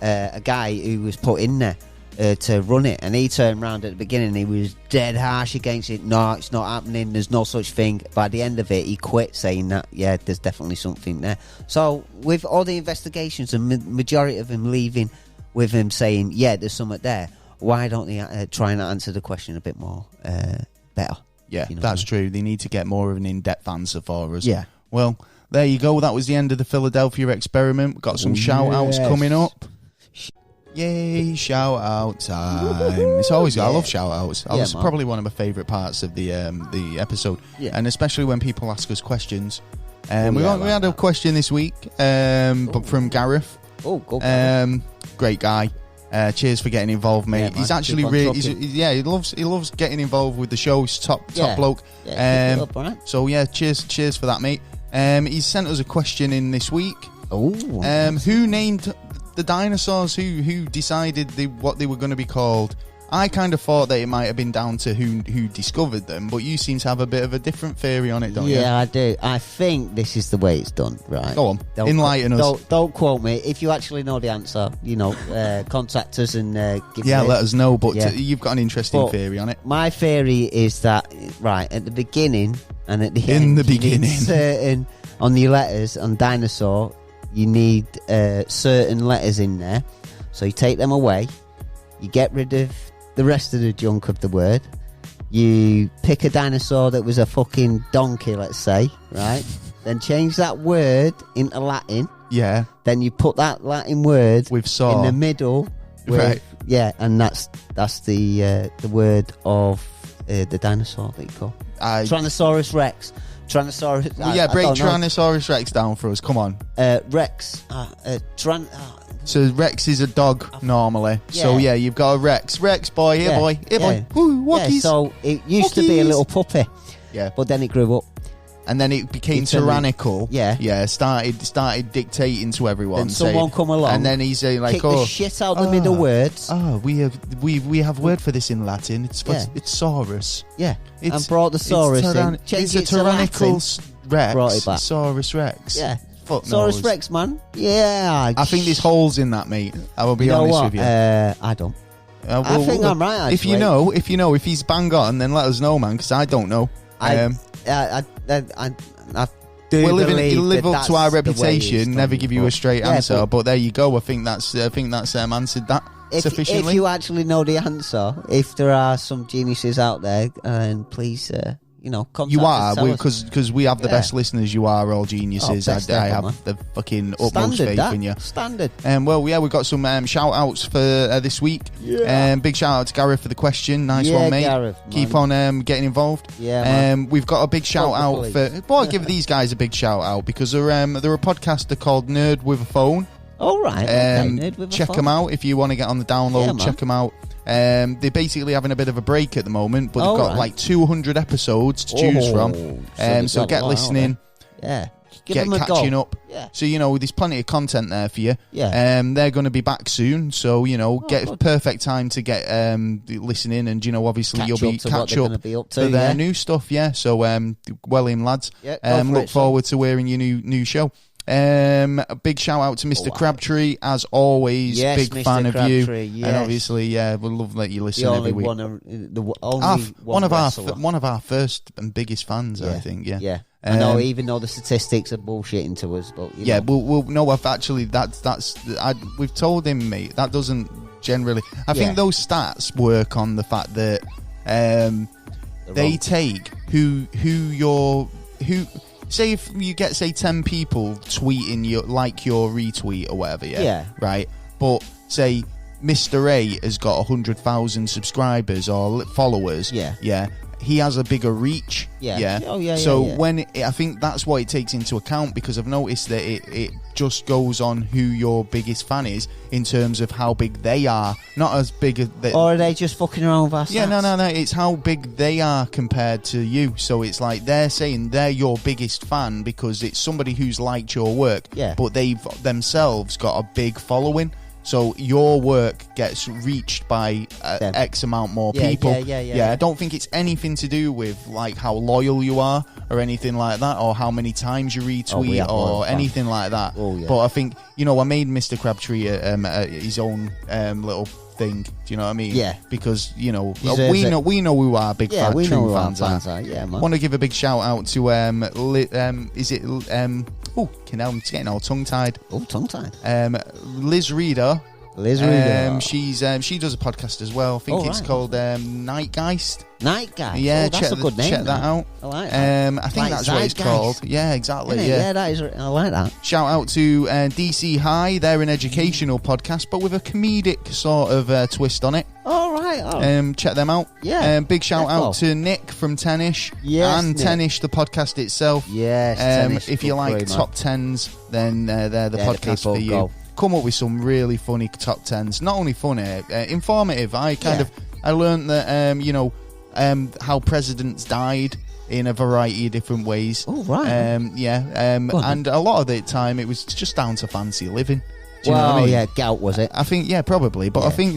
a guy who was put in there to run it, and he turned around at the beginning and he was dead harsh against it. No, it's not happening, there's no such thing. By the end of it, he quit, saying that there's definitely something there. So with all the investigations and majority of them leaving with him saying there's something there, why don't they try and answer the question a bit more better? That's true. They need to get more of an in-depth answer for us. Well, there you go. That was the end of the Philadelphia experiment. We've got some shout outs coming up. Yay, shout out time. It's always I love shout outs. That's probably one of my favourite parts of the episode. And especially when people ask us questions. We had a question this week but from Gareth. Oh, go Gareth. Great guy. Cheers for getting involved, mate. Yeah, he's actually really, he loves getting involved with the show. He's top bloke. Yeah, right? So yeah, cheers for that, mate. He's sent us a question in this week. Oh, who named the dinosaurs? Who decided what they were going to be called? I kind of thought that it might have been down to who discovered them, but you seem to have a bit of a different theory on it, don't you? Yeah, I do. I think this is the way it's done, right? Go on, enlighten us. Don't quote me. If you actually know the answer, contact us and give let us know, but you've got an interesting theory on it. My theory is that, right, at the beginning and at the end, certain, on the letters, on dinosaur, you need certain letters in there. So you take them away, you get rid of the rest of the junk of the word. You pick a dinosaur that was a fucking donkey, let's say, right? Then change that word into Latin. Yeah. Then you put that Latin word with saw in the middle. Right. Yeah, and that's the word of the dinosaur that you call Tyrannosaurus Rex. Tyrannosaurus. Break Tyrannosaurus Rex down for us. Come on. Rex. So Rex is a dog normally. Yeah. So you've got a Rex. Rex boy, here boy. Woo, walkies. Yeah, so it used to be a little puppy. Yeah. But then it grew up. And then it became tyrannical. Yeah. Yeah, started dictating to everyone. Then someone come along. And then he's like, kick the shit out the middle words. Oh, we have word for this in Latin. It's Saurus. Yeah. And brought the Saurus in. It's a tyrannical Rex. Brought it back. Saurus Rex. Yeah. Fuck Saurus Rex, man. Yeah. I think there's holes in that, mate. I will be honest with you. I don't. I think I'm right, actually. If you know, if he's bang on, then let us know, man, because I don't know. I do we'll believe live up to our reputation, never give you a straight answer. But there you go. I think that's answered that sufficiently. If you actually know the answer, if there are some geniuses out there, and please, contact you are us, because we have the best listeners. You are all geniuses. I have the fucking utmost faith in you. Standard. We've got some shout outs for this week. Yeah. Big shout out to Gareth for the question. Nice one, mate. Gareth, keep on getting involved. Yeah. We've got a big shout out for. Give these guys a big shout out because they're a podcaster called Nerd with a Phone. All right. Check them out if you want to get on the download. Check them out. They're basically having a bit of a break at the moment, but they've got like 200 episodes to choose from. So get listening. Yeah. Get catching up. Yeah. So, there's plenty of content there for you. Yeah. They're going to be back soon. So, get perfect time to get listening. And, obviously you'll be catch up to their new stuff. Yeah. So, well in, lads. Yeah, look forward to hearing your new show. A big shout out to Mr. Crabtree, as always. Yes, big Mr. fan Crabtree, of you, and obviously, we'll love that you listen every week. One of our first and biggest fans, I think. Yeah. I know, even though the statistics are bullshitting to us, but we'll no. I've actually we've told him, mate. That doesn't generally. I think those stats work on the fact that they take who. Say if you get 10 people tweeting your retweet or whatever, right. But say Mr. A has got 100,000 subscribers or followers, he has a bigger reach, I think that's what it takes into account, because I've noticed that it just goes on who your biggest fan is in terms of how big they are, not as big as or are they just fucking around with us? No, it's how big they are compared to you. So it's like they're saying they're your biggest fan because it's somebody who's liked your work, but they've themselves got a big following. So your work gets reached by X amount more people. I don't think it's anything to do with like how loyal you are or anything like that, or how many times you retweet or anything like that. But I think I made Mr. Crabtree his own little thing. Do you know what I mean? Yeah. Because we know who our big true fans are. Yeah, man. Want to give a big shout out to I'm getting all tongue-tied. Liz Reader. She does a podcast as well. I think it's called Nightgeist. Nightgeist. Yeah, that's a good name. Check that out. I like that. I think that's what it's called. Yeah, exactly. Yeah, that is. I like that. Shout out to DC High. They're an educational podcast, but with a comedic sort of twist on it. All right. Check them out. Yeah. Big shout out to Nick from Tennish. Yes, and Nick. Tennish, the podcast itself. Yes. If you like top 10s, then they're the podcast for you. come up with some really funny top 10s. Not only funny, informative. I learned that how presidents died in a variety of different ways. Oh, right. And a lot of the time it was just down to fancy living. Do you know what I mean? Yeah, gout was it? I think, probably. But I think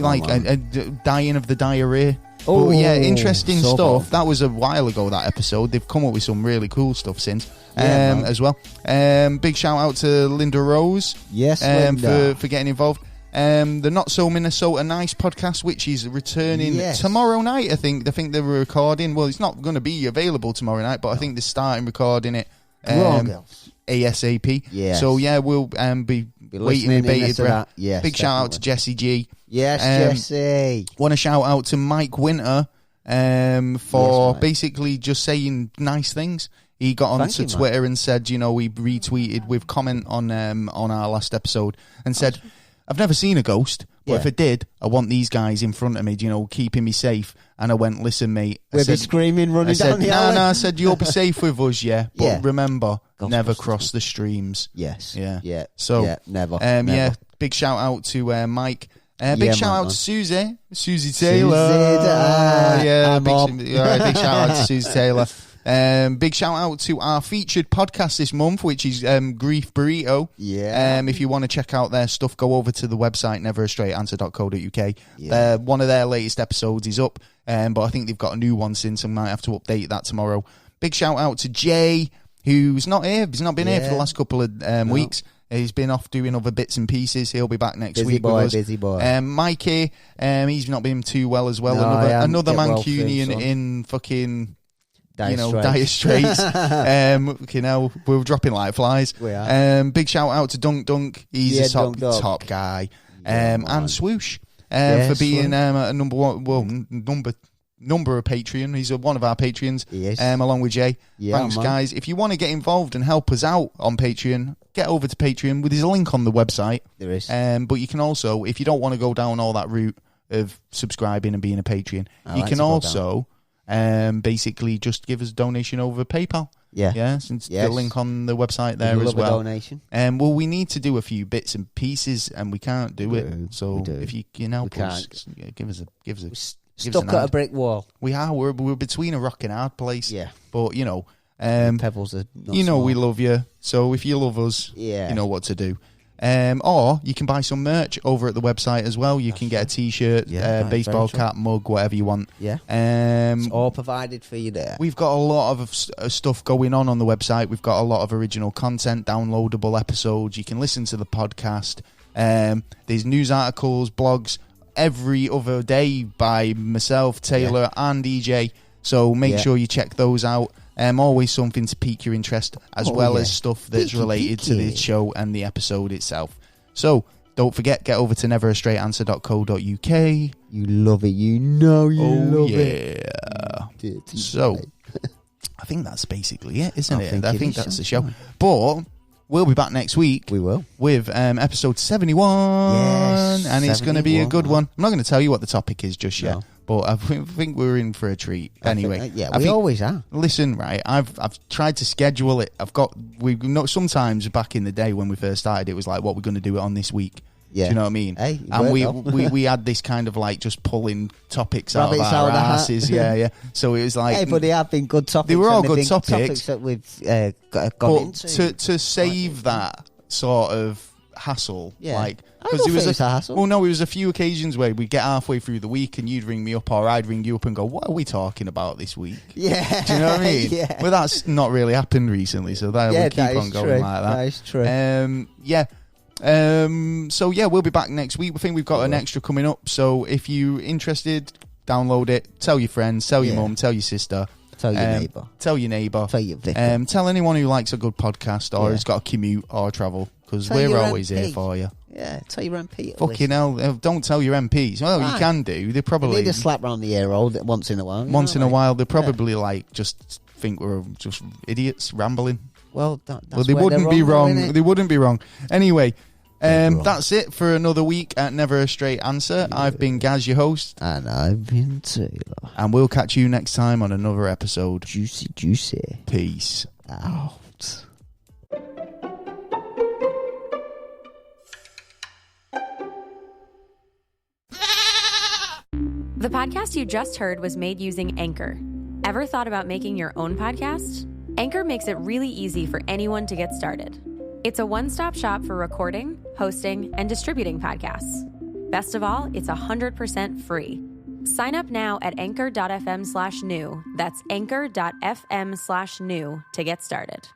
dying of the diarrhea. Oh, but yeah, interesting so stuff. bad. That was a while ago, that episode. They've come up with some really cool stuff since as well. Big shout out to Linda Rose. Yes, Linda. For getting involved. The Not So Minnesota Nice podcast, which is returning tomorrow night, I think. I think they were recording. Well, it's not going to be available tomorrow night, but I think they're starting recording it ASAP. Yes. So, we'll be waiting with bated breath. Yes, big shout out to Jesse G. Yes, Jesse. Want to shout out to Mike Winter for basically just saying nice things. He got onto Twitter and said, he retweeted with comment on our last episode and said, I've never seen a ghost, but if I did, I want these guys in front of me, keeping me safe. And I went, listen, mate. We'll be screaming, running down the alley. No, I said, you'll be safe with us, but remember, never cross the streams. Yes. Yeah. So, never. Big shout out to Mike. Big shout out to Susie Taylor. Big shout out to Susie Taylor. Big shout out to our featured podcast this month, which is Grief Burrito. If you want to check out their stuff, go over to the website neverastraightanswer.co.uk. One of their latest episodes is up, but I think they've got a new one since. I might have to update that tomorrow. Big shout out to Jay, who's not here. He's not been here for the last couple of weeks. He's been off doing other bits and pieces. He'll be back next week with us. Busy boy. Mikey, he's not been too well as well. No, another Mancunian in fucking... dire straits. We're dropping like flies. We are. Big shout out to Dunk. He's a top guy. And Swoosh for being a number of Patreon. He's one of our Patreons. Along with Jay. Thanks, guys. If you want to get involved and help us out on Patreon, get over to Patreon. There's a link on the website. There is. But you can also, if you don't want to go down all that route of subscribing and being a Patreon, you can also... basically just give us a donation over PayPal. Since the link on the website there as well. Donation. Well, we need to do a few bits and pieces, and we can't do it. So if you can help us, give us a stuck at a brick wall. We're between a rock and a hard place. But pebbles are not small. We love you. So if you love us, you know what to do. Or you can buy some merch over at the website as well. You can get a t-shirt, baseball cap, mug, whatever you want. It's all provided for you there. We've got a lot of stuff going on the website. We've got a lot of original content, downloadable episodes. You can listen to the podcast. There's news articles, blogs every other day by myself, Taylor, and EJ. So make sure you check those out. Always something to pique your interest, as as stuff that's related to the show and the episode itself. So don't forget, get over to neverastraightanswer.co.uk. You love it, you love it. So I think that's basically it, isn't it? I think that's the show. But we'll be back next week. We will. With episode 71. Yes, and it's going to be a good one. I'm not going to tell you what the topic is just yet. But I think we're in for a treat. Anyway, we always are. Listen, right? I've tried to schedule it. Sometimes back in the day when we first started, it was like, what we're going to do it on this week. Do you know what I mean? Hey, and we had this kind of like just pulling topics out of our asses. So it was like, hey, but they have been good topics. They were all good topics that we've got into. To save that sort of hassle, like. Because it was a hassle. Well, no, it was a few occasions where we'd get halfway through the week and you'd ring me up or I'd ring you up and go, what are we talking about this week? Yeah. Do you know what I mean? Well, that's not really happened recently, so that we'll keep on going like that. That is true. So, we'll be back next week. I think we've got an extra coming up, so if you're interested, download it, tell your friends, tell your mum, tell your sister. Tell your neighbour. Tell your neighbour. Tell your vicar. Tell anyone who likes a good podcast or has got a commute or travel, because we're always here for you. Yeah, tell your MP. Fucking hell, don't tell your MPs. Well, you can do. They probably... They need a slap round the ear hole once in a while. Once in a while, they probably just think we're just idiots rambling. Well, they wouldn't be wrong. They wouldn't be wrong. Anyway, that's it for another week at Never a Straight Answer. I've been Gaz, your host. And I've been Taylor. And we'll catch you next time on another episode. Juicy. Peace. Out. The podcast you just heard was made using Anchor. Ever thought about making your own podcast? Anchor makes it really easy for anyone to get started. It's a one-stop shop for recording, hosting, and distributing podcasts. Best of all, it's 100% free. Sign up now at anchor.fm/new. That's anchor.fm/new to get started.